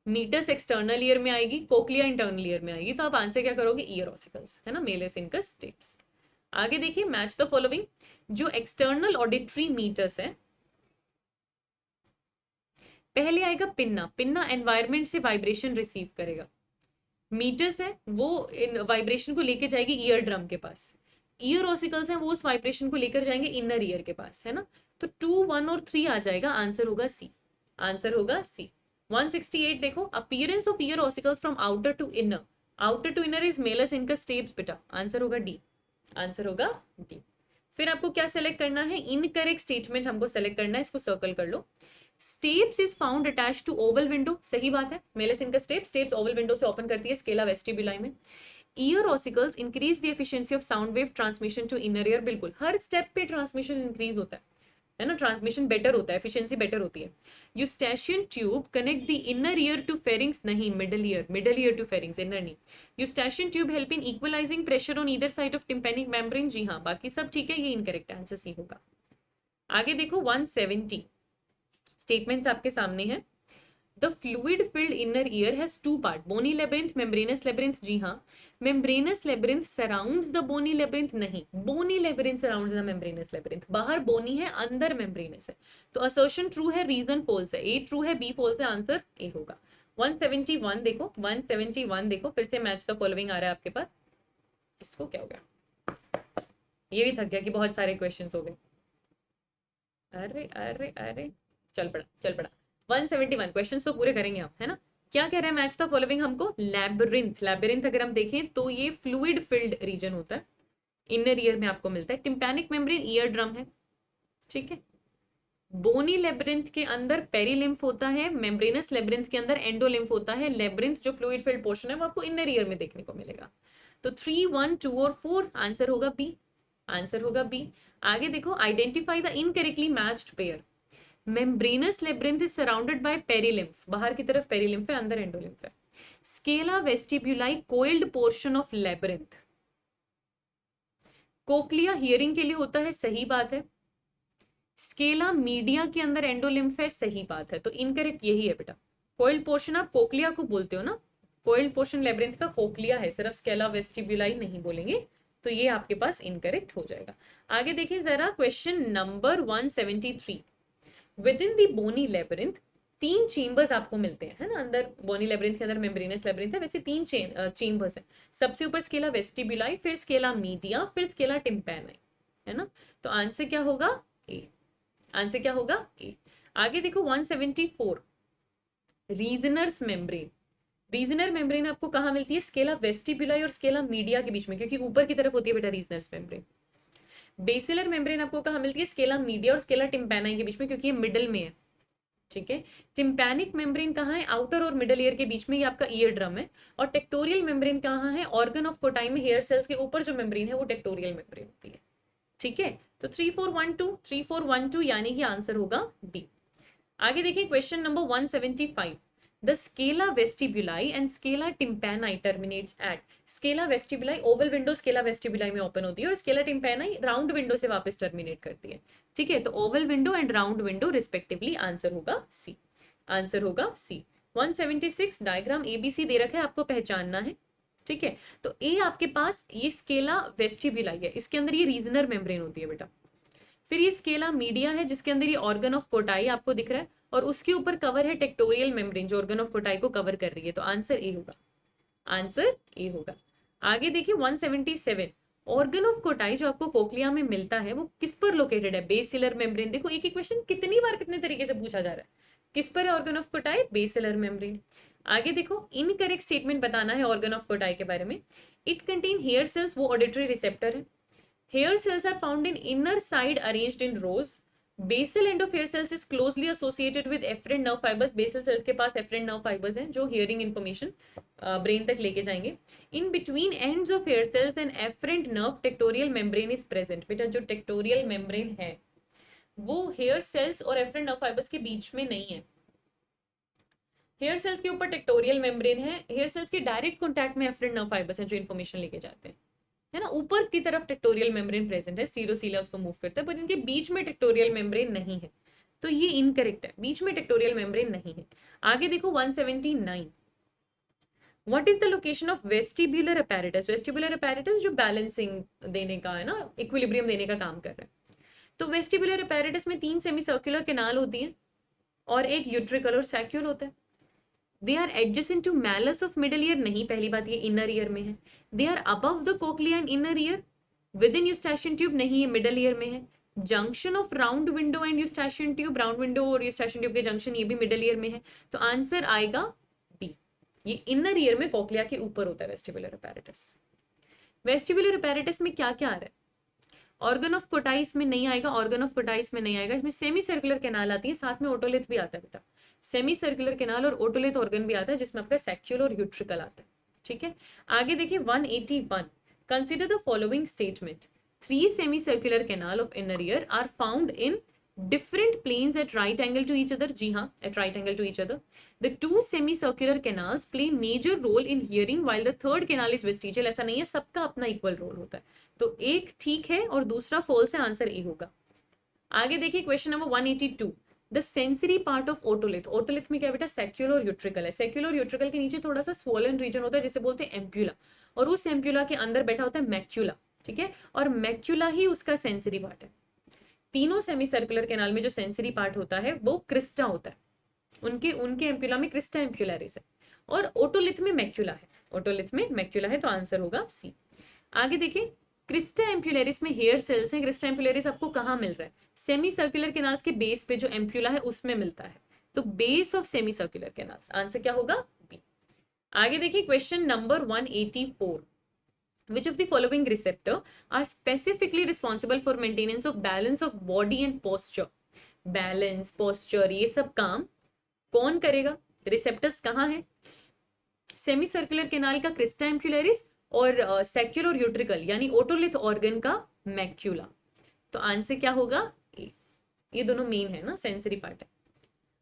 मीटस एक्सटर्नल ईयर में आएगी, कोक्लिया इंटरनल ईयर में आएगी। तो आप आंसर क्या करोगे, ईयर ऑसिकल्स, है ना, मेलिस इनकस स्टेप्स। आगे देखिए, मैच द फॉलोइंग। जो एक्सटर्नल ऑडिटरी मीटस है, पहले आएगा पिन्ना, पिन्ना एनवायरमेंट से वाइब्रेशन रिसीव करेगा। मीटस है वो इन वाइब्रेशन को लेकर जाएगी ईयर ड्रम के पास। ईयर ऑसिकल्स हैं वो उस वाइब्रेशन को लेकर जाएंगे इनर ईयर के पास, है ना। तो 2, 1 और 3 आ जाएगा, आंसर होगा सी, आंसर होगा सी। 168 देखो, appearance of ear ossicles from outer to inner, outer to inner is malleus incus stapes बेटा, आंसर होगा डी, आंसर होगा डी। फिर आपको क्या सेलेक्ट करना है, इनकरेक्ट स्टेटमेंट हमको सेलेक्ट करना है, इसको सर्कल कर लो। Stapes is found attach to oval window, सही बात है, malleus incus stapes oval window से ओपन करती है स्केला वेस्टिबुलाई में। Ear ossicles increase the efficiency of sound wave transmission to inner ear, बिल्कुल हर स्टेप पे ट्रांसमिशन इंक्रीज होता है ना, ट्रांसमिशन बेटर होता है, एफिशिएंसी बेटर होती है। Eustachian tube connect the inner ear to pharynx, नहीं middle ear to pharynx, inner नहीं। Eustachian tube help in equalizing pressure on either side of tympanic membrane, जी हाँ, बाकी सब ठीक है, ये इनकरेक्ट आंसर सी होगा। आगे देखो 170 स्टेटमेंट्स आपके सामने है। The fluid filled inner ear has 2 part, bony labyrinth, membranous labyrinth, जी हाँ। Membranous labyrinth surrounds the bony labyrinth, नहीं, bony labyrinth surrounds the membranous labyrinth, बाहर बोनी है, अंदर मेम्ब्रेनस है। तो असर्शन ट्रू है, रीजन फॉल्स है, ए ट्रू है, बी फॉल्स है, आंसर ए होगा। 171 देखो, 171 देखो, फिर से मैच द फॉलोइंग आ रहा है आपके पास। इसको क्या हो गया, ये भी थक गया कि बहुत सारे क्वेश्चन हो गए। अरे अरे अरे, चल पड़ा 171 क्वेश्चंस तो पूरे करेंगे आप, है ना। क्या कह रहे हैं, मैच द फॉलोइंग हमको। लैबिरिंथ, लैबिरिंथ अगर हम देखें तो ये फ्लूइड फिल्ड रीजन होता है, इनर ईयर में आपको मिलता है। टिम्पैनिक मेम्ब्रेन ईयर ड्रम है, ठीक है। बोनी लेब्रिंथ के अंदर पेरीलिम्फ होता है, मेम्ब्रेनस लेब्रिंथ के अंदर एंडोलिम्फ होता है। लेब्रिंथ जो फ्लूइड फिल्ड पोर्शन है वो आपको इनर ईयर में देखने को मिलेगा। तो 3, 1, 2 और 4 आंसर होगा बी, आंसर होगा बी। आगे देखो, identify the incorrectly matched pair. Membranous labyrinth is surrounded by perilymph, बाहर की तरफ पेरीलिम्फ है, अंदर एंडोलिम्फ है। Scala vestibuli coiled portion of labyrinth. Cochlea hearing के लिए होता है, सही बात है। स्केला मीडिया के अंदर एंडोलिम्फ है, सही बात है। तो इनकरेक्ट यही है बेटा, कोइल्ड पोर्शन आप कोक्लिया को बोलते हो ना, कोइल्ड पोर्शन लेब्रिंथ का कोक्लिया है, सिर्फ स्केला वेस्टिब्यूलाई नहीं बोलेंगे। तो ये आपके पास इनकरेक्ट हो जाएगा। आगे देखिए जरा, question number 173। Within the bony labyrinth 3 chambers आपको मिलते हैं, है ना, अंदर बोनी लेब्रिंथ के अंदर मेम्ब्रेनस लेब्रिंथ है, वैसे 3 चेम्बर्स हैं। सबसे ऊपर स्केला वेस्टिब्यूलाई, फिर स्केला मीडिया, फिर स्केला टिम्पैनाई, है ना। तो आंसर क्या होगा, ए, आंसर क्या होगा, ए। आगे देखो 174, रीजनर्स मेम्ब्रेन। रीजनर मेम्ब्रेन आपको कहाँ मिलती है, स्केला वेस्टिब्यूलाई और स्केला मीडिया के बीच में, क्योंकि ऊपर की तरफ होती है बेटा रीजनर्स मेम्ब्रेन। बेसिलर मेम्ब्रेन आपको कहाँ मिलती है, स्केला मीडिया और स्केला टिम्पैनाई के बीच में, क्योंकि ये मिडल में है, ठीक है। टिम्पैनिक मेम्ब्रेन कहाँ है, आउटर और मिडल ईयर के बीच में, ये आपका ईयर ड्रम है। और टेक्टोरियल मेम्ब्रेन कहाँ है, ऑर्गन ऑफ कोटाई में, हेयर सेल्स के ऊपर जो मेम्ब्रेन है वो टेक्टोरियल मेम्ब्रेन होती है, ठीक है। तो 3412 यानी कि आंसर होगा डी। आगे देखिए question number 175। The scala vestibuli and scala tympani terminates at, scala vestibuli oval window scala vestibuli में ओपन होती है, और स्केला टिम्पैनाई राउंड विंडो से वापस टर्मिनेट करती है, ठीक है। तो Oval window and round window respectively, answer होगा सी, आंसर होगा सी। 176 डायग्राम एबीसी दे रखा है, आपको पहचानना है, ठीक है। तो ए आपके पास ये स्केला वेस्टिब्यूलाई है, इसके अंदर ये रीजनर मेम्ब्रेन होती है बेटा। फिर ये स्केला मीडिया है जिसके अंदर ये ऑर्गन ऑफ कोटाई आपको दिख रहा है, और उसके ऊपर कवर है टेक्टोरियल मेम्ब्रेन जो ऑर्गन ऑफ कोटाई को कवर कर रही है। तो आंसर ए होगा, आंसर ए होगा। आगे देखिए 177, ऑर्गन ऑफ कोटाई जो आपको कोक्लिया में मिलता है वो किस पर लोकेटेड है, बेसिलर मेम्ब्रेन। देखो एक ही क्वेश्चन कितनी बार कितने तरीके से पूछा जा रहा है, किस पर है organ of Kotai, basilar membrane. आगे देखो, इनकरेक्ट स्टेटमेंट बताना है ऑर्गन ऑफ कोटाई के बारे में। इट कंटेन हेयर सेल्स, वो ऑडिटरी रिसेप्टर है। Hair cells are found in inner side arranged in rows, basal end of hair cells is closely associated with afferent nerve fibres. Basal cells के पास efferent nerve fibres हैं जो hearing information brain तक लेके जाएंगे। In between ends of hair cells and afferent nerve tectorial membrane is present. बेटा जो tectorial membrane है वो हेयर सेल्स और एफरेंट नर्व फाइबर्स के बीच में नहीं है। हेयर सेल्स के ऊपर टेक्टोरियल मेम्ब्रेन है, हेयर सेल्स के डायरेक्ट कॉन्टैक्ट में एफरेंट नर्व फाइबर्स हैं जो इन्फॉर्मेशन लेके जाते हैं, है ना। ऊपर की तरफ टेक्टोरियल मेम्ब्रेन प्रेजेंट है, सीरोसीला उसको मूव करता है, पर इनके बीच में टेक्टोरियल मेम्ब्रेन नहीं है, तो ये इनकरेक्ट है, बीच में टेक्टोरियल मेम्ब्रेन नहीं है। आगे देखो 179, what is the location of vestibular apparatus. Vestibular apparatus जो बैलेंसिंग देने का है ना, इक्विलिब्रियम देने का काम कर रहा है। तो वेस्टिब्युलर अपैरेटस में 3 सेमी सर्कुलर कैनाल होती है और एक यूट्रिकल और सैक्यूल होता है। They are adjacent to malleus of middle ear, नहीं, पहली बात ये इनर ईयर में है। They are above the cochlea and inner ear, within Eustachian tube, नहीं, ये मिडल ईयर में है। Junction of round window and Eustachian tube, round window और यूस्टैशियन ट्यूब के जंक्शन, ये भी मिडल ईयर में है, तो आंसर आएगा बी। ये इनर ईयर में कोक्लिया के ऊपर होता है वेस्टिबुलर अपैरेटस। वेस्टिबुलर अपैरेटस में क्या क्या आ रहा है, ऑर्गन ऑफ कोटाई इसमें नहीं आएगा, ऑर्गन ऑफ कोटाई इसमें नहीं आएगा, इसमें सेमी सर्कुलर कैनाल आती है, साथ में ओटोलिथ भी आता है बेटा, सेमी सर्कुलर कैनाल और ओटोलिथ ऑर्गन भी आता है जिसमें आपका सेक्यूल और यूट्रिकल आता है, ठीक है। आगे देखिए 181, consider the following statement, 3 semicircular canal of inner ear are found in different planes at right angle to each other। जी हाँ, at right angle to each other। The 2 semicircular canals play major role in hearing while the third canal is vestigial। ऐसा नहीं है, सबका अपना equal role होता है, तो एक ठीक है और दूसरा फॉल्स है, आंसर ए होगा। आगे देखिए question number 182, the sensory part of otolith. Otolith में क्या बेटा, सेक्यूल और यूट्रिकल है, सेक्यूल और यूट्रिकल के नीचे थोड़ा सा स्वोलन रीजन होता है जिसे बोलते हैं एम्प्यूला, और उस एम्प्यूला के अंदर बैठा होता है मैक्यूला, ठीक है, और मैक्यूला ही उसका सेंसरी पार्ट है। तीनों सेमी सर्कुलर कैनाल में जो सेंसरी पार्ट होता है वो क्रिस्टा होता है, उनके उनके एम्प्यूला में क्रिस्टा एम्प्यूलरिस है, और ओटोलिथ में मैक्यूला है, ओटोलिथ में मैक्यूला है, तो आंसर होगा सी। आगे देखिए क्रिस्टा एम्प्यूलरिस में हेयर सेल्स हैं, क्रिस्टा एम्प्यूलरिस आपको कहाँ मिल रहा है, सेमी सर्कुलर कैनाल्स के बेस पे जो एम्प्यूला है उसमें मिलता है, तो base of semi circular canals, answer क्या होगा, बी। आगे देखिए question number 184, which of the following receptor are specifically responsible for maintenance of balance of body and posture। Balance, posture, ये सब काम कौन करेगा, रिसेप्टर्स कहाँ है, सेमी सर्कुलर कैनाल का क्रिस्टा एम्प्यूलरिस और सेक्यूल और यूट्रिकल यानी ओटोलिथ ऑर्गन का मैक्यूला, तो आंसर क्या होगा, ए। ये दोनों मेन है ना, सेंसरी पार्ट है।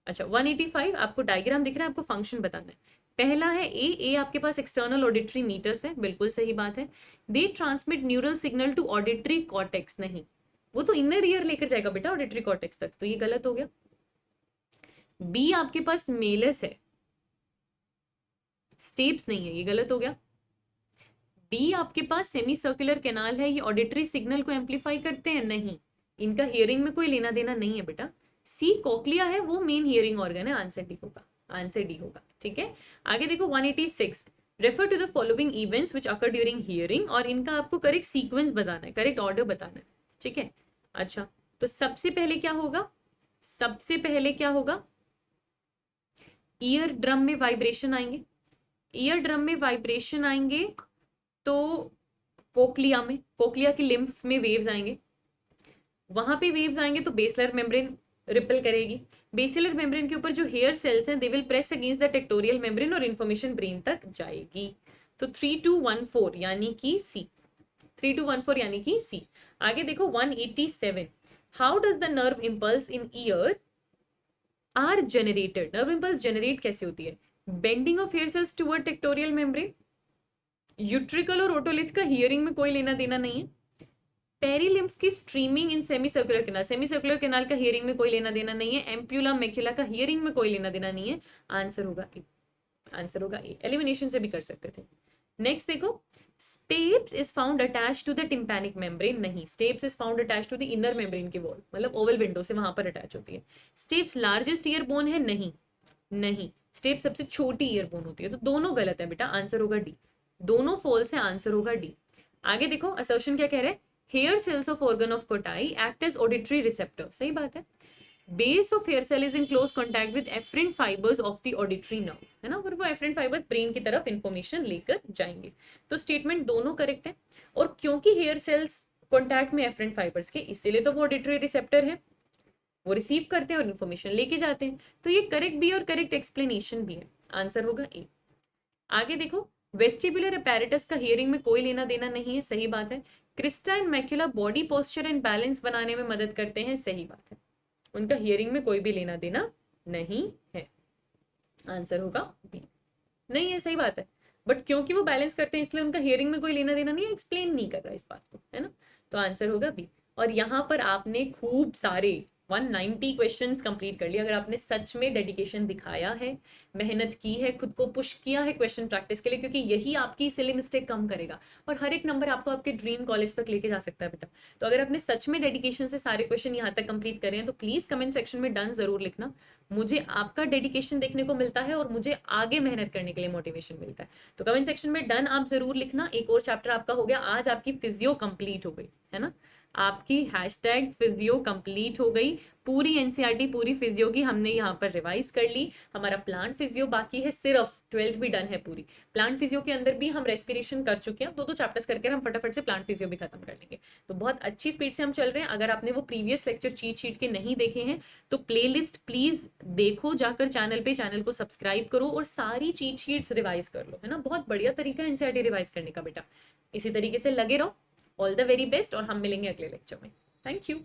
अच्छा 185, आपको डायग्राम दिख रहा है, आपको फंक्शन बताना है। पहला है ए आपके पास एक्सटर्नल ऑडिटरी मीटर्स है, बिल्कुल सही बात है। They transmit neural signal to auditory cortex, नहीं, वो तो इनर ईयर लेकर जाएगा बेटा ऑडिटरी कॉर्टेक्स तक, तो ये गलत हो गया। बी आपके पास मेलस है, स्टेप्स नहीं है, ये गलत हो गया। डी आपके पास सेमी सर्कुलर कैनाल है, ये ऑडिटरी सिग्नल को एम्पलीफाई करते हैं, नहीं, इनका हियरिंग में कोई लेना देना नहीं है बेटा। सी कोक्लिया है, वो मेन हियरिंग ऑर्गन है, आंसर डी होगा, आंसर डी होगा, ठीक है। आगे देखो 186, refer to the following events which occur during hearing, और इनका आपको करेक्ट सीक्वेंस बताना है, करेक्ट ऑर्डर बताना है, ठीक है। अच्छा तो सबसे पहले क्या होगा, सबसे पहले क्या होगा, ईयर ड्रम में वाइब्रेशन आएंगे, ईयर ड्रम में वाइब्रेशन आएंगे तो कोक्लिया में, कोक्लिया की लिम्फ में वेव्स आएंगे, वहां पे वेव्स आएंगे तो बेसलर मेम्ब्रेन रिपल करेगी, बेसिलर मेम्ब्रेन के ऊपर जो हेयर सेल्स हैं they will press against the tectorial membrane और इन्फॉर्मेशन ब्रेन तक जाएगी, तो 3214 यानी कि सी, 3214 यानी कि सी। आगे देखो 187, how does the nerve impulse in ear are generated. Nerve impulse generate कैसे होती है, bending of hair cells toward tectorial membrane, utricle और ओटोलिथ का हियरिंग में कोई लेना देना नहीं है, पेरीलिम्फ की streaming in semi circular canal, semi circular canal का हियरिंग में कोई लेना देना नहीं है, एम्प्यूला मैक्यूला का हियरिंग में कोई लेना देना नहीं है, आंसर होगा ए, आंसर होगा ए, एलिमिनेशन से भी कर सकते थे। नेक्स्ट देखो, stapes is found attach to the tympanic membrane, नहीं, stapes is found attach to the inner membrane की वॉल, मतलब ओवल विंडो से वहां पर अटैच होती है। स्टेप्स लार्जेस्ट ईयर बोन है, नहीं, नहीं, स्टेप सबसे छोटी ईयर बोन होती है, तो दोनों गलत है बेटा, आंसर होगा डी, दोनों फॉल्स है, आंसर होगा डी। आगे देखो असर्शन क्या कह रहे हैं, hair cells of organ of Corti act as auditory receptor, सही बात है। Base of hair cell is in close contact with afferent fibres of the auditory nerve, है ना, और वो एफरेंट फाइबर्स ब्रेन की तरफ इंफॉर्मेशन लेकर जाएंगे, तो स्टेटमेंट दोनों करेक्ट है। और क्योंकि हेयर सेल्स कॉन्टैक्ट में एफरेंट फाइबर्स के, इसीलिए तो वो ऑडिटरी रिसेप्टर है। वो रिसीव करते हैं और इन्फॉर्मेशन लेके जाते हैं। तो ये करेक्ट भी है और करेक्ट एक्सप्लेनेशन भी है। आंसर होगा ए। आगे देखो, वेस्टिबुलर अपैरेटस का हियरिंग में कोई लेना देना नहीं है, सही बात है। Crysta and macula body posture and balance बनाने में मदद करते हैं, सही बात है। उनका हियरिंग में कोई भी लेना देना नहीं है। आंसर होगा बी। नहीं है, सही बात है, बट क्योंकि वो बैलेंस करते हैं इसलिए उनका हियरिंग में कोई लेना देना नहीं है, एक्सप्लेन नहीं कर रहा इस बात को, है ना। तो आंसर होगा बी। और यहाँ पर आपने खूब सारे 190 क्वेश्चंस कंप्लीट कर लिए अगर आपने सच में डेडिकेशन दिखाया है, मेहनत की है, खुद को पुश किया है क्वेश्चन प्रैक्टिस के लिए, क्योंकि यही आपकी सिली मिस्टेक कम करेगा और हर एक नंबर आपको आपके ड्रीम कॉलेज तक लेके जा सकता है बेटा। तो अगर आपने सच में डेडिकेशन से सारे क्वेश्चन यहाँ तक कंप्लीट करे हैं तो प्लीज कमेंट सेक्शन में डन जरूर लिखना। मुझे आपका डेडिकेशन देखने को मिलता है और मुझे आगे मेहनत करने के लिए मोटिवेशन मिलता है। तो कमेंट सेक्शन में डन आप जरूर लिखना। एक और चैप्टर आपका हो गया, आज आपकी फिजियो कंप्लीट हो गई, है ना। आपकी हैशटैग फिजियो कंप्लीट हो गई। पूरी एनसीईआरटी पूरी फिजियो की हमने यहाँ पर रिवाइज कर ली। हमारा प्लांट फिजियो बाकी है, सिर्फ 12th भी डन है पूरी। प्लांट फिजियो के अंदर भी हम रेस्पिरेशन कर चुके हैं, 2-2 चैप्टर्स करके हम फटाफट से प्लांट फिजियो भी खत्म कर लेंगे। तो बहुत अच्छी स्पीड से हम चल रहे हैं। अगर आपने वो प्रीवियस लेक्चर चीट शीट के नहीं देखे हैं तो प्लेलिस्ट प्लीज देखो जाकर चैनल पे, चैनल को सब्सक्राइब करो और सारी चीट शीट्स रिवाइज कर लो, है ना। बहुत बढ़िया तरीका है एनसीईआरटी रिवाइज करने का बेटा। इसी तरीके से लगे रहो। ऑल द वेरी बेस्ट और हम मिलेंगे अगले लेक्चर में। Thank you.